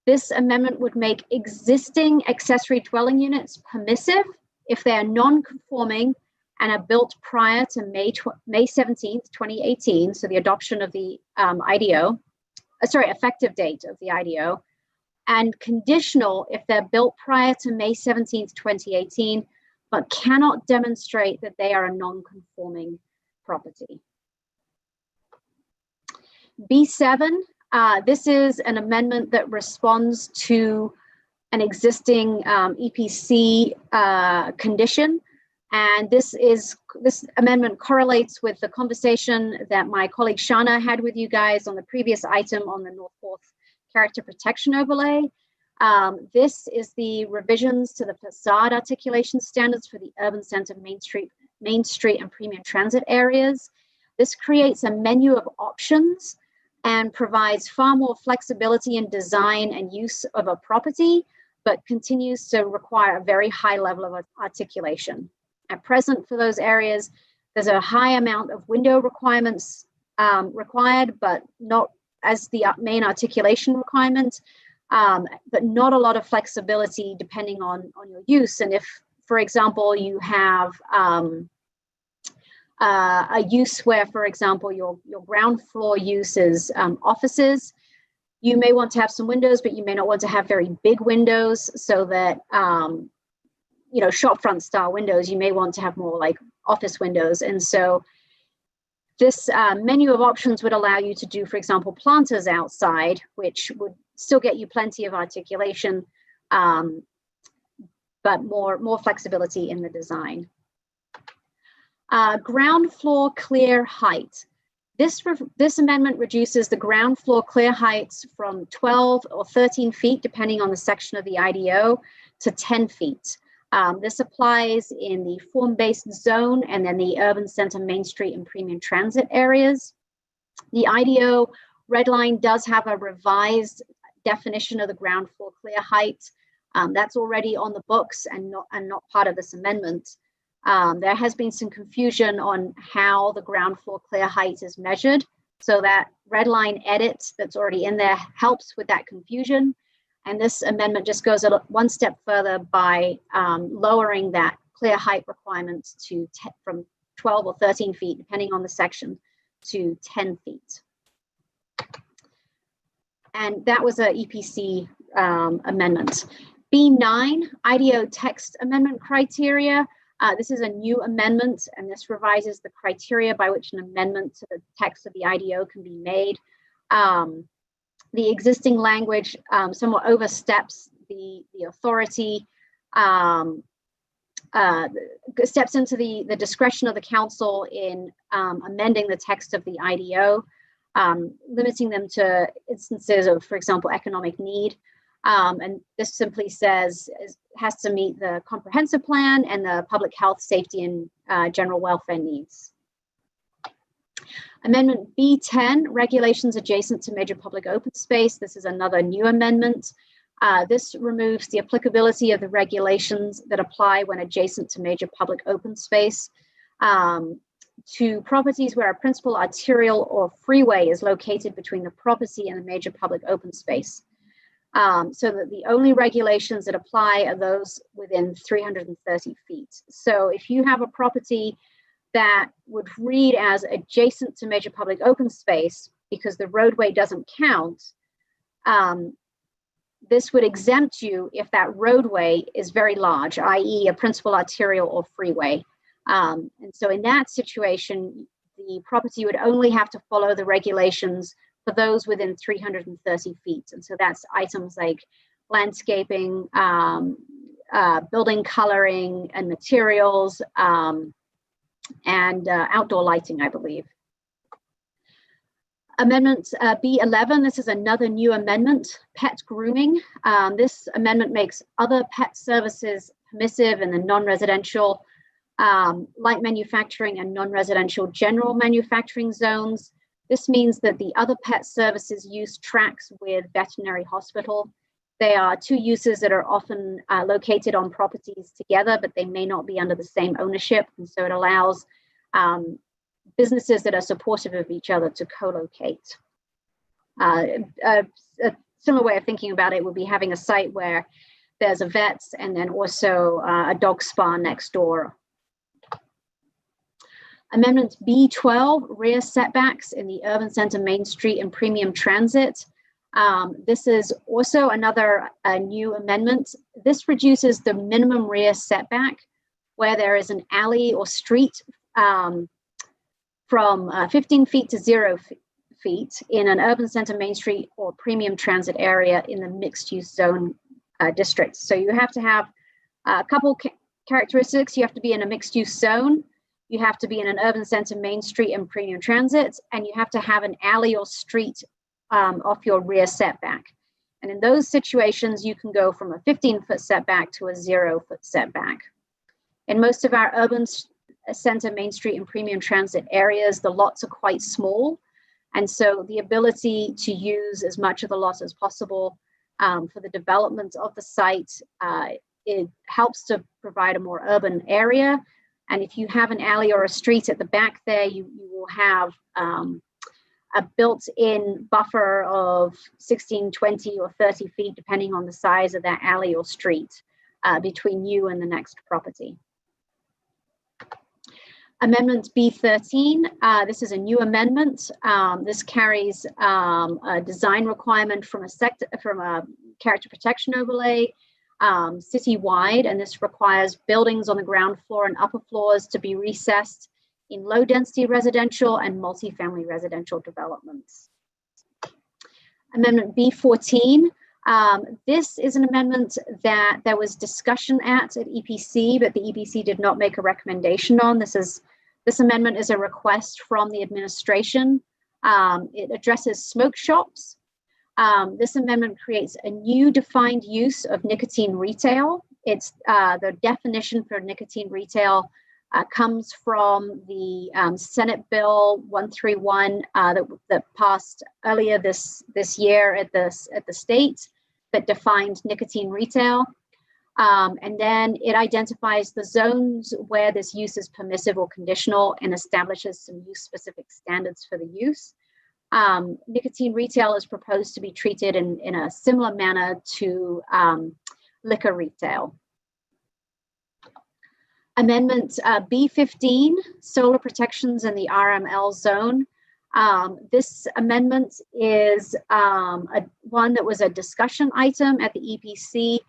This amendment would make existing accessory dwelling units permissive if they are non-conforming and are built prior to May 17th, 2018, so the adoption of the effective date of the IDO, and conditional if they're built prior to May 17th, 2018, but cannot demonstrate that they are a non-conforming property. B7, this is an amendment that responds to an existing EPC condition. And this amendment correlates with the conversation that my colleague Shana had with you guys on the previous item on the North Fourth character protection overlay. This is the revisions to the facade articulation standards for the urban center, Main Street and premium transit areas. This creates a menu of options and provides far more flexibility in design and use of a property, but continues to require a very high level of articulation. At present, for those areas, there's a high amount of window requirements required, but not as the main articulation requirement, but not a lot of flexibility depending on your use. And if, for example, you have a use where, for example, your ground floor use is offices, you may want to have some windows, but you may not want to have very big windows, so that, you know, shop front style windows, you may want to have more like office windows. And so this menu of options would allow you to do, for example, planters outside, which would still get you plenty of articulation, but more flexibility in the design. Ground floor clear height. This amendment reduces the ground floor clear heights from 12 or 13 feet, depending on the section of the IDO, to 10 feet. This applies in the form-based zone and then the urban center, Main Street and premium transit areas. The IDO red line does have a revised definition of the ground floor clear height. That's already on the books and not part of this amendment. There has been some confusion on how the ground floor clear height is measured. So that red line edit that's already in there helps with that confusion. And this amendment just goes one step further by lowering that clear height requirements to from 12 or 13 feet, depending on the section, to 10 feet. And that was a EPC amendment. B9, IDO text amendment criteria. This is a new amendment, and this revises the criteria by which an amendment to the text of the IDO can be made. The existing language somewhat oversteps the authority, steps into the discretion of the council in amending the text of the IDO, limiting them to instances of, for example, economic need. And this simply says it has to meet the comprehensive plan and the public health, safety, and general welfare needs. Amendment B10, regulations adjacent to major public open space. This is another new amendment. This removes the applicability of the regulations that apply when adjacent to major public open space to properties where a principal arterial or freeway is located between the property and the major public open space. So that the only regulations that apply are those within 330 feet. So if you have a property that would read as adjacent to major public open space because the roadway doesn't count, this would exempt you if that roadway is very large, i.e. a principal arterial or freeway. And so in that situation, the property would only have to follow the regulations for those within 330 feet. And so that's items like landscaping, building coloring and materials, and outdoor lighting, I believe. Amendment B11, this is another new amendment, pet grooming. This amendment makes other pet services permissive in the non-residential, light manufacturing and non-residential general manufacturing zones. This means that the other pet services use tracks with veterinary hospital. They are two uses that are often located on properties together, but they may not be under the same ownership. And so it allows businesses that are supportive of each other to co-locate. A similar way of thinking about it would be having a site where there's a vet and then also a dog spa next door. Amendment B12, rear setbacks in the urban center, Main Street and premium transit. This is also another new amendment. This reduces the minimum rear setback where there is an alley or street from 15 feet to 0 feet in an urban center, Main Street or premium transit area in the mixed use zone district. So you have to have a couple characteristics. You have to be in a mixed use zone. You have to be in an urban center, Main Street and premium transit, and you have to have an alley or street off your rear setback. And in those situations, you can go from a 15-foot setback to a 0-foot setback. In most of our urban center, Main Street, and premium transit areas, the lots are quite small. And so the ability to use as much of the lot as possible for the development of the site, it helps to provide a more urban area. And if you have an alley or a street at the back there, you will have a built-in buffer of 16, 20, or 30 feet, depending on the size of that alley or street, between you and the next property. Amendment B13, this is a new amendment. This carries a design requirement from a character protection overlay citywide, and this requires buildings on the ground floor and upper floors to be recessed in low density residential and multifamily residential developments. Amendment B14, this is an amendment that there was discussion at EPC, but the EPC did not make a recommendation on. This amendment is a request from the administration. It addresses smoke shops. This amendment creates a new defined use of nicotine retail. It's the definition for nicotine retail comes from the Senate Bill 131 that passed earlier this year at the state that defined nicotine retail. And then it identifies the zones where this use is permissive or conditional and establishes some use-specific standards for the use. Nicotine retail is proposed to be treated in a similar manner to liquor retail. Amendment B15, solar protections in the RML zone. This amendment is one that was a discussion item at the EPC,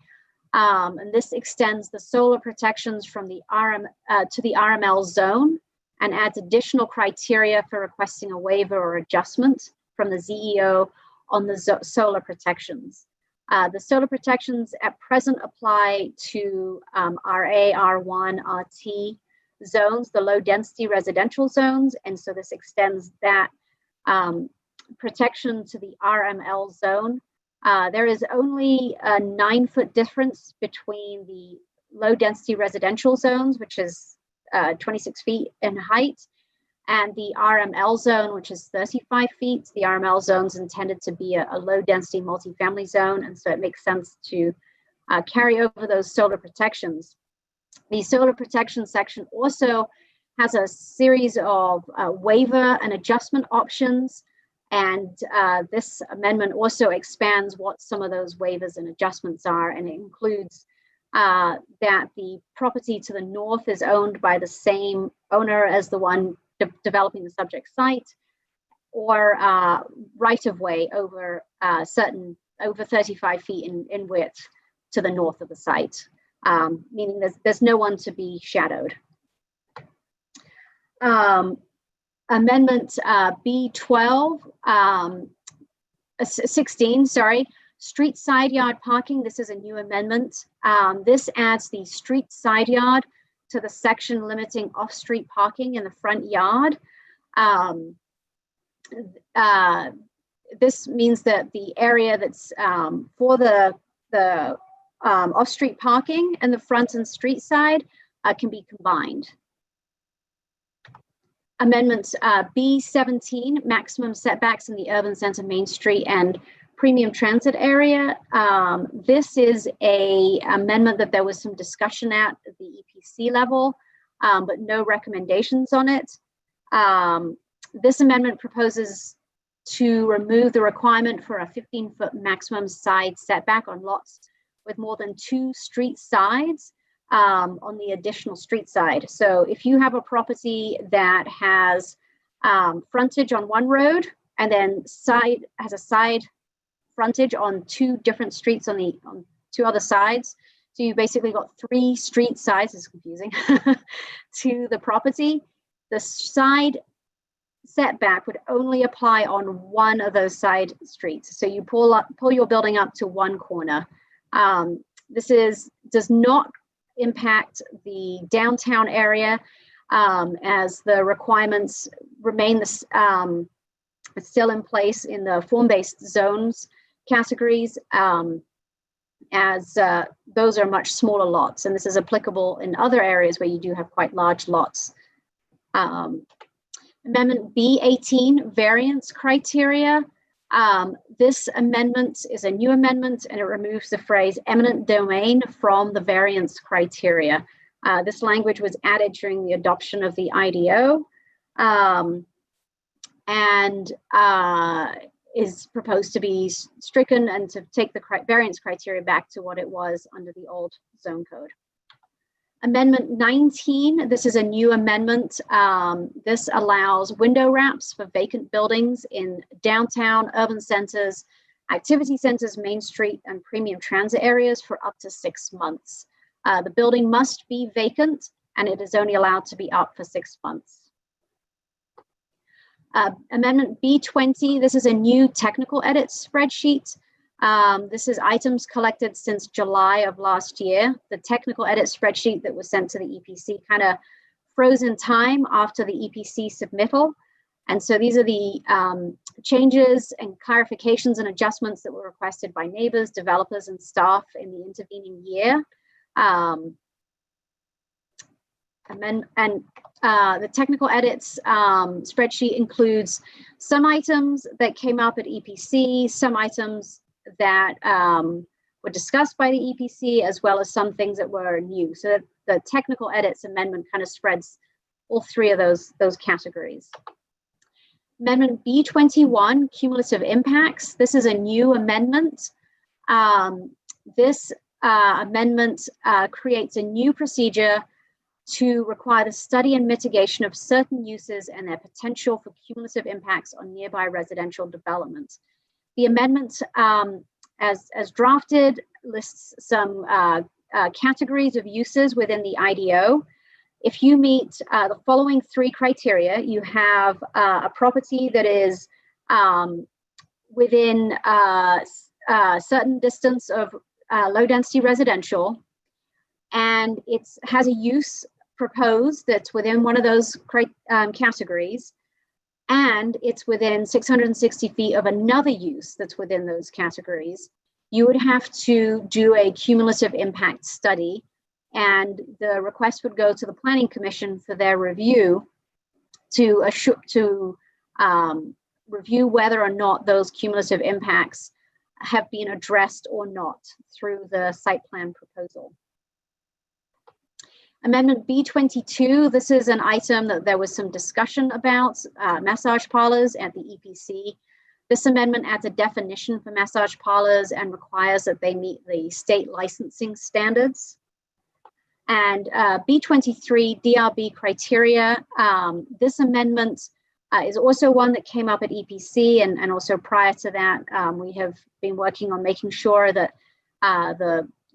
and this extends the solar protections from the to the RML zone and adds additional criteria for requesting a waiver or adjustment from the ZEO on the solar protections. The solar protections at present apply to RA, R1, RT zones, the low density residential zones. And so this extends that protection to the RML zone. There is only a 9-foot difference between the low density residential zones, which is 26 feet in height, and the RML zone, which is 35 feet. The RML zone is intended to be a low density multifamily zone, and so it makes sense to carry over those solar protections. The solar protection section also has a series of waiver and adjustment options, and this amendment also expands what some of those waivers and adjustments are, and it includes that the property to the north is owned by the same owner as the one developing the subject site, or right of way over over 35 feet in width to the north of the site, meaning there's no one to be shadowed. Amendment B12, 16, sorry, street side yard parking. This is a new amendment. This adds the street side yard to the section limiting off-street parking in the front yard. This means that the area that's for the off-street parking and the front and street side can be combined. Amendment B17, maximum setbacks in the urban center, Main Street, and premium transit area. This is a amendment that there was some discussion at the EPC level, but no recommendations on it. This amendment proposes to remove the requirement for a 15-foot maximum side setback on lots with more than 2 street sides on the additional street side. So if you have a property that has frontage on one road and then has a side frontage on 2 different streets on 2 other sides, so you basically got 3 street sides, it's confusing, to the property, the side setback would only apply on one of those side streets. So you pull your building up to one corner. This does not impact the downtown area, as the requirements remain still in place in the form-based zones. categories, as those are much smaller lots, and this is applicable in other areas where you do have quite large lots. Amendment B18, variance criteria. This amendment is a new amendment, and it removes the phrase eminent domain from the variance criteria. This language was added during the adoption of the IDO, and is proposed to be stricken and to take the variance criteria back to what it was under the old zone code. Amendment 19, this is a new amendment. This allows window wraps for vacant buildings in downtown, urban centers, activity centers, Main Street, and premium transit areas for up to 6 months. The building must be vacant, and it is only allowed to be up for 6 months. Amendment B20, this is a new technical edit spreadsheet. This is items collected since July of last year. The technical edit spreadsheet that was sent to the EPC kind of froze in time after the EPC submittal. And so these are the changes and clarifications and adjustments that were requested by neighbors, developers, and staff in the intervening year. The technical edits spreadsheet includes some items that came up at EPC, some items that were discussed by the EPC, as well as some things that were new. So the technical edits amendment kind of spreads all three of those categories. Amendment B21, cumulative impacts. This is a new amendment. This amendment creates a new procedure to require the study and mitigation of certain uses and their potential for cumulative impacts on nearby residential development. The amendment, as drafted, lists some categories of uses within the IDO. If you meet the following 3 criteria, you have a property that is within a certain distance of low density residential, and it has a use proposed that's within one of those categories, and it's within 660 feet of another use that's within those categories, you would have to do a cumulative impact study, and the request would go to the Planning Commission for their review to review whether or not those cumulative impacts have been addressed or not through the site plan proposal. Amendment B22, this is an item that there was some discussion about, massage parlors at the EPC. This amendment adds a definition for massage parlors and requires that they meet the state licensing standards. And B23, DRB criteria. This amendment is also one that came up at EPC, and also prior to that, we have been working on making sure that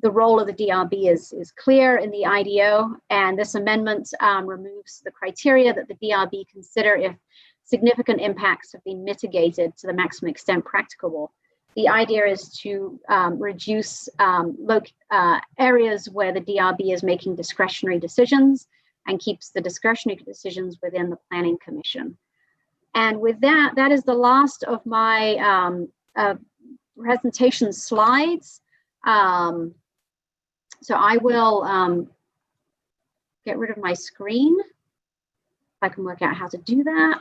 the role of the DRB is clear in the IDO, and this amendment removes the criteria that the DRB consider if significant impacts have been mitigated to the maximum extent practicable. The idea is to reduce areas where the DRB is making discretionary decisions and keeps the discretionary decisions within the Planning Commission. And with that, that is the last of my presentation slides. So I will get rid of my screen, if I can work out how to do that.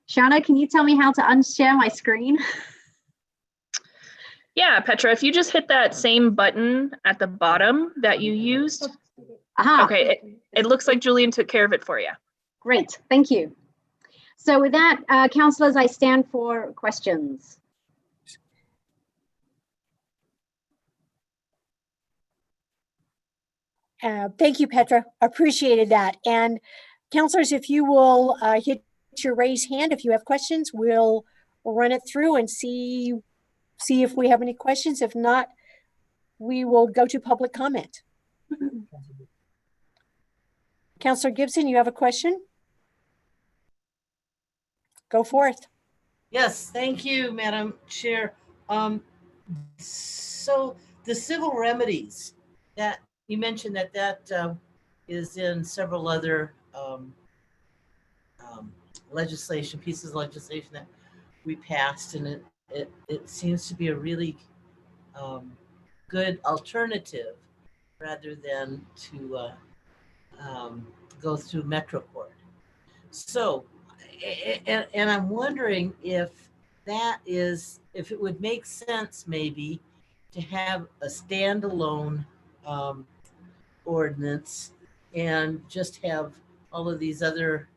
Shauna, can you tell me how to unshare my screen? Yeah, Petra, if you just hit that same button at the bottom that you used. Aha. Okay, it looks like Julian took care of it for you. Great, thank you. So with that, councillors, I stand for questions. Thank you, Petra. Appreciated that. And councillors, if you will hit your raise hand if you have questions, we'll run it through and see if we have any questions. If not, we will go to public comment. Councillor Gibson, you have a question? Go forth. Yes, thank you, Madam Chair. So the civil remedies that you mentioned that is in several other pieces of legislation that we passed, and it seems to be a really good alternative rather than to go through MetroCourt. So, and I'm wondering if if it would make sense maybe to have a standalone ordinance and just have all of these other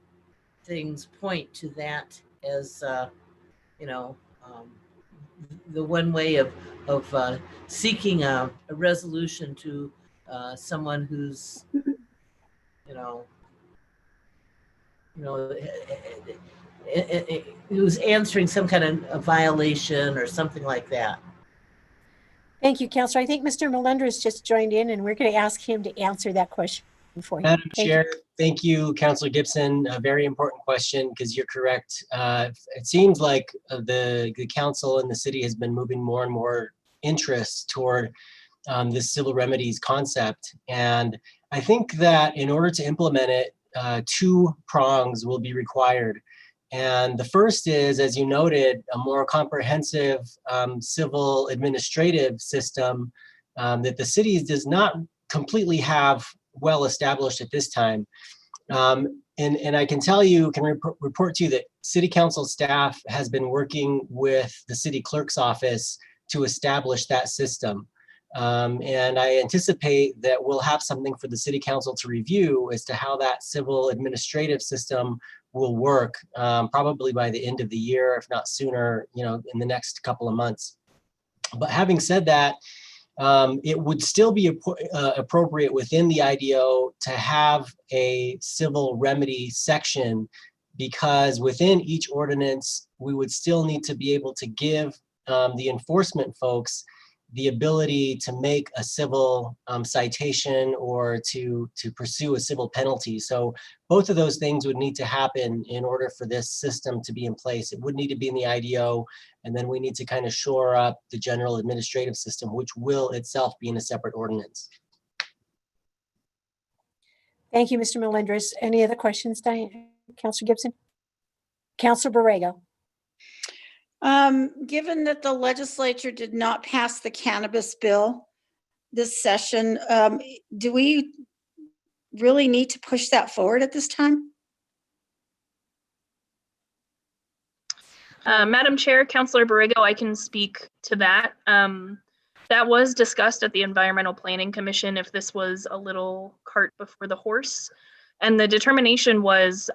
things point to that as, the one way of seeking a resolution to someone who's, who's answering some kind of a violation or something like that. Thank you, Counselor. I think Mr. Melendres just joined in, and we're going to ask him to answer that question for you. Madam Thank Chair, you. thank you, Councilor Gibson. A very important question, because you're correct. It seems like the council and the city has been moving more and more interest toward this civil remedies concept. And I think that in order to implement it, 2 prongs will be required. And the first is, as you noted, a more comprehensive civil administrative system that the city does not completely have well established at this time. And I can tell you, can report to you that City Council staff has been working with the City Clerk's office to establish that system. And I anticipate that we'll have something for the City Council to review as to how that civil administrative system will work, probably by the end of the year, if not sooner, in the next couple of months. But having said that, it would still be appropriate within the IDO to have a civil remedy section, because within each ordinance, we would still need to be able to give the enforcement folks the ability to make a civil citation or to pursue a civil penalty. So both of those things would need to happen in order for this system to be in place. It would need to be in the IDO, and then we need to kind of shore up the general administrative system, which will itself be in a separate ordinance. Thank you, Mr. Melendres. Any other questions, Diane? Counselor Gibson? Counselor Borrego? Given that the legislature did not pass the cannabis bill this session, do we really need to push that forward at this time? Madam Chair, Councilor Borrego, I can speak to that. That was discussed at the Environmental Planning Commission, if this was a little cart before the horse. And the determination was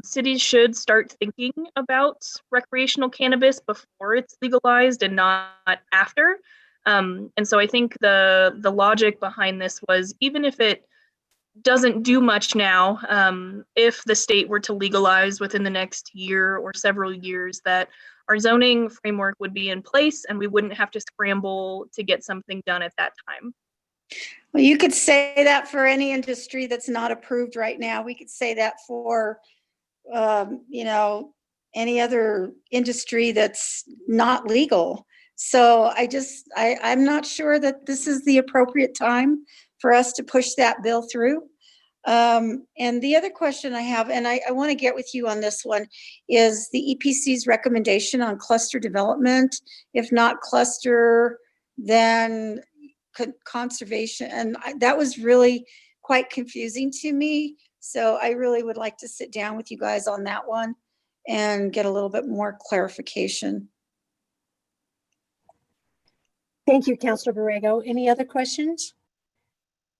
cities should start thinking about recreational cannabis before it's legalized and not after. And so I think the logic behind this was, even if it doesn't do much now, if the state were to legalize within the next year or several years, that our zoning framework would be in place and we wouldn't have to scramble to get something done at that time. Well, you could say that for any industry that's not approved right now. We could say that for, any other industry that's not legal. So I'm not sure that this is the appropriate time for us to push that bill through. And the other question I have, and I want to get with you on this one, is the EPC's recommendation on cluster development. If not cluster, then conservation. And that was really quite confusing to me. So I really would like to sit down with you guys on that one and get a little bit more clarification. Thank you, Councilor Borrego. Any other questions?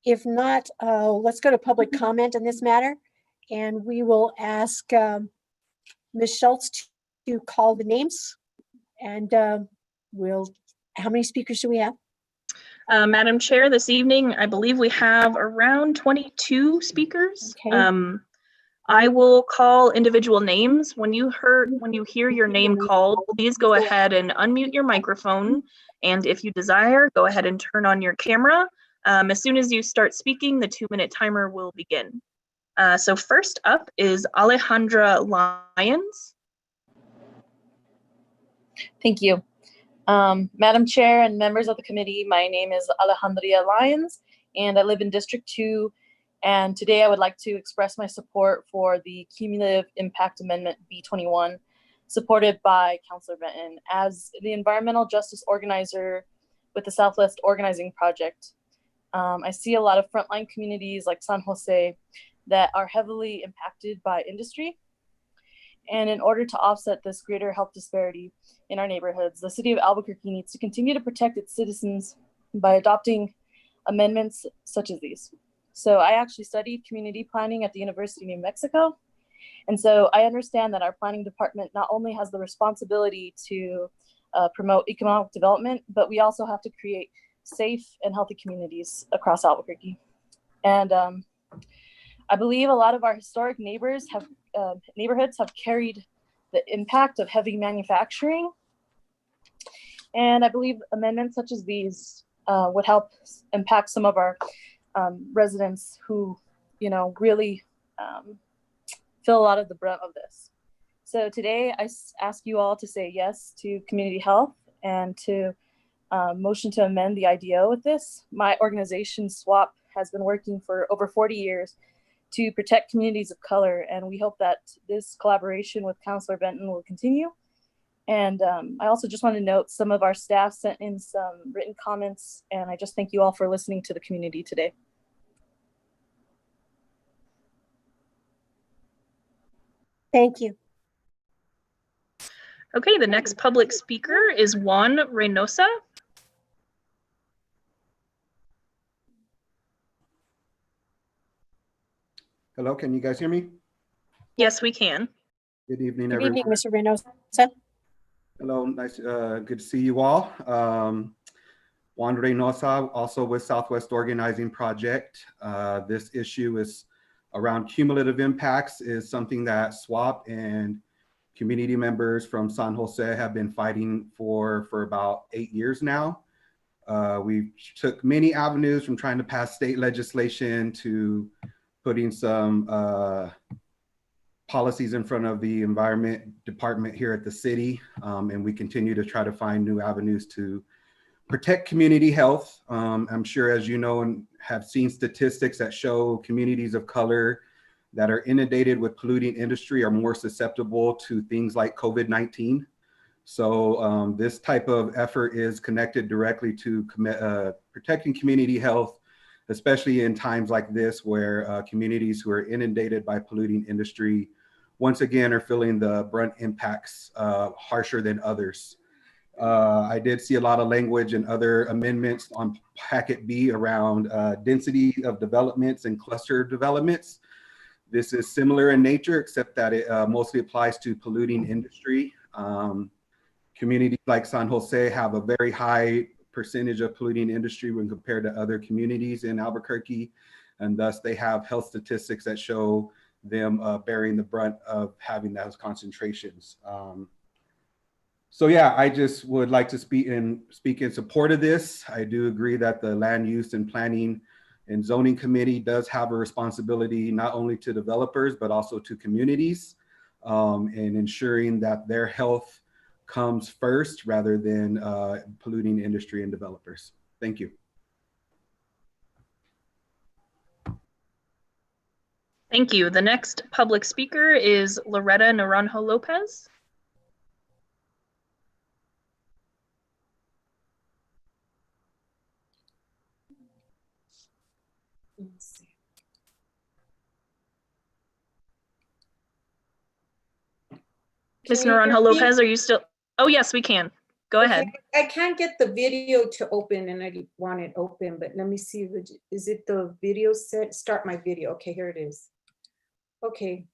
If not, let's go to public comment on this matter. And we will ask Ms. Schultz to call the names. And how many speakers do we have? Madam Chair, this evening, I believe we have around 22 speakers. Okay. I will call individual names. When you hear your name called, please go ahead and unmute your microphone. And if you desire, go ahead and turn on your camera. As soon as you start speaking, the 2-minute timer will begin. So first up is Alejandra Lyons. Thank you. Madam Chair and members of the committee, my name is Alejandra Lyons, and I live in District 2. And today I would like to express my support for the Cumulative Impact Amendment B21, supported by Councilor Benton. As the environmental justice organizer with the Southwest Organizing Project, I see a lot of frontline communities like San Jose that are heavily impacted by industry. And in order to offset this greater health disparity in our neighborhoods, the city of Albuquerque needs to continue to protect its citizens by adopting amendments such as these. So I actually studied community planning at the University of New Mexico. And so I understand that our planning department not only has the responsibility to promote economic development, but we also have to create safe and healthy communities across Albuquerque. And I believe a lot of our historic neighborhoods have carried the impact of heavy manufacturing. And I believe amendments such as these would help impact some of our residents who, really feel a lot of the brunt of this. So today I ask you all to say yes to community health and to motion to amend the IDO with this. My organization, SWAP, has been working for over 40 years to protect communities of color, and we hope that this collaboration with Councilor Benton will continue. And I also just want to note some of our staff sent in some written comments, and I just thank you all for listening to the community today. Thank you. Okay, the next public speaker is Juan Reynosa. Hello, can you guys hear me? Yes, we can. Good evening, Good everyone. evening, Mr. Reynosa. Hello, nice, good to see you all. Juan Reynosa, also with Southwest Organizing Project. This issue is around cumulative impacts, is something that SWAP and community members from San Jose have been fighting for about 8 years now. We took many avenues from trying to pass state legislation to putting some policies in front of the environment department here at the city. And we continue to try to find new avenues to protect community health. I'm sure, as you know, and have seen statistics that show communities of color that are inundated with polluting industry are more susceptible to things like COVID-19. So this type of effort is connected directly to protecting community health, especially in times like this where communities who are inundated by polluting industry once again are feeling the brunt impacts harsher than others. I did see a lot of language and other amendments on Packet B around density of developments and cluster developments. This is similar in nature, except that it mostly applies to polluting industry. Communities like San Jose have a very high percentage of polluting industry when compared to other communities in Albuquerque, and thus they have health statistics that show them bearing the brunt of having those concentrations. So yeah, I just would like to speak in support of this. I do agree that the Land Use and Planning and Zoning Committee does have a responsibility not only to developers, but also to communities in ensuring that their health comes first rather than polluting industry and developers. Thank you. Thank you. The next public speaker is Loretta Naranjo Lopez. Ms. Naranjo Lopez, are you still? Oh, yes, we can. Go ahead. I can't get the video to open and I want it open, but let me see. Is it the video set? Start my video. Okay, here it is. Okay.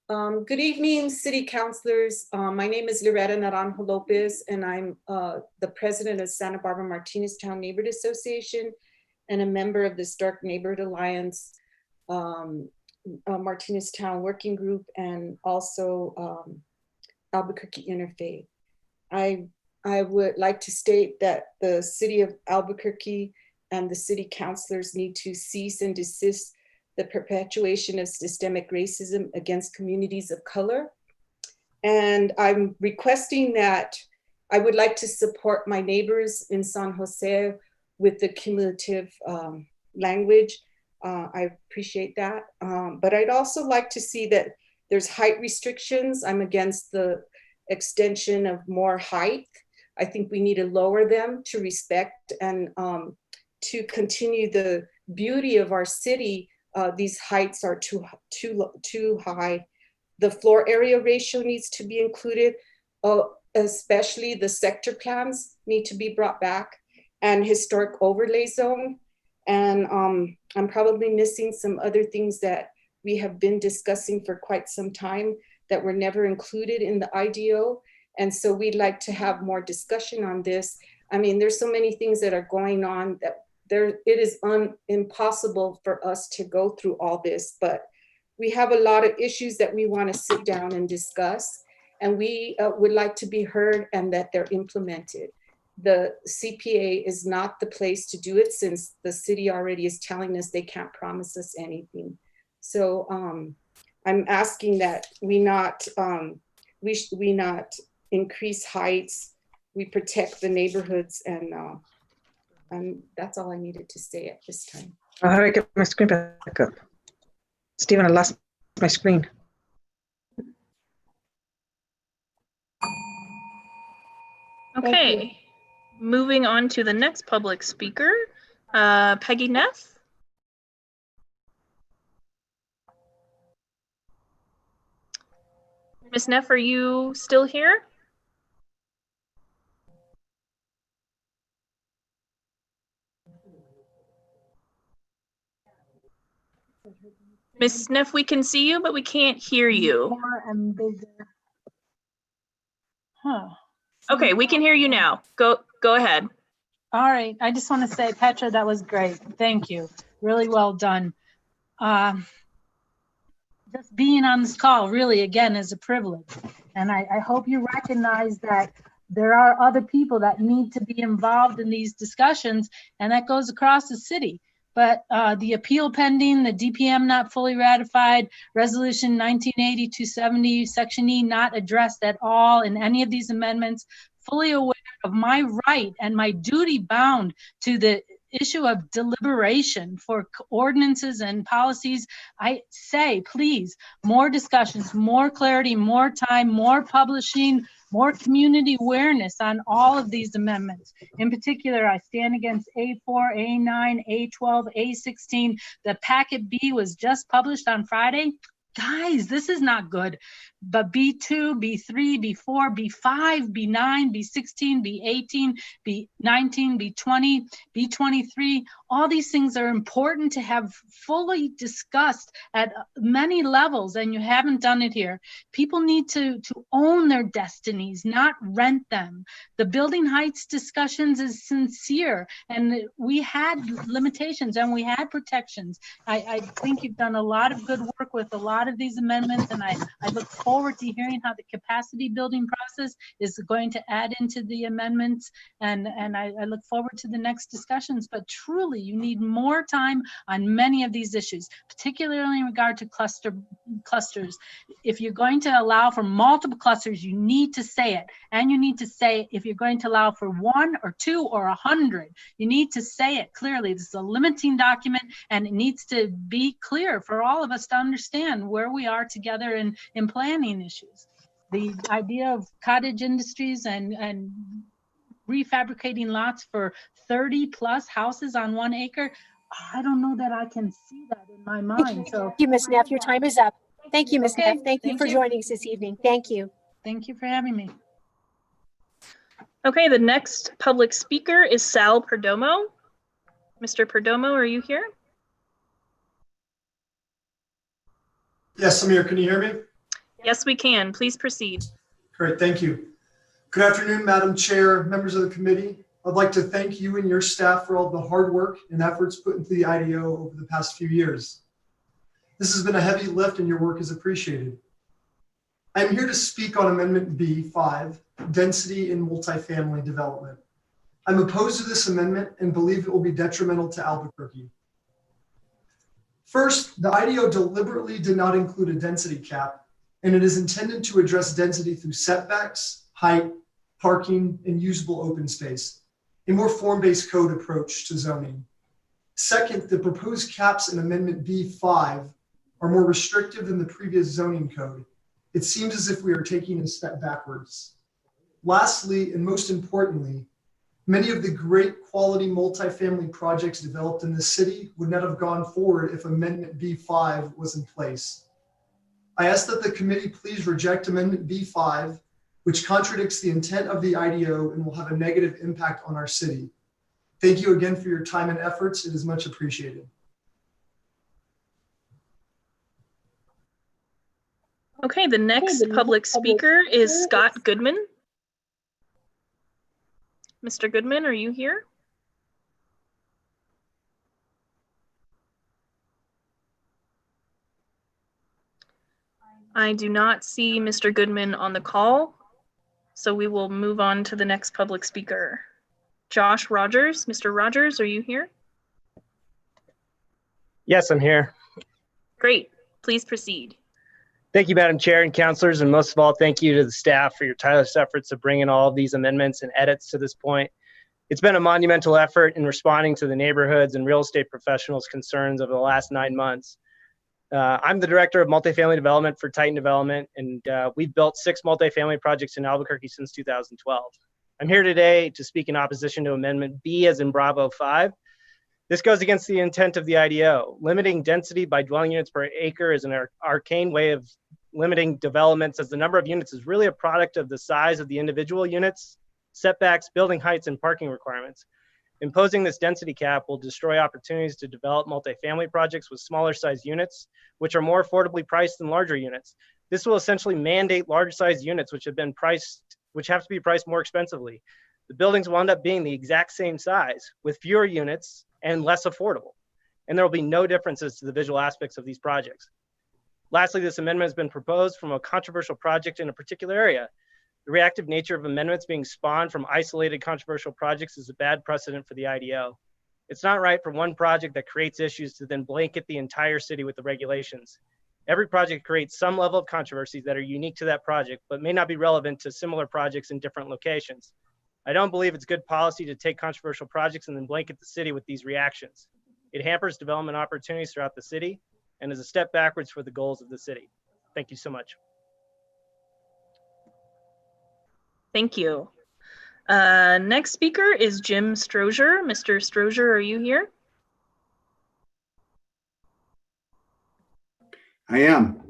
Good evening, city councilors. My name is Loretta Naranjo Lopez, and I'm the president of Santa Barbara Martinez Town Neighborhood Association and a member of the Stark Neighborhood Alliance Martinez Town Working Group, and also Albuquerque Interfaith. I would like to state that the city of Albuquerque and the city councilors need to cease and desist the perpetuation of systemic racism against communities of color. And I'm requesting that I would like to support my neighbors in San Jose with the cumulative language. I appreciate that. But I'd also like to see that there's height restrictions. I'm against the extension of more height. I think we need to lower them to respect and to continue the beauty of our city. These heights are too high. The floor area ratio needs to be included, especially the sector plans need to be brought back, and historic overlay zone. And I'm probably missing some other things that we have been discussing for quite some time that were never included in the IDO. And so we'd like to have more discussion on this. I mean, there's so many things that are going on that it is impossible for us to go through all this, but we have a lot of issues that we want to sit down and discuss, and we would like to be heard and that they're implemented. The CPA is not the place to do it, since the city already is telling us they can't promise us anything. So I'm asking that we not increase heights, we protect the neighborhoods, and that's all I needed to say at this time. How do I get my screen back up? Stephen, I lost my screen. Okay, moving on to the next public speaker, Peggy Neff. Ms. Neff, are you still here? Ms. Neff, we can see you, but we can't hear you. More and bigger. Huh. Okay, we can hear you now. Go ahead. All right. I just want to say, Petra, that was great. Thank you. Really well done. Just being on this call really, again, is a privilege. And I hope you recognize that there are other people that need to be involved in these discussions, and that goes across the city. But the appeal pending, the DPM not fully ratified, Resolution 1980-270, Section E not addressed at all in any of these amendments, fully aware of my right and my duty bound to the issue of deliberation for ordinances and policies. I say, please, more discussions, more clarity, more time, more publishing, more community awareness on all of these amendments. In particular, I stand against A4, A9, A12, A16. The packet B was just published on Friday. Guys, this is not good. But B2, B3, B4, B5, B9, B16, B18, B19, B20, B23, all these things are important to have fully discussed at many levels, and you haven't done it here. People need to own their destinies, not rent them. The building heights discussions is sincere, and we had limitations and we had protections. I think you've done a lot of good work with a lot of these amendments, and I look forward to hearing how the capacity building process is going to add into the amendments, and I look forward to the next discussions. But truly, you need more time on many of these issues, particularly in regard to clusters. If you're going to allow for multiple clusters, you need to say it, and you need to say if you're going to allow for 1 or 2 or 100, you need to say it clearly. This is a limiting document, and it needs to be clear for all of us to understand where we are together in planning issues. The idea of cottage industries and refabricating lots for 30 plus houses on 1 acre, I don't know that I can see that in my mind. So Thank you, Ms. Neff. Your time is up. Thank you, Ms. Neff. Thank you for joining us this evening. Thank you. Thank you for having me. Okay, the next public speaker is Sal Perdomo. Mr. Perdomo, are you here? Yes, I'm here. Can you hear me? Yes, we can. Please proceed. Great, thank you. Good afternoon, Madam Chair, members of the committee. I'd like to thank you and your staff for all the hard work and efforts put into the IDO over the past few years. This has been a heavy lift and your work is appreciated. I'm here to speak on Amendment B5, Density in Multifamily Development. I'm opposed to this amendment and believe it will be detrimental to Albuquerque. First, the IDO deliberately did not include a density cap, and it is intended to address density through setbacks, height, parking, and usable open space, a more form-based code approach to zoning. Second, the proposed caps in Amendment B5 are more restrictive than the previous zoning code. It seems as if we are taking a step backwards. Lastly, and most importantly, many of the great quality multifamily projects developed in the city would not have gone forward if Amendment B5 was in place. I ask that the committee please reject Amendment B5, which contradicts the intent of the IDO and will have a negative impact on our city. Thank you again for your time and efforts. It is much appreciated. Okay, the next public speaker is Scott Goodman. Mr. Goodman, are you here? I do not see Mr. Goodman on the call, so we will move on to the next public speaker. Josh Rogers. Mr. Rogers, are you here? Yes, I'm here. Great. Please proceed. Thank you, Madam Chair and councilors, and most of all, thank you to the staff for your tireless efforts of bringing all of these amendments and edits to this point. It's been a monumental effort in responding to the neighborhoods and real estate professionals' concerns over the last 9 months. I'm the Director of Multifamily Development for Titan Development, and we've built 6 multifamily projects in Albuquerque since 2012. I'm here today to speak in opposition to Amendment B as in Bravo 5. This goes against the intent of the IDO. Limiting density by dwelling units per acre is an arcane way of limiting developments, as the number of units is really a product of the size of the individual units, setbacks, building heights, and parking requirements. Imposing this density cap will destroy opportunities to develop multifamily projects with smaller size units, which are more affordably priced than larger units. This will essentially mandate large size units, which have to be priced more expensively. The buildings will end up being the exact same size with fewer units and less affordable. And there will be no differences to the visual aspects of these projects. Lastly, this amendment has been proposed from a controversial project in a particular area. The reactive nature of amendments being spawned from isolated controversial projects is a bad precedent for the IDO. It's not right for one project that creates issues to then blanket the entire city with the regulations. Every project creates some level of controversies that are unique to that project, but may not be relevant to similar projects in different locations. I don't believe it's good policy to take controversial projects and then blanket the city with these reactions. It hampers development opportunities throughout the city and is a step backwards for the goals of the city. Thank you so much. Thank you. Next speaker is Jim Strozier. Mr. Strozier, are you here? I am.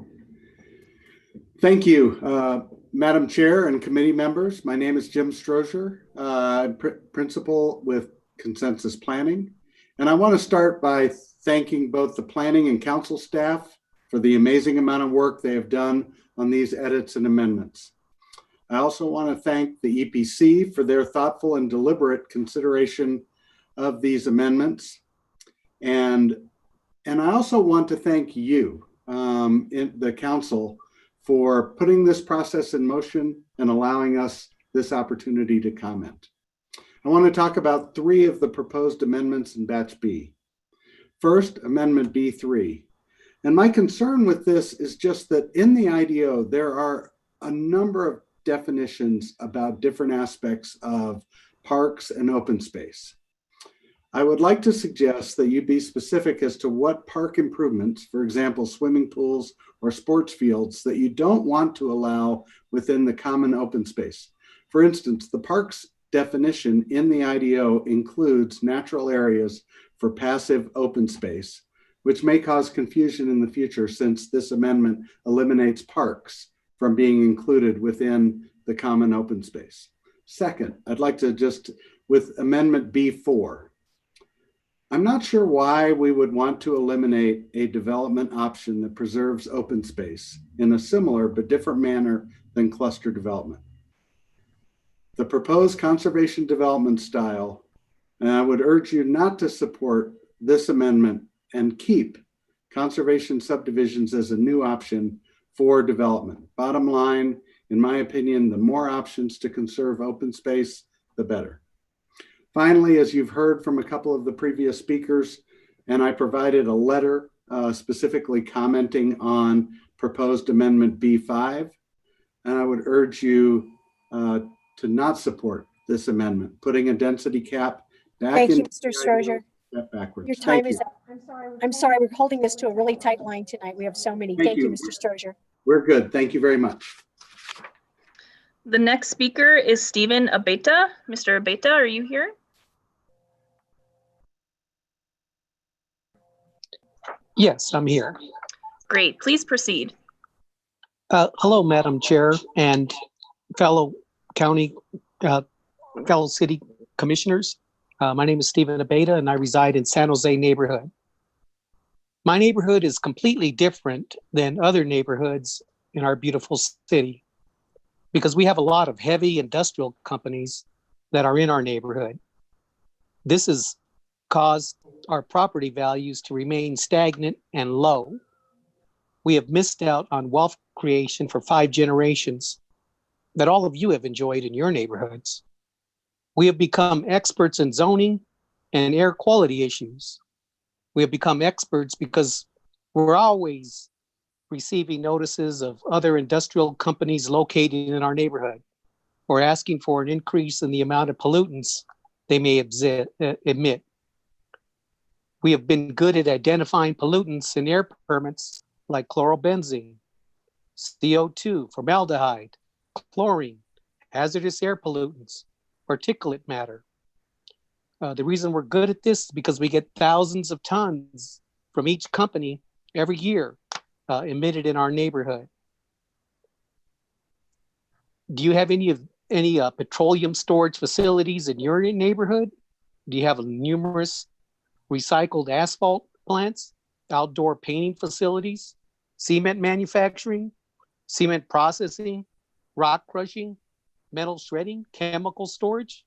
Thank you, Madam Chair and committee members. My name is Jim Strozier. I'm principal with Consensus Planning. And I want to start by thanking both the planning and council staff for the amazing amount of work they have done on these edits and amendments. I also want to thank the EPC for their thoughtful and deliberate consideration of these amendments. And I also want to thank you, in the council, for putting this process in motion and allowing us this opportunity to comment. I want to talk about 3 of the proposed amendments in Batch B. First, Amendment B3. And my concern with this is just that in the IDO, there are a number of definitions about different aspects of parks and open space. I would like to suggest that you be specific as to what park improvements, for example, swimming pools or sports fields, that you don't want to allow within the common open space. For instance, the parks definition in the IDO includes natural areas for passive open space, which may cause confusion in the future since this amendment eliminates parks from being included within the common open space. Second, I'd like to just, with Amendment B4, I'm not sure why we would want to eliminate a development option that preserves open space in a similar but different manner than cluster development. The proposed conservation development style, and I would urge you not to support this amendment and keep conservation subdivisions as a new option for development. Bottom line, in my opinion, the more options to conserve open space, the better. Finally, as you've heard from a couple of the previous speakers, and I provided a letter specifically commenting on proposed Amendment B5, and I would urge you to not support this amendment, putting a density cap back Thank you, into Mr. the Strozier. IDO that backwards. Your Thank time is you. up. I'm sorry, we're holding this to a really tight line tonight. We have so many. Thank Thank you, you. Mr. Sturgeon. We're good. Thank you very much. The next speaker is Stephen Abeta. Mr. Abeta, are you here? Yes, I'm here. Great, please proceed. Hello, Madam Chair and fellow fellow city commissioners. My name is Stephen Abeta and I reside in San Jose neighborhood. My neighborhood is completely different than other neighborhoods in our beautiful city because we have a lot of heavy industrial companies that are in our neighborhood. This has caused our property values to remain stagnant and low. We have missed out on wealth creation for 5 generations that all of you have enjoyed in your neighborhoods. We have become experts in zoning and air quality issues. We have become experts because we're always receiving notices of other industrial companies located in our neighborhood or asking for an increase in the amount of pollutants they may emit. We have been good at identifying pollutants in air permits like chlorobenzene, CO2, formaldehyde, chlorine, hazardous air pollutants, particulate matter. The reason we're good at this is because we get thousands of tons from each company every year emitted in our neighborhood. Do you have any petroleum storage facilities in your neighborhood? Do you have numerous recycled asphalt plants, outdoor painting facilities, cement manufacturing, cement processing, rock crushing, metal shredding, chemical storage,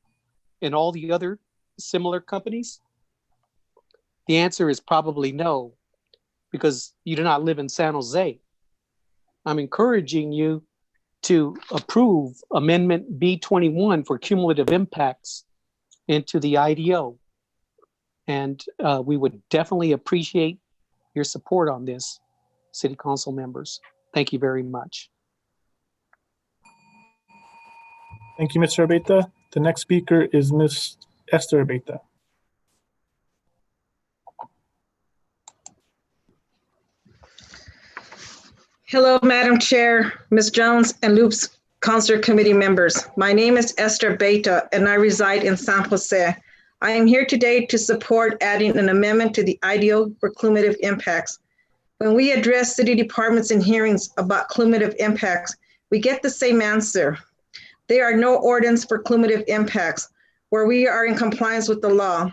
and all the other similar companies? The answer is probably no, because you do not live in San Jose. I'm encouraging you to approve Amendment B21 for cumulative impacts into the IDO. And we would definitely appreciate your support on this, City Council members. Thank you very much. Thank you, Mr. Abeta. The next speaker is Ms. Esther Abeta. Hello, Madam Chair, Ms. Jones, and Loops Council Committee members. My name is Esther Beta, and I reside in San Jose. I am here today to support adding an amendment to the IDO for cumulative impacts. When we address city departments in hearings about cumulative impacts, we get the same answer. There are no ordinance for cumulative impacts where we are in compliance with the law.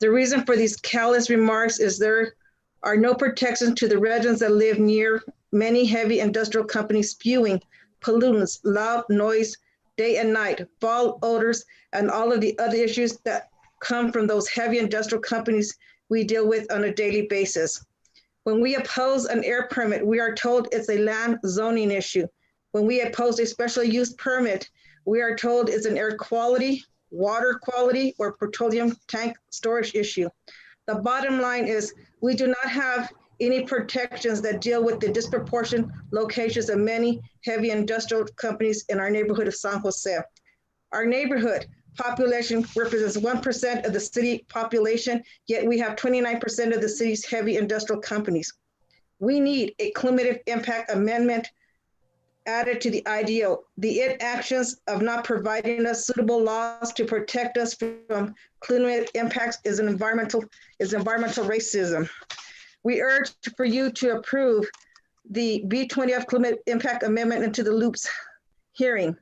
The reason for these callous remarks is there are no protections to the residents that live near many heavy industrial companies spewing pollutants, loud noise, day and night, foul odors, and all of the other issues that come from those heavy industrial companies we deal with on a daily basis. When we oppose an air permit, we are told it's a land zoning issue. When we oppose a special use permit, we are told it's an air quality, water quality, or petroleum tank storage issue. The bottom line is we do not have any protections that deal with the disproportionate locations of many heavy industrial companies in our neighborhood of San Jose. Our neighborhood population represents 1% of the city population, yet we have 29% of the city's heavy industrial companies. We need a cumulative impact amendment added to the IDO. The inactions of not providing us suitable laws to protect us from cumulative impacts is environmental racism. We urge for you to approve the B20F cumulative impact amendment into the Loops hearing,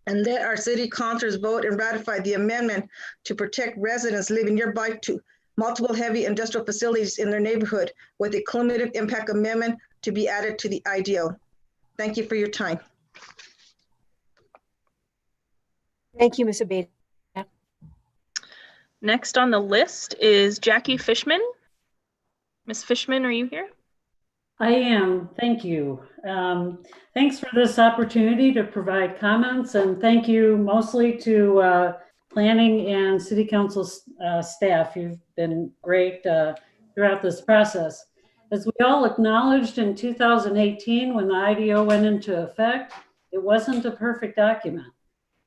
and let our city councilors vote and ratify the amendment to protect residents living nearby to multiple heavy industrial facilities in their neighborhood with a cumulative impact amendment to be added to the IDO. Thank you for your time. Thank you, Ms. Abeta. Next on the list is Jackie Fishman. Ms. Fishman, are you here? I am. Thank you. Thanks for this opportunity to provide comments, and thank you mostly to planning and city council staff. You've been great throughout this process. As we all acknowledged in 2018, when the IDO went into effect, it wasn't a perfect document.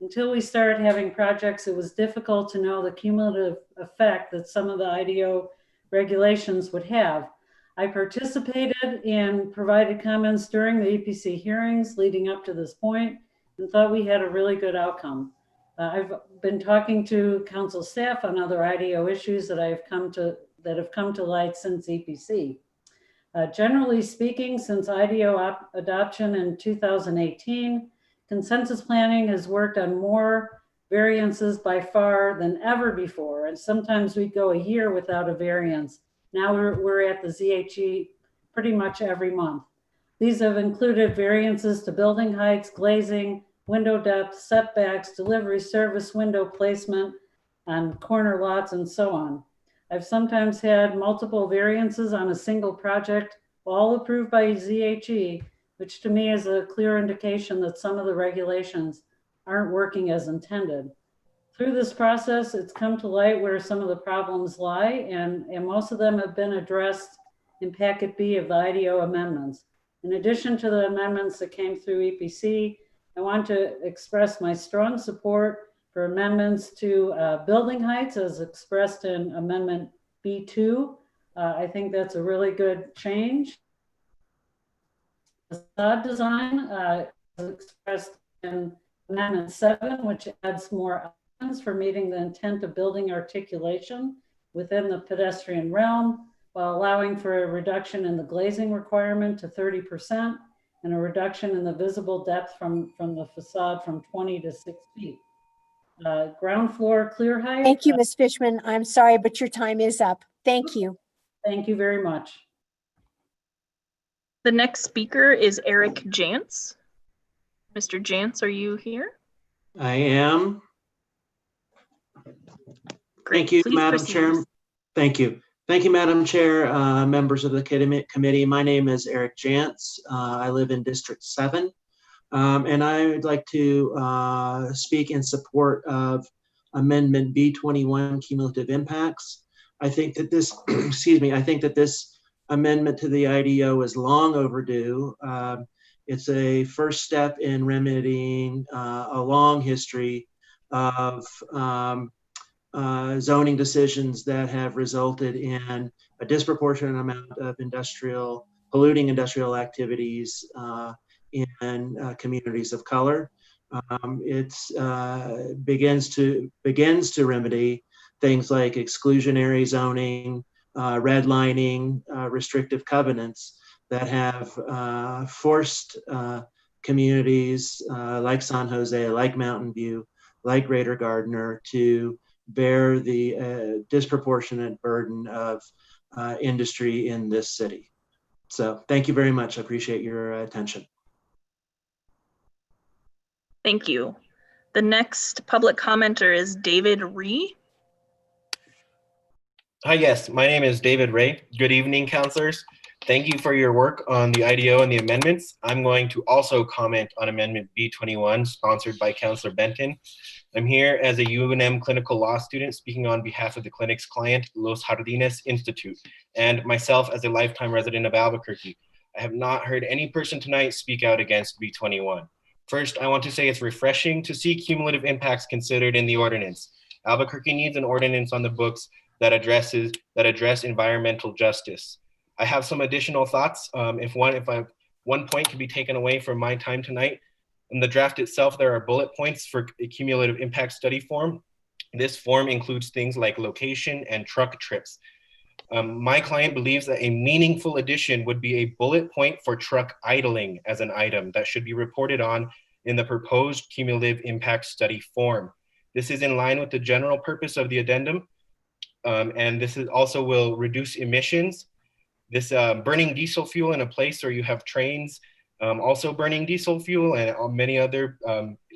Until we started having projects, it was difficult to know the cumulative effect that some of the IDO regulations would have. I participated and provided comments during the EPC hearings leading up to this point and thought we had a really good outcome. I've been talking to council staff on other IDO issues that have come to light since EPC. Generally speaking, since IDO adoption in 2018, consensus planning has worked on more variances by far than ever before, and sometimes we go a year without a variance. Now we're at the ZHE pretty much every month. These have included variances to building heights, glazing, window depth, setbacks, delivery service window placement on corner lots, and so on. I've sometimes had multiple variances on a single project, all approved by ZHE, which to me is a clear indication that some of the regulations aren't working as intended. Through this process, it's come to light where some of the problems lie, and most of them have been addressed in Packet B of the IDO amendments. In addition to the amendments that came through EPC, I want to express my strong support for amendments to building heights as expressed in Amendment B2. I think that's a really good change. Facade design is expressed in Amendment 7, which adds more options for meeting the intent of building articulation within the pedestrian realm, while allowing for a reduction in the glazing requirement to 30% and a reduction in the visible depth from the facade from 20 to 6 feet. Ground floor clear height. Thank you, Ms. Fishman. I'm sorry, but your time is up. Thank you. Thank you very much. The next speaker is Eric Jantz. Mr. Jantz, are you here? I am. Great. Thank you, Please Madam proceed. Chair. Thank you. Thank you, Madam Chair, members of the committee. My name is Eric Jantz. I live in District 7. And I would like to speak in support of Amendment B21, cumulative impacts. I think that this, excuse me, I think that this amendment to the IDO is long overdue. It's a first step in remedying a long history of zoning decisions that have resulted in a disproportionate amount of polluting industrial activities in communities of color. It begins to remedy things like exclusionary zoning, redlining, restrictive covenants that have forced communities like San Jose, like Mountain View, like Greater Gardner to bear the disproportionate burden of industry in this city. So thank you very much. I appreciate your attention. Thank you. The next public commenter is David Ree. Hi, yes, my name is David Ray. Good evening, councilors. Thank you for your work on the IDO and the amendments. I'm going to also comment on Amendment B21, sponsored by Councilor Benton. I'm here as a UNM clinical law student speaking on behalf of the clinic's client, Los Jardines Institute, and myself as a lifetime resident of Albuquerque. I have not heard any person tonight speak out against B21. First, I want to say it's refreshing to see cumulative impacts considered in the ordinance. Albuquerque needs an ordinance on the books that address environmental justice. I have some additional thoughts. If one point can be taken away from my time tonight, in the draft itself, there are bullet points for a cumulative impact study form. This form includes things like location and truck trips. My client believes that a meaningful addition would be a bullet point for truck idling as an item that should be reported on in the proposed cumulative impact study form. This is in line with the general purpose of the addendum, and this is also will reduce emissions. This burning diesel fuel in a place where you have trains also burning diesel fuel and many other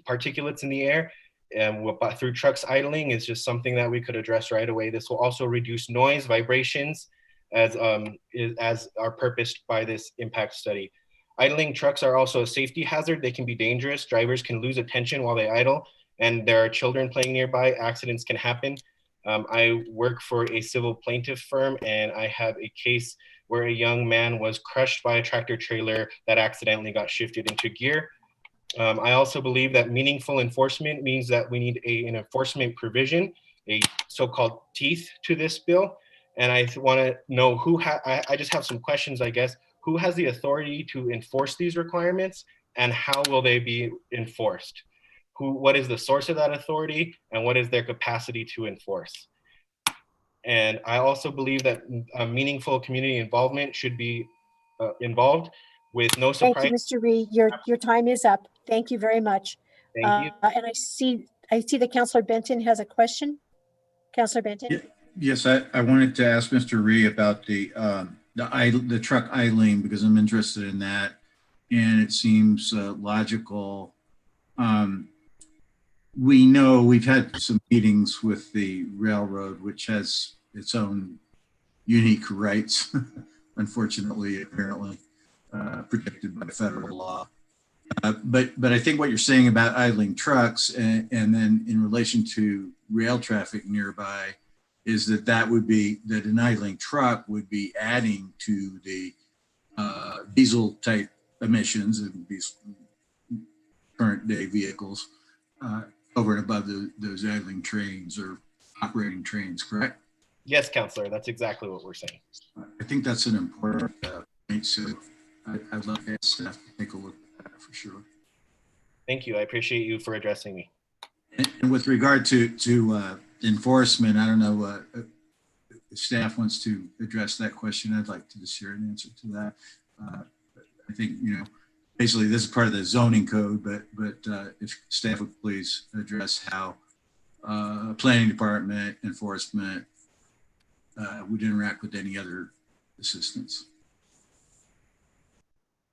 particulates in the air, and through trucks idling is just something that we could address right away. This will also reduce noise, vibrations, as are purposed by this impact study. Idling trucks are also a safety hazard. They can be dangerous. Drivers can lose attention while they idle, and there are children playing nearby. Accidents can happen. I work for a civil plaintiff firm, and I have a case where a young man was crushed by a tractor trailer that accidentally got shifted into gear. I also believe that meaningful enforcement means that we need an enforcement provision, a so-called teeth to this bill. And I want to know I just have some questions, I guess. Who has the authority to enforce these requirements, and how will they be enforced? What is the source of that authority, and what is their capacity to enforce? And I also believe that meaningful community involvement should be involved with no surprise. Thank you, Mr. Ree. Your time is up. Thank you very much. Thank you. And I see that Councillor Benton has a question. Councillor Benton? Yes, I wanted to ask Mr. Ree about the truck idling, because I'm interested in that, and it seems logical. We know we've had some meetings with the railroad, which has its own unique rights, unfortunately, apparently protected by federal law. But I think what you're saying about idling trucks and then in relation to rail traffic nearby is that an idling truck would be adding to the diesel type emissions of these current day vehicles over and above those idling trains or operating trains, correct? Yes, Councillor, that's exactly what we're saying. I think that's an important point, so I'd love to ask staff to take a look at that for sure. Thank you. I appreciate you for addressing me. And with regard to enforcement, I don't know if staff wants to address that question. I'd like to just hear an answer to that. I think, basically this is part of the zoning code, but if staff would please address how planning department enforcement would interact with any other assistance.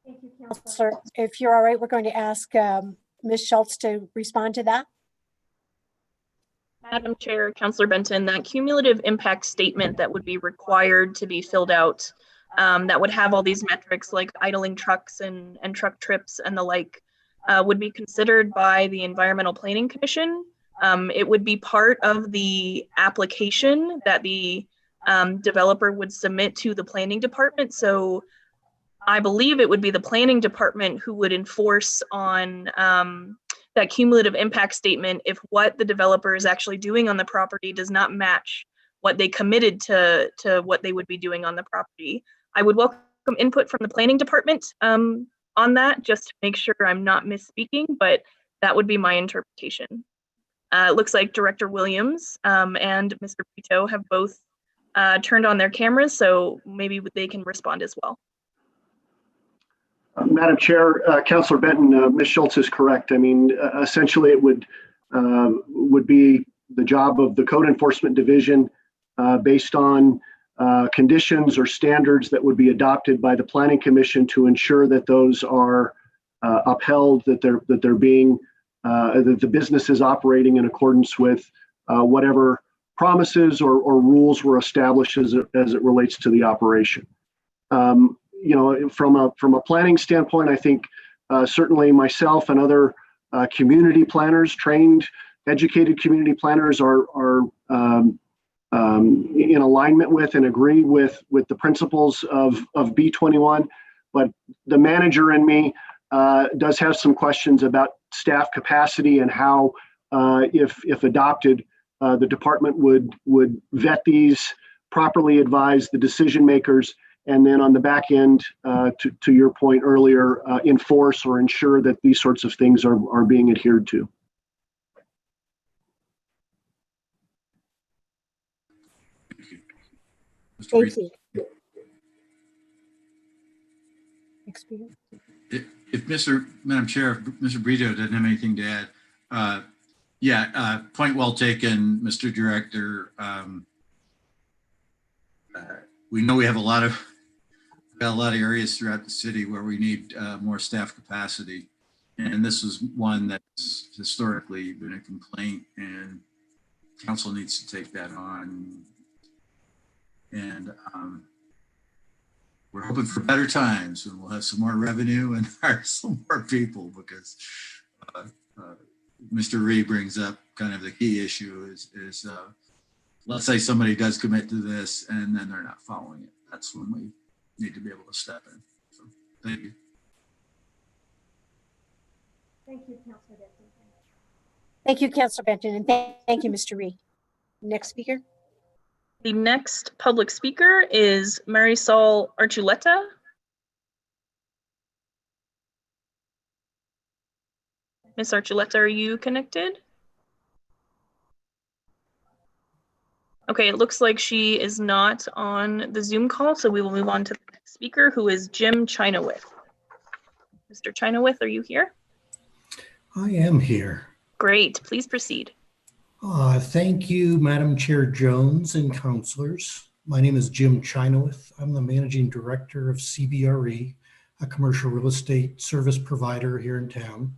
Thank you, Councillor. If you're all right, we're going to ask Ms. Schultz to respond to that. Madam Chair, Councillor Benton, that cumulative impact statement that would be required to be filled out, that would have all these metrics like idling trucks and truck trips and the like, would be considered by the Environmental Planning Commission. It would be part of the application that the developer would submit to the planning department. So I believe it would be the planning department who would enforce on that cumulative impact statement if what the developer is actually doing on the property does not match what they committed to what they would be doing on the property. I would welcome input from the planning department on that, just to make sure I'm not misspeaking, but that would be my interpretation. It looks like Director Williams and Mr. Brito have both turned on their cameras, so maybe they can respond as well. Madam Chair, Councillor Benton, Ms. Schultz is correct. I mean, essentially it would be the job of the Code Enforcement Division based on conditions or standards that would be adopted by the Planning Commission to ensure that those are upheld, that they're being, that the business is operating in accordance with whatever promises or rules were established as it relates to the operation. From a planning standpoint, I think certainly myself and other community planners, trained, educated community planners are in alignment with and agree with the principles of B21. But the manager in me does have some questions about staff capacity and how, if adopted, the department would vet these, properly advise the decision makers, and then on the back end, to your point earlier, enforce or ensure that these sorts of things are being adhered to. Thank you. Madam Chair, if Mr. Brito doesn't have anything to add, point well taken, Mr. Director. We know we have a lot of areas throughout the city where we need more staff capacity, and this is one that's historically been a complaint, and council needs to take that on. And we're hoping for better times, and we'll have some more revenue and hire some more people, because Mr. Ree brings up kind of the key issue is let's say somebody does commit to this and then they're not following it. That's when we need to be able to step in. So thank you. Thank you, Councilor Benton. Thank you, Councilor Benton, and thank you, Mr. Ree. Next speaker. The next public speaker is Marisol Archuleta. Ms. Archuleta, are you connected? Okay, it looks like she is not on the Zoom call, so we will move on to the next speaker, who is Jim Chinowith. Mr. Chinowith, are you here? I am here. Great, please proceed. Thank you, Madam Chair Jones and councilors. My name is Jim Chinowith. I'm the Managing Director of CBRE, a commercial real estate service provider here in town.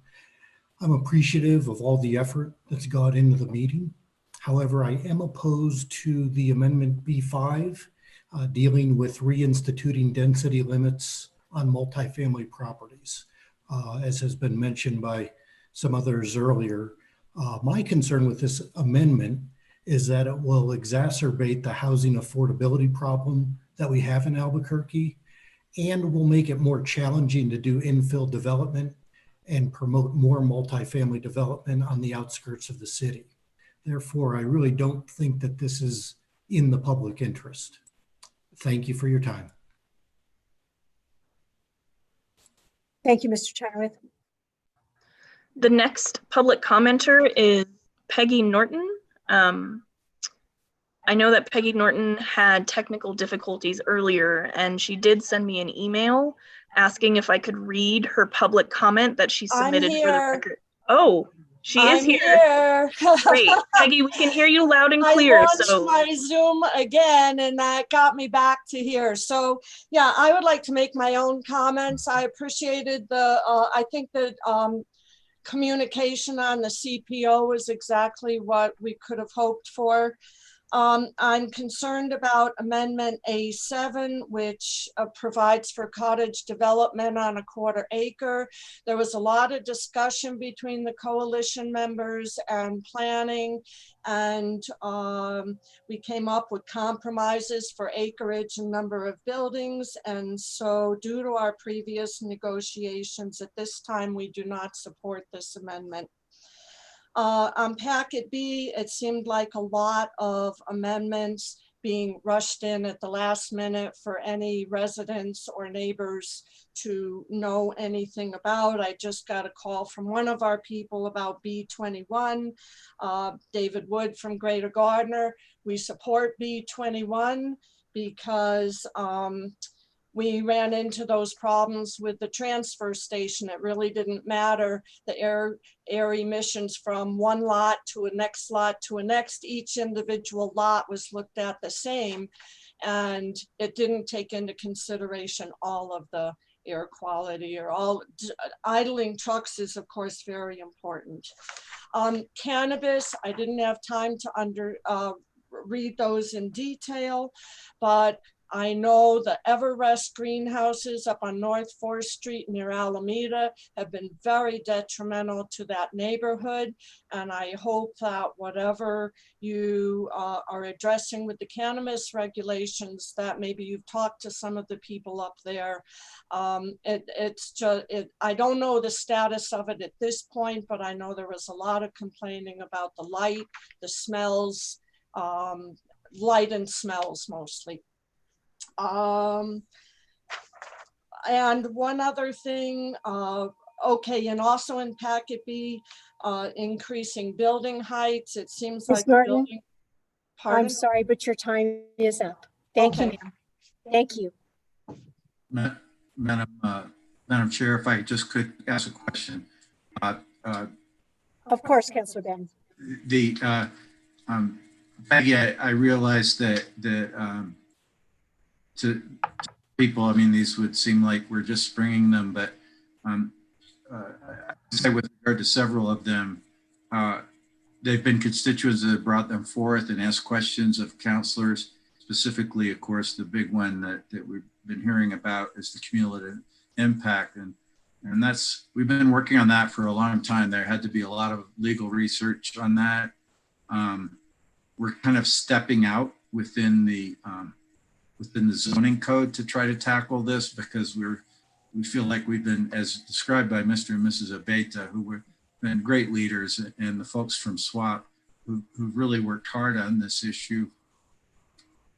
I'm appreciative of all the effort that's gone into the meeting. However, I am opposed to the Amendment B5 dealing with reinstituting density limits on multifamily properties. As has been mentioned by some others earlier, my concern with this amendment is that it will exacerbate the housing affordability problem that we have in Albuquerque and will make it more challenging to do infill development and promote more multifamily development on the outskirts of the city. Therefore, I really don't think that this is in the public interest. Thank you for your time. Thank you, Mr. Chinowith. The next public commenter is Peggy Norton. I know that Peggy Norton had technical difficulties earlier, and she did send me an email asking if I could read her public comment that she submitted for the record. Oh, she is here. Great. Peggy, we can hear you loud and clear. I launched my Zoom again, and that got me back to here. So yeah, I would like to make my own comments. I appreciated I think that communication on the CPO was exactly what we could have hoped for. I'm concerned about Amendment A7, which provides for cottage development on a 1/4 acre. There was a lot of discussion between the coalition members and planning, and we came up with compromises for acreage and number of buildings. And so due to our previous negotiations, at this time, we do not support this amendment. On Packet B, it seemed like a lot of amendments being rushed in at the last minute for any residents or neighbors to know anything about. I just got a call from one of our people about B21, David Wood from Greater Gardner. We support B21 because we ran into those problems with the transfer station. It really didn't matter. The air emissions from one lot to a next lot to a next, each individual lot was looked at the same, and it didn't take into consideration all of the air quality or all. Idling trucks is of course very important. Cannabis, I didn't have time to read those in detail, but I know the Everest greenhouses up on North 4th Street near Alameda have been very detrimental to that neighborhood. And I hope that whatever you are addressing with the cannabis regulations, that maybe you've talked to some of the people up there. I don't know the status of it at this point, but I know there was a lot of complaining about the light, the smells, light and smells mostly. And one other thing, okay, and also in Packet B, increasing building heights. It seems Ms. like Norton, building. Pardon? I'm sorry, but your time is up. Thank you, Okay. ma'am. Thank you. Madam Chair, if I just could ask a question. Of course, Councilor Ben. Peggy, I realize that to people, I mean, these would seem like we're just springing them, but I say with regard to several of them, they've been constituents that have brought them forth and asked questions of councilors. Specifically, of course, the big one that we've been hearing about is the cumulative impact. And we've been working on that for a long time. There had to be a lot of legal research on that. We're kind of stepping out within the zoning code to try to tackle this because we're we feel like we've been, as described by Mr. and Mrs. Abeta, who were been great leaders, and the folks from SWAP who really worked hard on this issue.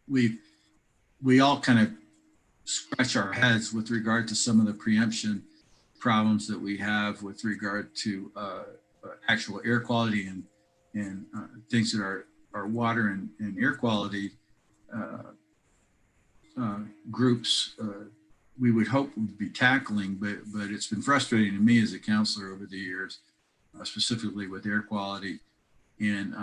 We all kind of scratch our heads with regard to some of the preemption problems that we have with regard to actual air quality and things that are water and air quality groups we would hope would be tackling, but it's been frustrating to me as a counselor over the years, specifically with air quality. And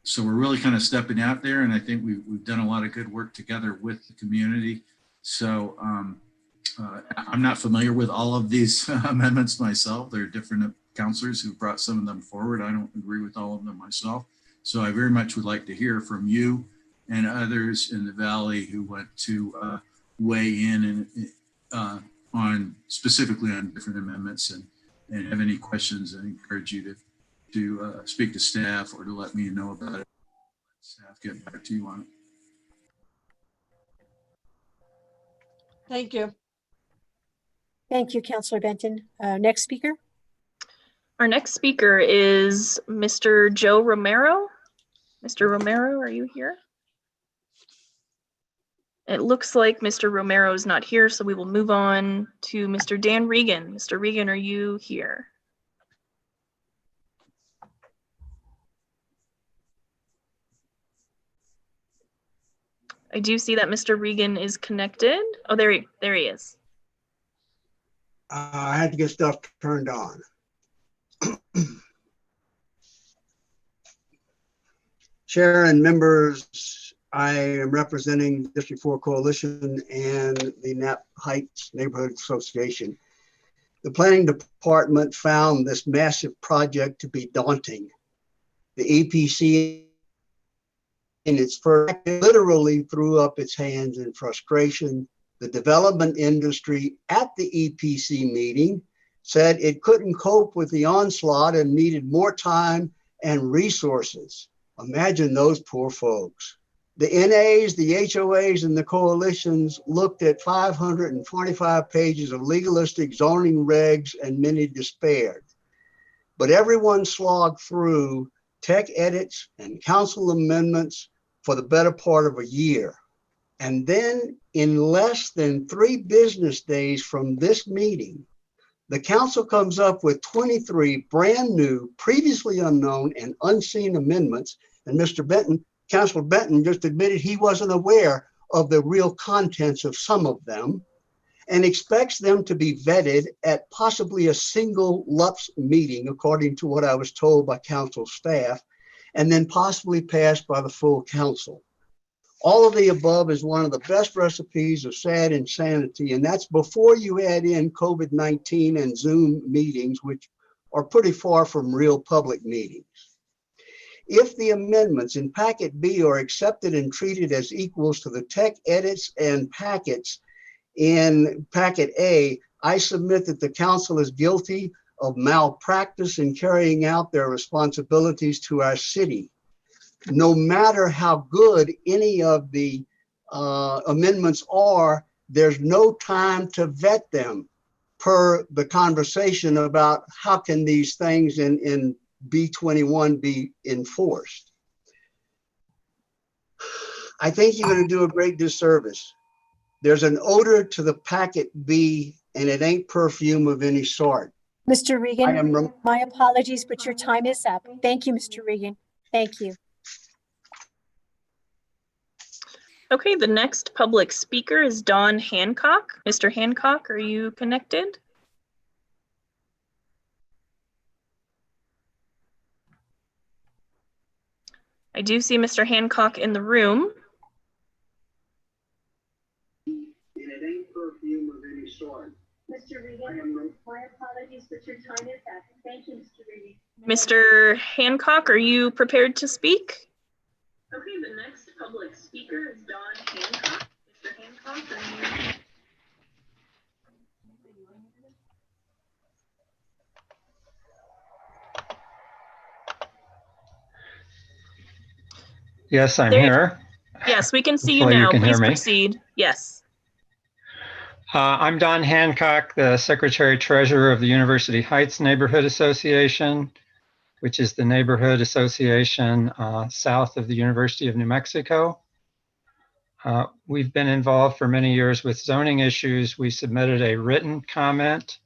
so we're really kind of stepping out there, and I think we've done a lot of good work together with the community. So I'm not familiar with all of these amendments myself. There are different counselors who brought some of them forward. I don't agree with all of them myself. So I very much would like to hear from you and others in the Valley who want to weigh in and on specifically on different amendments and have any questions. I encourage you to speak to staff or to let me know about it. Staff get back to you on it. Thank you. Thank you, Councilor Benton. Next speaker. Our next speaker is Mr. Joe Romero. Mr. Romero, are you here? It looks like Mr. Romero is not here, so we will move on to Mr. Dan Regan. Mr. Regan, are you here? I do see that Mr. Regan is connected. Oh, there he is. I had to get stuff turned on. Chair and members, I am representing District 4 Coalition and the Knapp Heights Neighborhood Association. The planning department found this massive project to be daunting. The EPC in its first literally threw up its hands in frustration. The development industry at the EPC meeting said it couldn't cope with the onslaught and needed more time and resources. Imagine those poor folks. The NAs, the HOAs, and the coalitions looked at 545 pages of legalistic zoning regs and many despaired. But everyone slogged through tech edits and council amendments for the better part of a year. And then in less than 3 business days from this meeting, the council comes up with 23 brand new, previously unknown and unseen amendments. And Mr. Benton, Councilor Benton just admitted he wasn't aware of the real contents of some of them and expects them to be vetted at possibly a single LUPS meeting, according to what I was told by council staff, and then possibly passed by the full council. All of the above is one of the best recipes of sad insanity, and that's before you add in COVID-19 and Zoom meetings, which are pretty far from real public meetings. If the amendments in Packet B are accepted and treated as equals to the tech edits and packets in Packet A, I submit that the council is guilty of malpractice in carrying out their responsibilities to our city. No matter how good any of the amendments are, there's no time to vet them per the conversation about how can these things in B21 be enforced. I think you're going to do a great disservice. There's an odor to the Packet B, and it ain't perfume of any sort. Mr. Regan, my apologies, but your time is up. Thank you, Mr. Regan. Thank you. Okay, the next public speaker is Don Hancock. Mr. Hancock, are you connected? I do see Mr. Hancock in the room. And it ain't perfume of any sort. Mr. Regan, my apologies, but your time is up. Thank you, Mr. Regan. Mr. Hancock, are you prepared to speak? Okay, the next public speaker is Don Hancock. Mr. Hancock, are you? Yes, I'm There- here. Yes, we can see you Hopefully you now. can hear Please me. proceed. Yes. I'm Don Hancock, the Secretary Treasurer of the University Heights Neighborhood Association, which is the neighborhood association south of the University of New Mexico. We've been involved for many years with zoning issues. We submitted a written comment.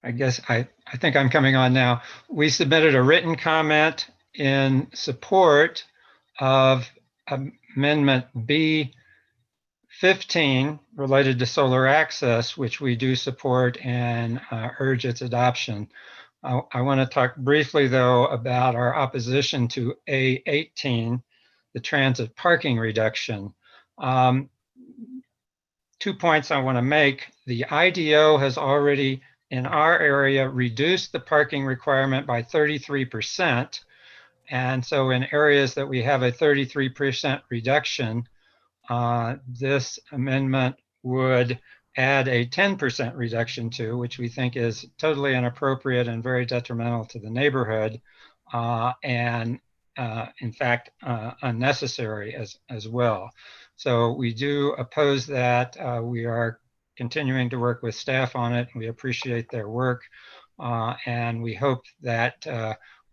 I guess I think I'm coming on now. We submitted a written comment in support of Amendment B15 related to solar access, which we do support and urge its adoption. I want to talk briefly, though, about our opposition to A18, the transit parking reduction. 2 points I want to make. The IDO has already, in our area, reduced the parking requirement by 33%. And so in areas that we have a 33% reduction, this amendment would add a 10% reduction to, which we think is totally inappropriate and very detrimental to the neighborhood, and in fact, unnecessary as well. So we do oppose that. We are continuing to work with staff on it. We appreciate their work, and we hope that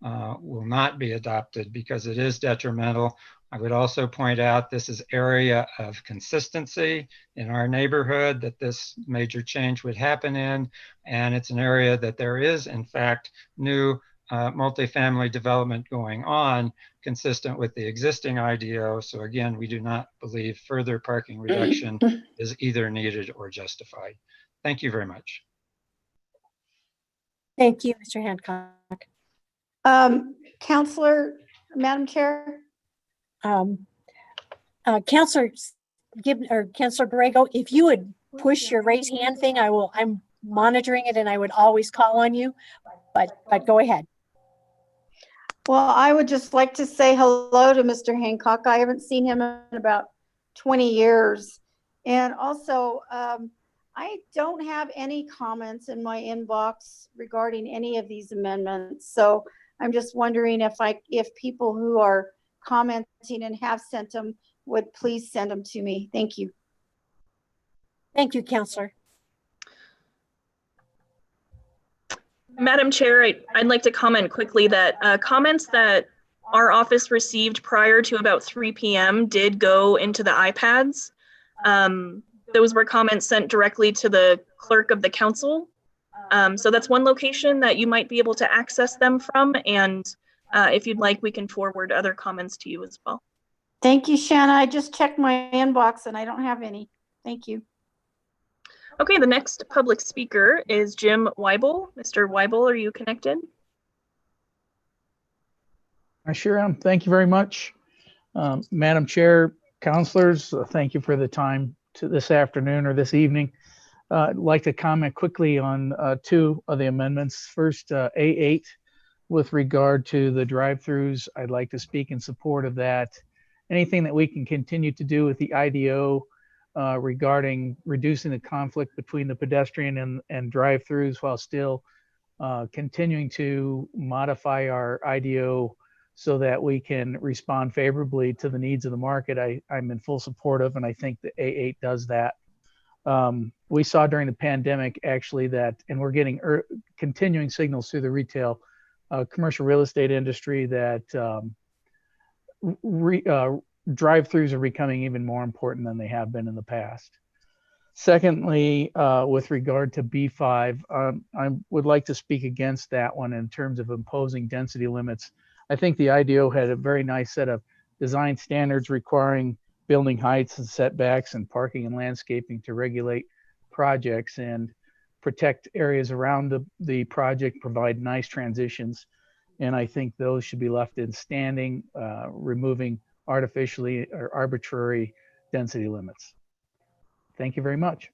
will not be adopted because it is detrimental. I would also point out this is area of consistency in our neighborhood that this major change would happen in, and it's an area that there is, in fact, new multifamily development going on consistent with the existing IDO. So again, we do not believe further parking reduction is either needed or justified. Thank you very much. Thank you, Mr. Hancock. Counselor, Madam Chair. Counselor Borrego, if you would push your raise hand thing, I'm monitoring it and I would always call on you, but go ahead. Well, I would just like to say hello to Mr. Hancock. I haven't seen him in about 20 years. And also, I don't have any comments in my inbox regarding any of these amendments. So I'm just wondering if people who are commenting and have sent them would please send them to me. Thank you. Thank you, Counselor. Madam Chair, I'd like to comment quickly that comments that our office received prior to about 3 p.m. did go into the iPads. Those were comments sent directly to the clerk of the council. So that's one location that you might be able to access them from. And if you'd like, we can forward other comments to you as well. Thank you, Shanna. I just checked my inbox and I don't have any. Thank you. Okay, the next public speaker is Jim Weibel. Mr. Weibel, are you connected? I sure am. Thank you very much. Madam Chair, counselors, thank you for the time this afternoon or this evening. I'd like to comment quickly on 2 of the amendments. First, A8, with regard to the drive-throughs, I'd like to speak in support of that. Anything that we can continue to do with the IDO regarding reducing the conflict between the pedestrian and drive-throughs while still continuing to modify our IDO so that we can respond favorably to the needs of the market, I'm in full support of, and I think the A8 does that. We saw during the pandemic actually that, and we're getting continuing signals through the retail commercial real estate industry that drive-throughs are becoming even more important than they have been in the past. Secondly, with regard to B5, I would like to speak against that one in terms of imposing density limits. I think the IDO had a very nice set of design standards requiring building heights and setbacks and parking and landscaping to regulate projects and protect areas around the project, provide nice transitions. And I think those should be left in standing, removing artificially or arbitrary density limits. Thank you very much.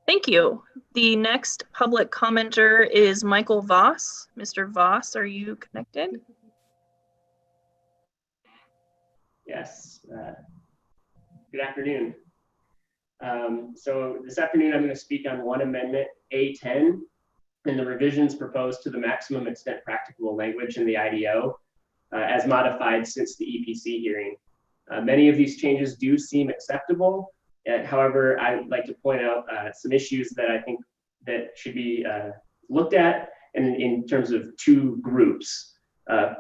Thank you. The next public commenter is Michael Voss. Mr. Voss, are you connected? Yes. Good afternoon. So this afternoon, I'm going to speak on one amendment, A10, and the revisions proposed to the maximum extent practicable language in the IDO as modified since the EPC hearing. Many of these changes do seem acceptable. However, I'd like to point out some issues that I think that should be looked at in terms of two groups.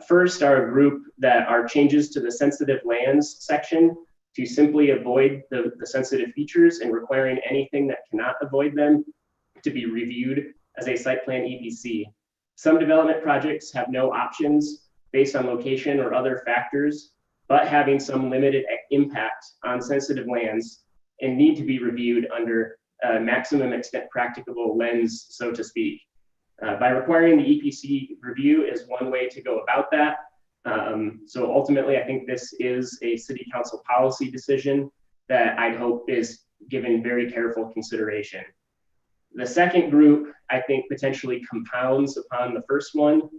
First are a group that are changes to the sensitive lands section to simply avoid the sensitive features and requiring anything that cannot avoid them to be reviewed as a site plan EPC. Some development projects have no options based on location or other factors, but having some limited impact on sensitive lands and need to be reviewed under maximum extent practicable lens, so to speak. By requiring the EPC review is one way to go about that. So ultimately, I think this is a city council policy decision that I hope is given very careful consideration. The second group, I think, potentially compounds upon the first one,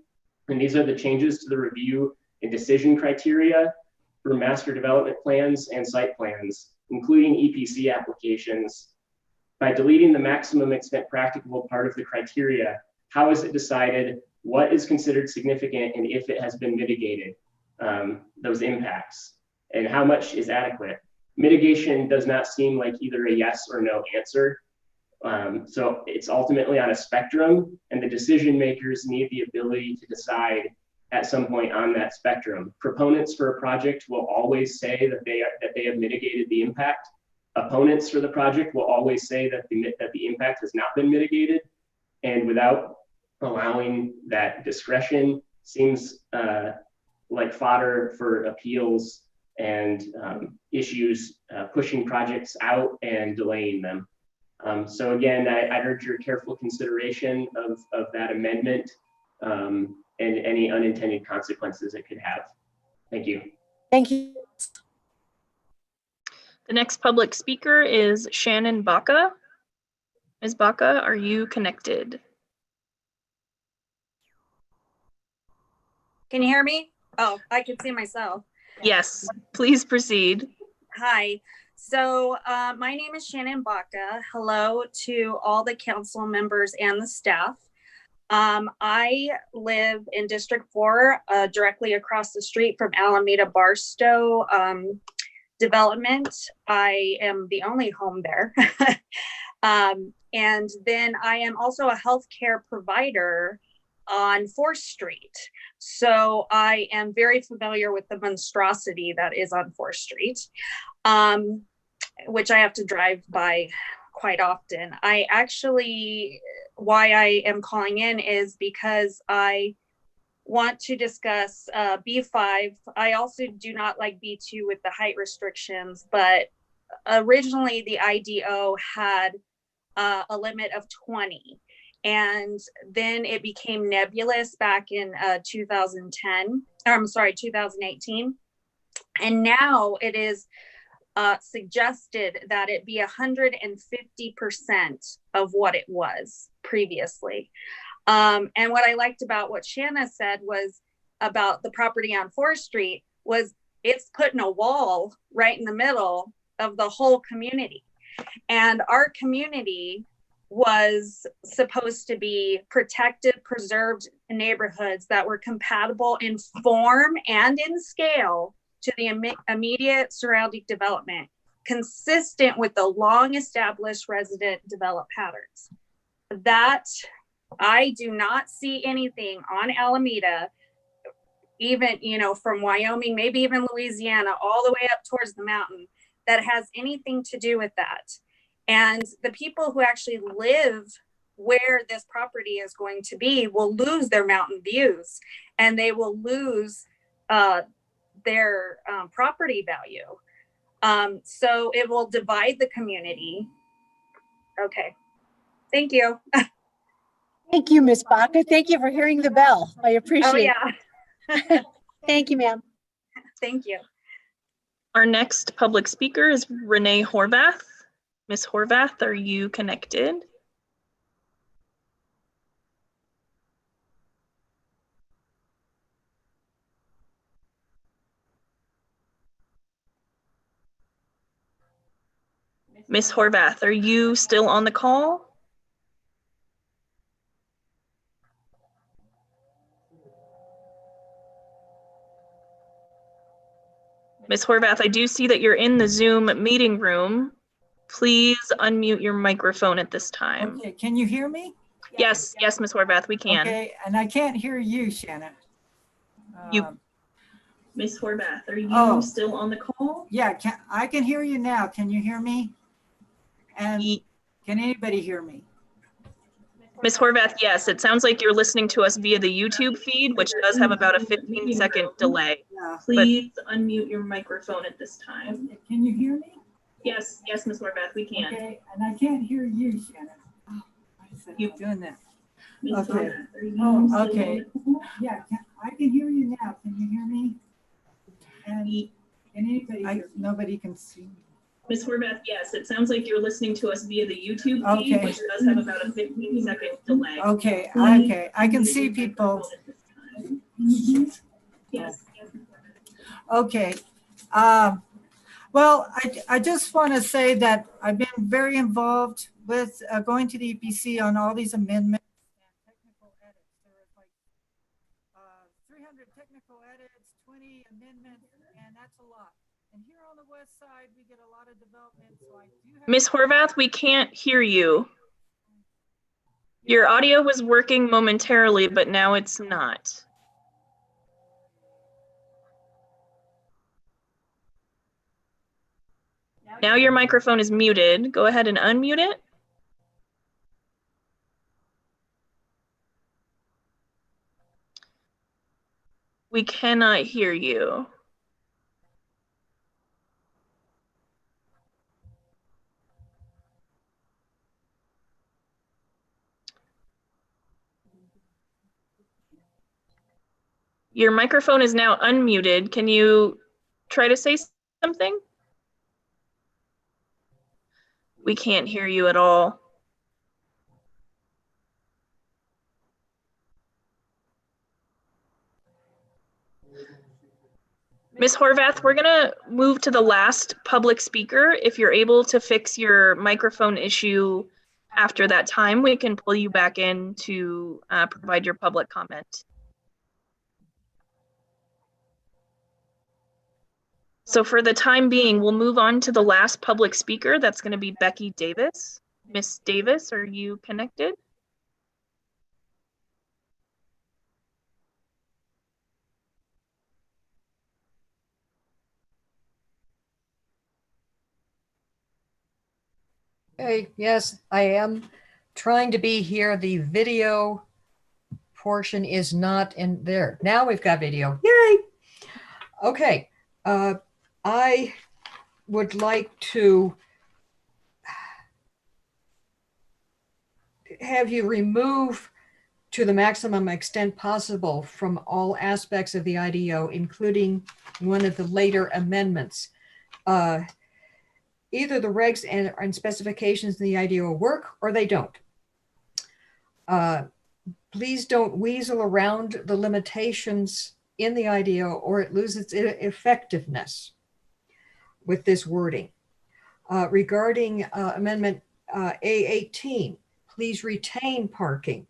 and these are the changes to the review and decision criteria for master development plans and site plans, including EPC applications. By deleting the maximum extent practicable part of the criteria, how is it decided what is considered significant and if it has been mitigated, those impacts, and how much is adequate? Mitigation does not seem like either a yes or no answer. So it's ultimately on a spectrum, and the decision makers need the ability to decide at some point on that spectrum. Proponents for a project will always say that they have mitigated the impact. Opponents for the project will always say that the impact has not been mitigated, and without allowing that discretion seems like fodder for appeals and issues pushing projects out and delaying them. So again, I urge your careful consideration of that amendment and any unintended consequences it could have. Thank you. Thank you. The next public speaker is Shannon Baca. Ms. Baca, are you connected? Can you hear me? Oh, I can see myself. Yes, please proceed. Hi. So my name is Shannon Baca. Hello to all the council members and the staff. I live in District 4, directly across the street from Alameda Barstow development. I am the only home there. And then I am also a healthcare provider on 4th Street. So I am very familiar with the monstrosity that is on 4th Street, which I have to drive by quite often. Why I am calling in is because I want to discuss B5. I also do not like B2 with the height restrictions, but originally the IDO had a limit of 20. And then it became nebulous back in 2018. And now it is suggested that it be 150% of what it was previously. And what I liked about what Shanna said was about the property on 4th Street was it's putting a wall right in the middle of the whole community. And our community was supposed to be protected, preserved neighborhoods that were compatible in form and in scale to the immediate surrounding development, consistent with the long established resident developed patterns. That I do not see anything on Alameda, even, from Wyoming, maybe even Louisiana, all the way up towards the mountain, that has anything to do with that. And the people who actually live where this property is going to be will lose their mountain views, and they will lose their property value. So it will divide the community. Okay, thank you. Thank you, Ms. Baca. Thank you for hearing the bell. I appreciate it. Oh, yeah. Thank you, ma'am. Thank you. Our next public speaker is Renee Horvath. Ms. Horvath, are you connected? Ms. Horvath, are you still on the call? Ms. Horvath, I do see that you're in the Zoom meeting room. Please unmute your microphone at this time. Okay, can you hear me? Yes, yes, Ms. Horvath, we can. Okay, and I can't hear you, Shannon. Ms. Horvath, are you still on the call? Yeah, I can hear you now. Can you hear me? And can anybody hear me? Ms. Horvath, yes, it sounds like you're listening to us via the YouTube feed, which does have about a 15-second delay. Yeah. Please unmute your microphone at this time. Okay, can you hear me? Yes, yes, Ms. Horvath, we can. Okay, and I can't hear you, Shannon. Oh, why is it not doing that? Ms. Okay. Horvath, are you still on Okay. the call? Yeah, I can hear you now. Can you hear me? And can anybody? Nobody can see me. Ms. Horvath, yes, it sounds like you're listening to us via the YouTube feed, Okay. which does have about a 15-second delay. Okay, Please okay, I can see people. Yes. Okay. Well, I just want to say that I've been very involved with going to the EPC on all these amendments and technical edits. There was like 300 technical edits, 20 amendments, and that's a lot. And here on the west side, we get a lot of development. So I do have Ms. Horvath, we can't hear you. Your audio was working momentarily, but now it's not. Now your microphone is muted. Go ahead and unmute it. We cannot hear you. Your microphone is now unmuted. Can you try to say something? We can't hear you at all. Ms. Horvath, we're gonna move to the last public speaker. If you're able to fix your microphone issue after that time, we can pull you back in to provide your public comment. So for the time being, we'll move on to the last public speaker. That's going to be Becky Davis. Miss Davis, are you connected? Hey, yes, I am trying to be here. The video portion is not in there. Now we've got video. Yay! Okay, I would like to have you remove to the maximum extent possible from all aspects of the IDO, including one of the later amendments. Either the regs and specifications in the IDO work or they don't. Please don't weasel around the limitations in the IDO or it loses its effectiveness with this wording. Regarding Amendment A18, please retain parking,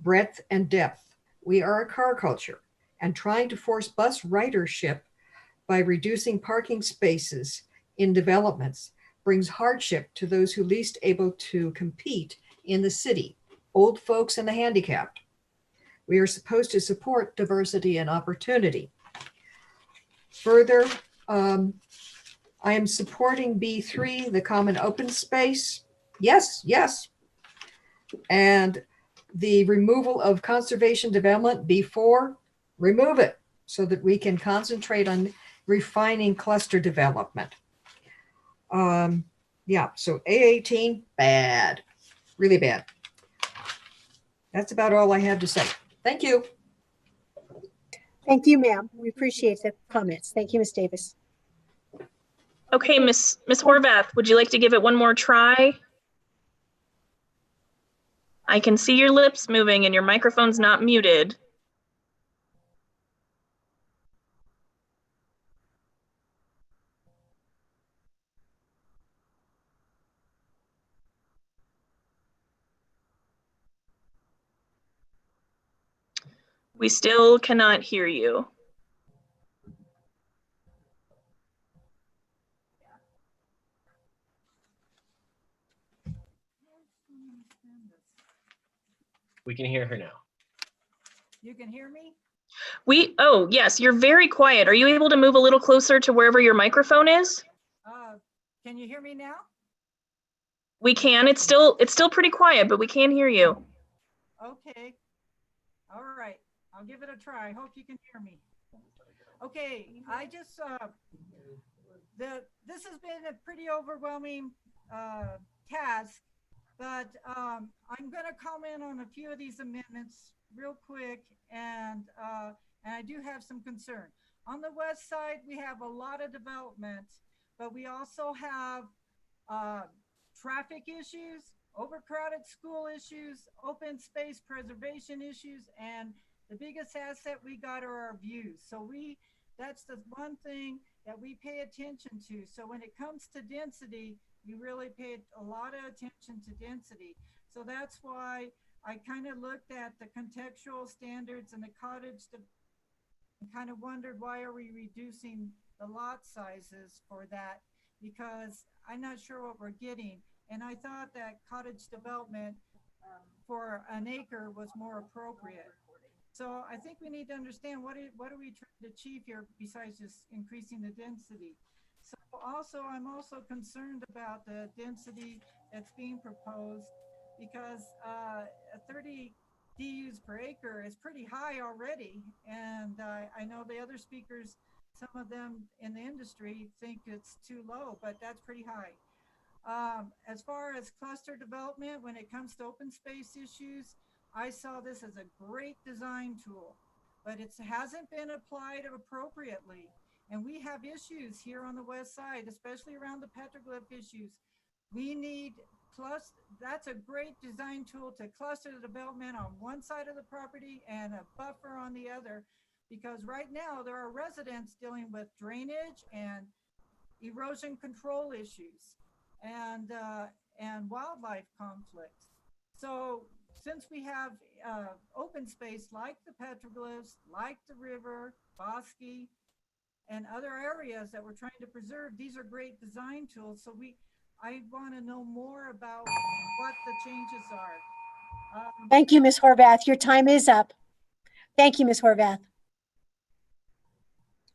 breadth and depth. We are a car culture and trying to force bus ridership by reducing parking spaces in developments brings hardship to those who least able to compete in the city, old folks and the handicapped. We are supposed to support diversity and opportunity. Further, I am supporting B3, the common open space. Yes, yes. And the removal of conservation development, B4, remove it so that we can concentrate on refining cluster development. Yeah, so A18, bad, really bad. That's about all I have to say. Thank you. Thank you, ma'am. We appreciate the comments. Thank you, Ms. Davis. Okay, Miss Horvath, would you like to give it one more try? I can see your lips moving and your microphone's not muted. We still cannot hear you. We can hear her now. You can hear me? Oh, yes, you're very quiet. Are you able to move a little closer to wherever your microphone is? Can you hear me now? We can. It's still pretty quiet, but we can hear you. Okay. All right. I'll give it a try. Hope you can hear me. Okay. I just, this has been a pretty overwhelming task, but I'm going to comment on a few of these amendments real quick, and I do have some concern. On the west side, we have a lot of development, but we also have traffic issues, overcrowded school issues, open space preservation issues, and the biggest asset we got are our views. So that's the one thing that we pay attention to. So when it comes to density, we really paid a lot of attention to density. So that's why I kind of looked at the contextual standards and the cottage and kind of wondered, why are we reducing the lot sizes for that? Because I'm not sure what we're getting. And I thought that cottage development for an acre was more appropriate. So I think we need to understand what are we trying to achieve here besides just increasing the density. So I'm also concerned about the density that's being proposed, because 30 DUs per acre is pretty high already. And I know the other speakers, some of them in the industry think it's too low, but that's pretty high. As far as cluster development, when it comes to open space issues, I saw this as a great design tool, but it hasn't been applied appropriately. And we have issues here on the west side, especially around the petroglyph issues. We need that's a great design tool to cluster the development on one side of the property and a buffer on the other, because right now there are residents dealing with drainage and erosion control issues and wildlife conflicts. So since we have open space like the petroglyphs, like the river, Bosque, and other areas that we're trying to preserve, these are great design tools. So I want to know more about what the changes are. Thank you, Ms. Horvath. Your time is up. Thank you, Ms. Horvath.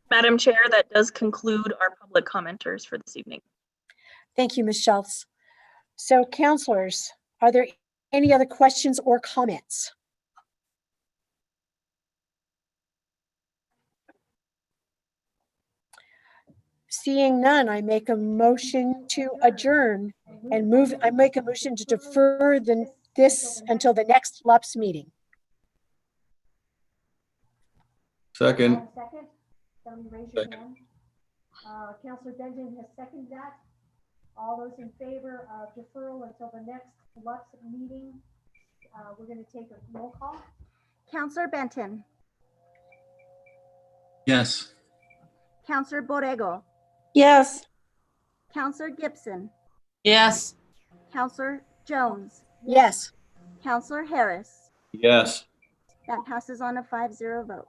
Madam Chair, that does conclude our public commenters for this evening. Thank you, Ms. Schultz. So counselors, are there any other questions or comments? Seeing none, I make a motion to adjourn and I make a motion to defer this until the next LUPS meeting. Second. Somebody raise your hand. Councilor Benton has seconded that. All those in favor of deferral until the next LUPS meeting, we're going to take a roll call. Councillor Benton, Yes. Councillor Borrego, Yes. Councillor Gibson, Yes. Councillor Jones, Yes. Councillor Harris. Yes. That passes on a 5-0 vote.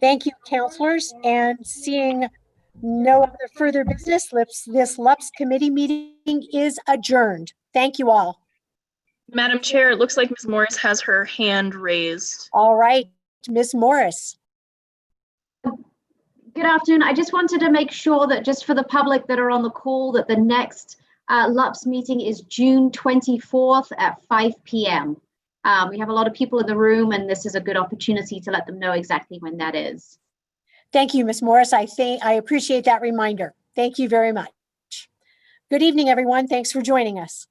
Thank you, counselors. And seeing no other further business, this LUPS committee meeting is adjourned. Thank you all. Madam Chair, it looks like Ms. Morris has her hand raised. All right, Ms. Morris. Good afternoon. I just wanted to make sure that just for the public that are on the call, that the next LUPS meeting is June 24th at 5 p.m. We have a lot of people in the room, and this is a good opportunity to let them know exactly when that is. Thank you, Ms. Morris. I appreciate that reminder. Thank you very much. Good evening, everyone. Thanks for joining us.